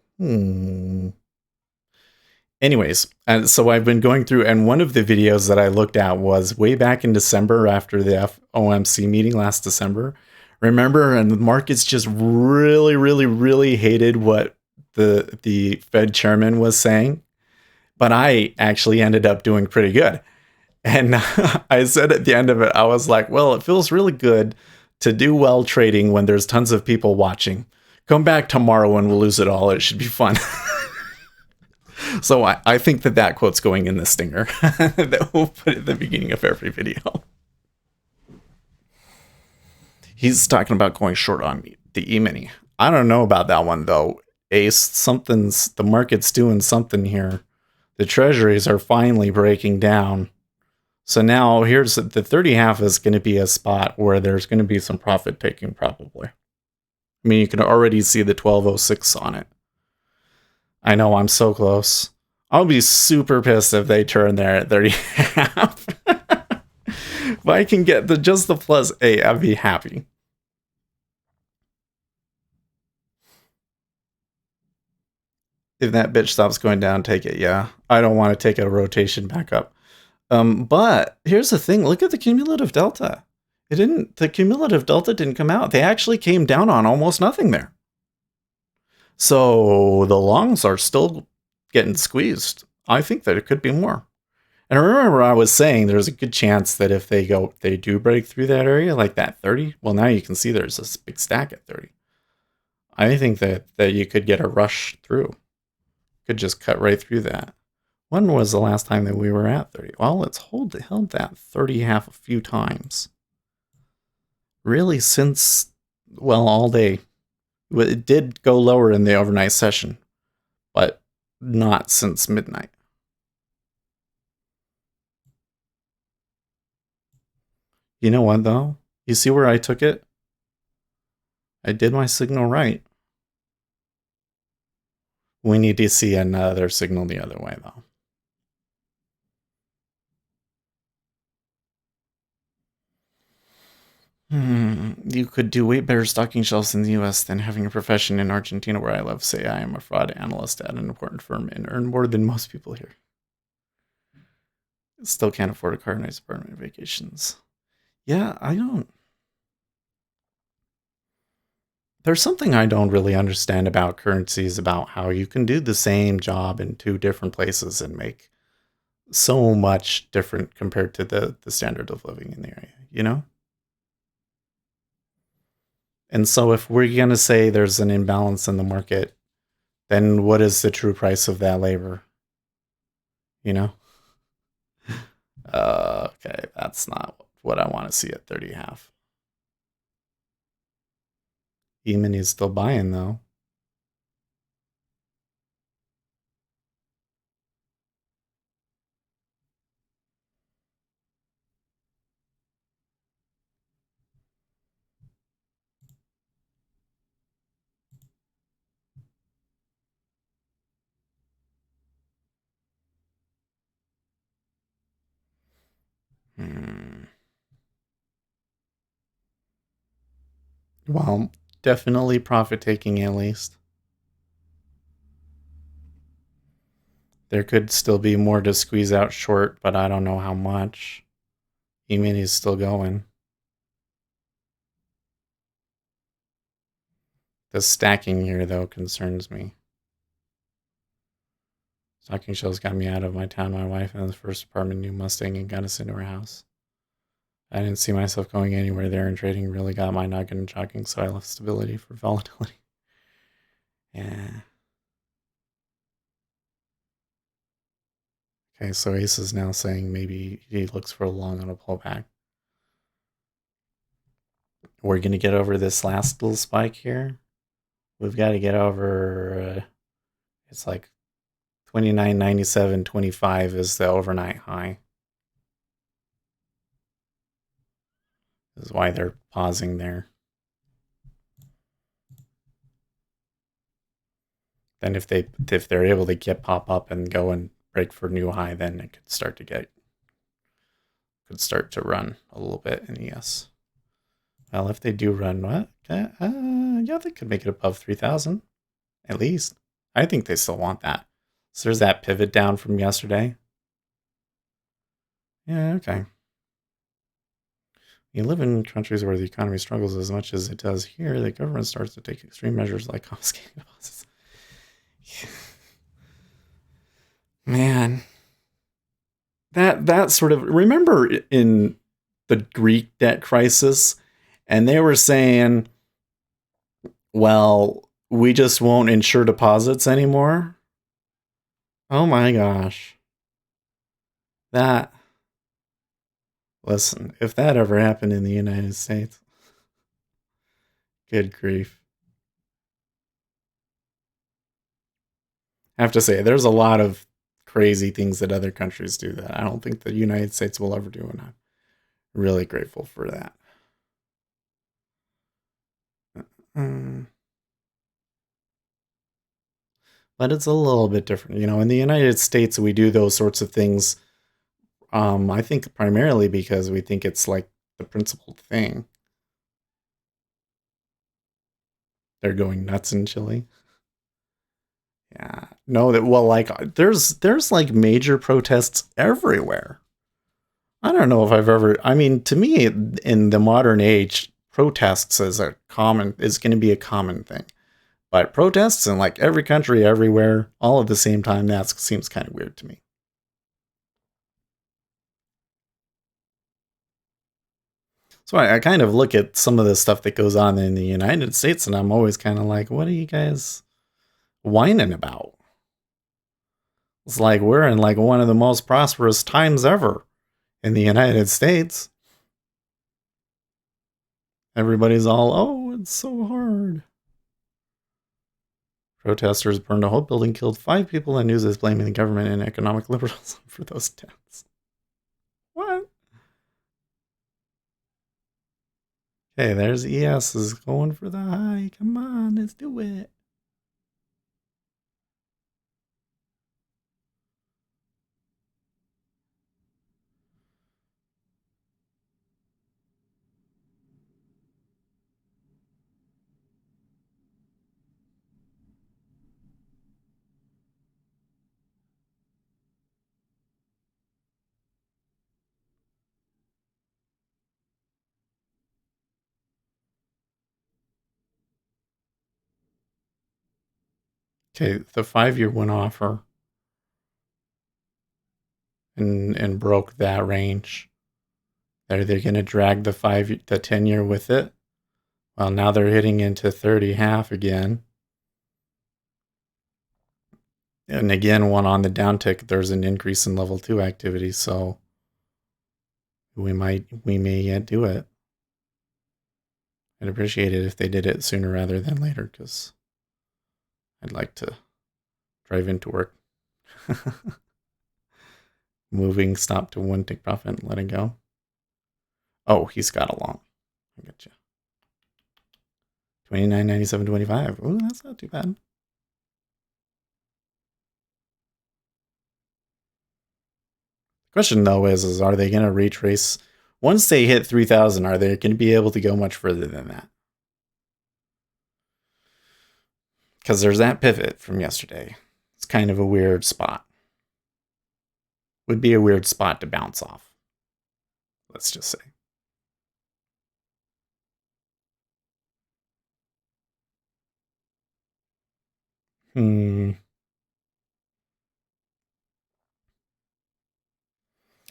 Anyways, and so I've been going through, and one of the videos that I looked at was way back in December after the FOMC meeting last December. Remember, and the markets just really, really, really hated what the Fed chairman was saying. But I actually ended up doing pretty good. And I said at the end of it, I was like, well, it feels really good to do well trading when there's tons of people watching. Come back tomorrow and we'll lose it all. It should be fun. So I think that quote's going in the stinger that we'll put at the beginning of every video. He's talking about going short on the E-mini. I don't know about that one, though. Ace, the market's doing something here. The treasuries are finally breaking down. So now here's the 30-half is going to be a spot where there's going to be some profit taking probably. I mean, you can already see the 1206 on it. I know I'm so close. I'll be super pissed if they turn there at 30-half. If I can get just the plus 8, I'd be happy. If that bitch stops going down, take it. Yeah, I don't want to take a rotation back up. But here's the thing. Look at the cumulative delta. The cumulative delta didn't come out. They actually came down on almost nothing there. So the longs are still getting squeezed. I think that it could be more. And I remember I was saying there's a good chance that if they do break through that area, like that 30, well, now you can see there's this big stack at 30. I think that you could get a rush through. Could just cut right through that. When was the last time that we were at 30? Well, it's held that 30-half a few times. Really since, well, all day. It did go lower in the overnight session, but not since midnight. You know what, though? You see where I took it? I did my signal right. We need to see another signal the other way, though. You could do way better stocking shelves in the US than having a profession in Argentina, where I live. Say I am a fraud analyst at an important firm and earn more than most people here. Still can't afford a car, nice apartment, vacations. Yeah, I don't. There's something I don't really understand about currencies, about how you can do the same job in two different places and make so much different compared to the standard of living in the area, you know? And so if we're going to say there's an imbalance in the market, then what is the true price of that labor? You know? Okay, that's not what I want to see at 30-half. E-mini is still buying, though. Well, definitely profit taking at least. There could still be more to squeeze out short, but I don't know how much. E-mini is still going. The stacking here, though, concerns me. Stocking shells got me out of my town. My wife and the first apartment, new Mustang, and got us into her house. I didn't see myself going anywhere there, and trading really got my noggin and jogging, so I left stability for volatility. Yeah. Okay, so Ace is now saying maybe he looks for a long on a pullback. We're going to get over this last little spike here. We've got to get over, it's like 29.97.25 is the overnight high. This is why they're pausing there. Then if they're able to pop up and go and break for new high, then it could start to run a little bit in ES. Well, if they do run, what? Yeah, they could make it above 3,000 at least. I think they still want that. So there's that pivot down from yesterday. Yeah, okay. You live in countries where the economy struggles as much as it does here. The government starts to take extreme measures like confiscating deposits. Man, that sort of, remember in the Greek debt crisis, and they were saying, well, we just won't insure deposits anymore. Oh my gosh. That, listen, if that ever happened in the United States, good grief. I have to say, there's a lot of crazy things that other countries do that I don't think the United States will ever do, and I'm really grateful for that. Mm. But it's a little bit different. You know, in the United States, we do those sorts of things, I think primarily because we think it's like the principled thing. They're going nuts in Chile. Yeah. No, that well, like there's like major protests everywhere. I don't know if I've ever. I mean, to me, in the modern age, protests is going to be a common thing. But protests in like every country, everywhere, all at the same time, that seems kind of weird to me. So I kind of look at some of the stuff that goes on in the United States, and I'm always kind of like, what are you guys whining about? It's like we're in like one of the most prosperous times ever in the United States. Everybody's all, oh, it's so hard. Protesters burned a whole building, killed 5 people, and news is blaming the government and economic liberalism for those deaths. What? Okay, there's ES is going for the high. Come on, let's do it. Okay, the 5-year went off her and broke that range. Are they going to drag the 10-year with it? Well, now they're hitting into 30 half again. And again, one on the downtick, there's an increase in level 2 activity, so we may yet do it. I'd appreciate it if they did it sooner rather than later, because I'd like to drive into work. Moving stop to 1 tick profit and let it go. Oh, he's got a long. I got you. 29.97.25. Ooh, that's not too bad. Question though is are they going to retrace once they hit 3,000? Are they going to be able to go much further than that? Because there's that pivot from yesterday. It's kind of a weird spot. Would be a weird spot to bounce off. Let's just say.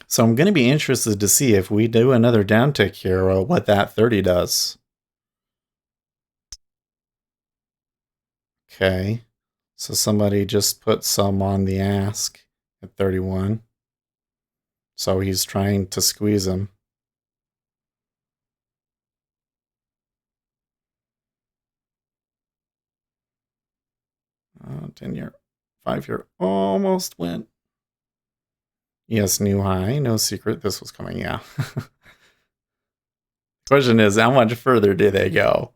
So I'm going to be interested to see if we do another downtick here, what that 30 does. Okay. So somebody just put some on the ask at 31. So he's trying to squeeze him. 10-year, 5-year almost went. Yes, new high. No secret this was coming. Yeah. Question is, how much further do they go?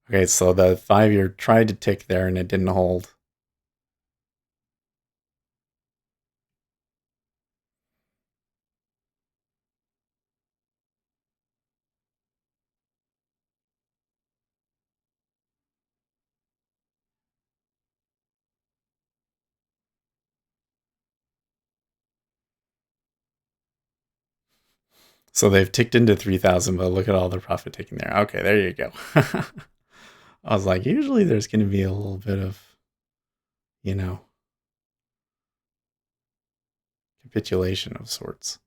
Okay, so the 5-year tried to tick there and it didn't hold. So they've ticked into 3,000, but look at all the profit taking there. Okay, there you go. I was like, usually there's going to be a little bit of, capitulation of sorts.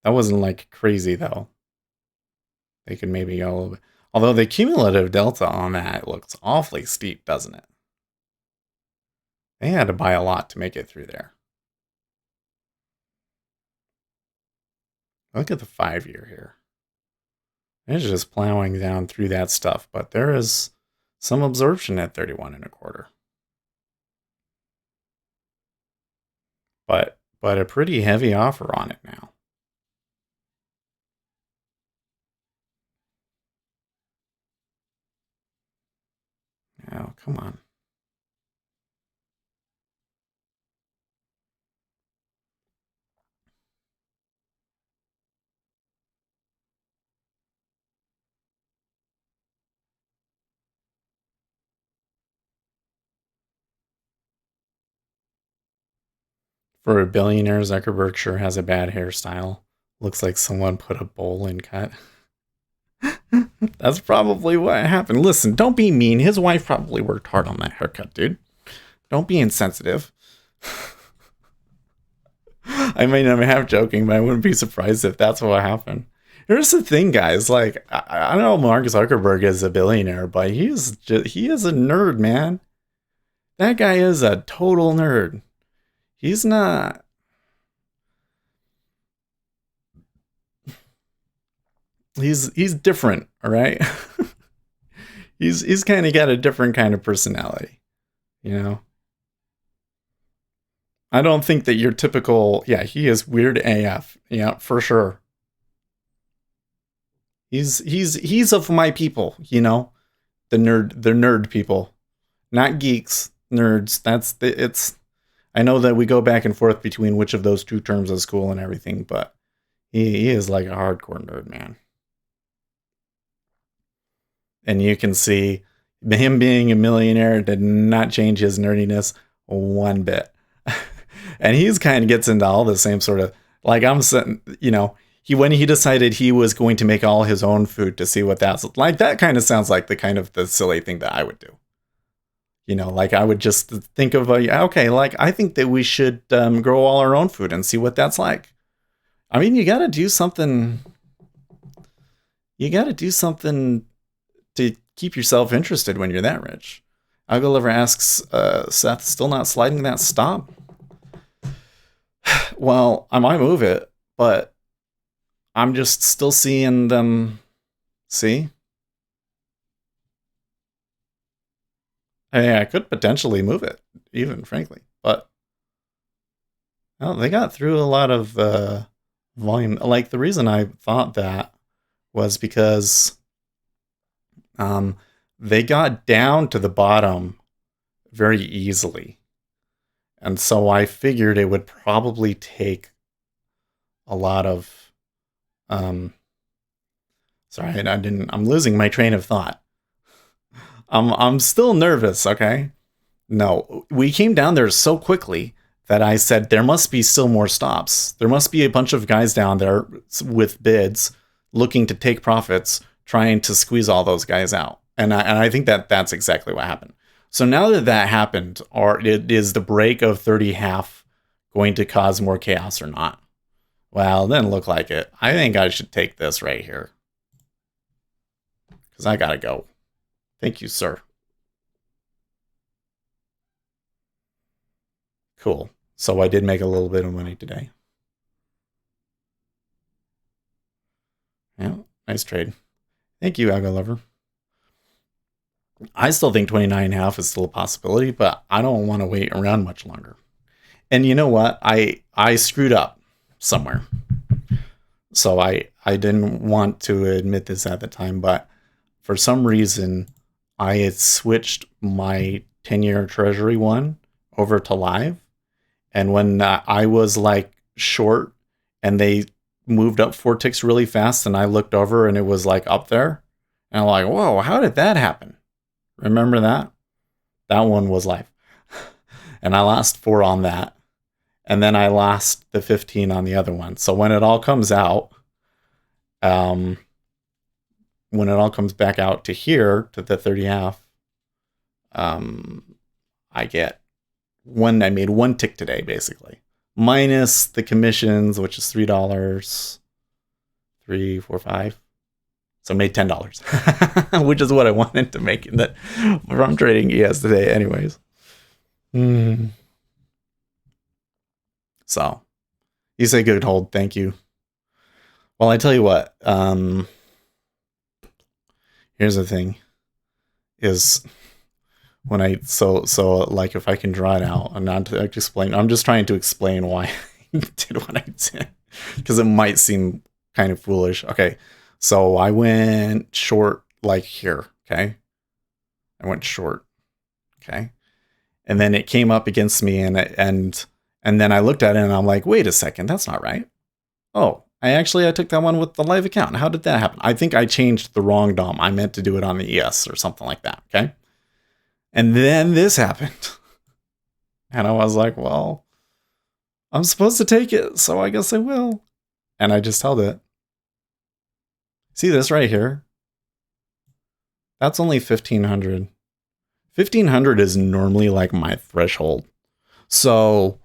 That wasn't like crazy though. They could maybe go a little bit. Although the cumulative delta on that looks awfully steep, doesn't it? They had to buy a lot to make it through there. Look at the 5-year here. It's just plowing down through that stuff, but there is some absorption at 31.25. But a pretty heavy offer on it now. Oh, come on. For a billionaire, Zuckerberg sure has a bad hairstyle. Looks like someone put a bowl in cut. That's probably what happened. Listen, don't be mean. His wife probably worked hard on that haircut, dude. Don't be insensitive. I mean, I'm half joking, but I wouldn't be surprised if that's what happened. Here's the thing, guys. Like, I know Mark Zuckerberg is a billionaire, but he is a nerd, man. That guy is a total nerd. He's not. He's different, all right? he's kind of got a different kind of personality, you know. I don't think that your typical. Yeah, he is weird AF. Yeah, for sure. He's of my people, you know, the nerd people, not geeks, nerds. It's. I know that we go back and forth between which of those two terms is cool and everything, but he is like a hardcore nerd, man. And you can see him being a millionaire did not change his nerdiness one bit. And he's kind of gets into all the same sort of, like, I'm sitting, you know, when he decided he was going to make all his own food to see what that's like, that kind of sounds like the silly thing that I would do. You know, like I would just think of, okay, like I think that we should grow all our own food and see what that's like. I mean, you got to do something. You got to do something to keep yourself interested when you're that rich. Algoliver asks, Seth, still not sliding that stop? Well, I might move it, but I'm just still seeing them. See? Hey, I could potentially move it, even frankly, but well, they got through a lot of volume. Like the reason I thought that was because they got down to the bottom very easily, and so I figured it would probably take a lot of. Sorry, I didn't. I'm losing my train of thought. I'm still nervous, okay? No, we came down there so quickly that I said there must be still more stops. There must be a bunch of guys down there with bids looking to take profits, trying to squeeze all those guys out. And I think that that's exactly what happened. So now that that happened, or it is the break of 30.5 going to cause more chaos or not? Well, it didn't look like it. I think I should take this right here. Because I gotta go. Thank you, sir. Cool. So I did make a little bit of money today. Yeah, nice trade. Thank you, Algo Lover. I still think 29.5 is still a possibility, but I don't want to wait around much longer. And you know what? I screwed up somewhere. So I didn't want to admit this at the time, but for some reason, I had switched my 10-year Treasury one over to live. And when I was like short and they moved up 4 ticks really fast and I looked over and it was like up there. And I'm like, whoa, how did that happen? Remember that? That one was live. And I lost 4 on that. And then I lost the 15 on the other one. So when it all comes out, when it all comes back out to here, to the 30.5, I get I made 1 tick today, basically. Minus the commissions, which is $3, 3, 4, 5. So I made $10, which is what I wanted to make from trading ES today anyways. Hmm. So you say good hold. Thank you. Well, I tell you what. Here's the thing: is when I like if I can draw it out, I'm not to explain. I'm just trying to explain why I did what I did because it might seem kind of foolish. Okay, so I went short like here. Okay, I went short. Okay, and then it came up against me, and then I looked at it and I'm like, wait a second, that's not right. Oh, I took that one with the live account. How did that happen? I think I changed the wrong DOM. I meant to do it on the ES or something like that. Okay. And then this happened. And I was like, well, I'm supposed to take it, so I guess I will. And I just held it. See this right here? That's only 1500. 1500 is normally like my threshold. So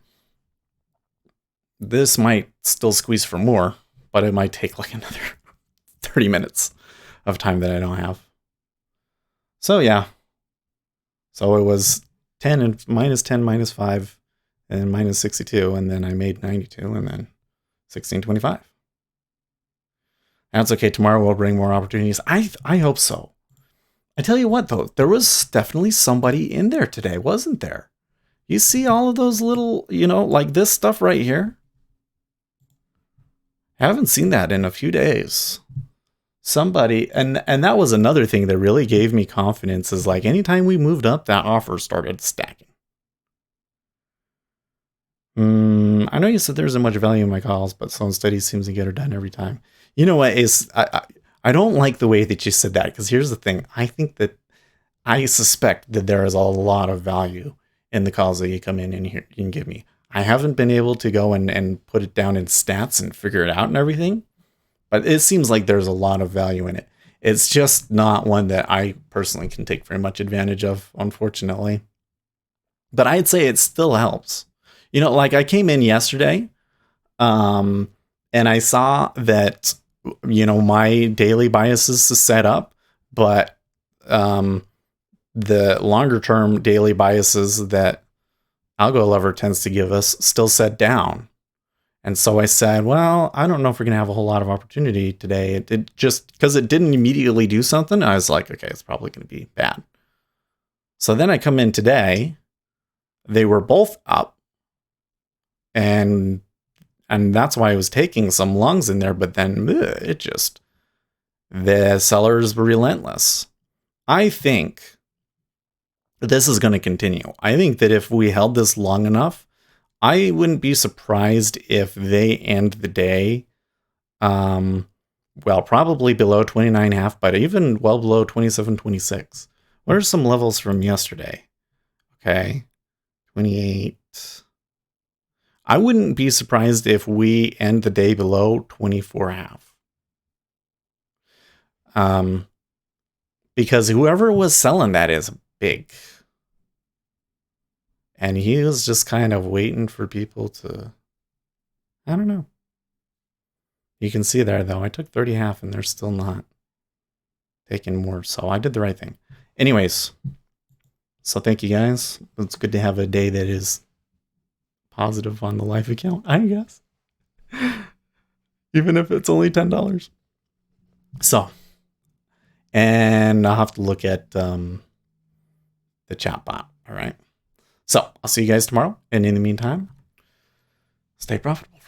this might still squeeze for more, but it might take like another 30 minutes of time that I don't have. So yeah. So it was 10 and minus 10, minus 5, and minus 62, and then I made 92, and then 1625. That's okay. Tomorrow will bring more opportunities. I hope so. I tell you what, though, there was definitely somebody in there today, wasn't there? You see all of those little, like this stuff right here? I haven't seen that in a few days. Somebody, and that was another thing that really gave me confidence, is like anytime we moved up, that offer started stacking. I know you said there isn't much value in my calls, but Sloan Steady seems to get her done every time. You know what? I don't like the way that you said that, because here's the thing. I suspect that there is a lot of value in the calls that you come in and you can give me. I haven't been able to go and put it down in stats and figure it out and everything, but it seems like there's a lot of value in it. It's just not one that I personally can take very much advantage of, unfortunately. But I'd say it still helps. Like I came in yesterday, and I saw that, my daily biases is set up, but the longer term daily biases that Algo Lover tends to give us still set down. And so I said, well, I don't know if we're going to have a whole lot of opportunity today. It just, because it didn't immediately do something, I was like, okay, it's probably going to be bad. So then I come in today, they were both up, and that's why I was taking some lungs in there, but then the sellers were relentless. I think this is going to continue. I think that if we held this long enough, I wouldn't be surprised if they end the day, probably below 29.5, but even well below 27.26. What are some levels from yesterday? Okay, 28. I wouldn't be surprised if we end the day below 24.5. Because whoever was selling that is big. And he was just kind of waiting for people to, I don't know. You can see there, though, I took 30.5 and they're still not taking more. So I did the right thing. Anyways, so thank you guys. It's good to have a day that is positive on the live account, I guess. Even if it's only $10. So, and I'll have to look at the chat bot. All right. So I'll see you guys tomorrow. And in the meantime, stay profitable.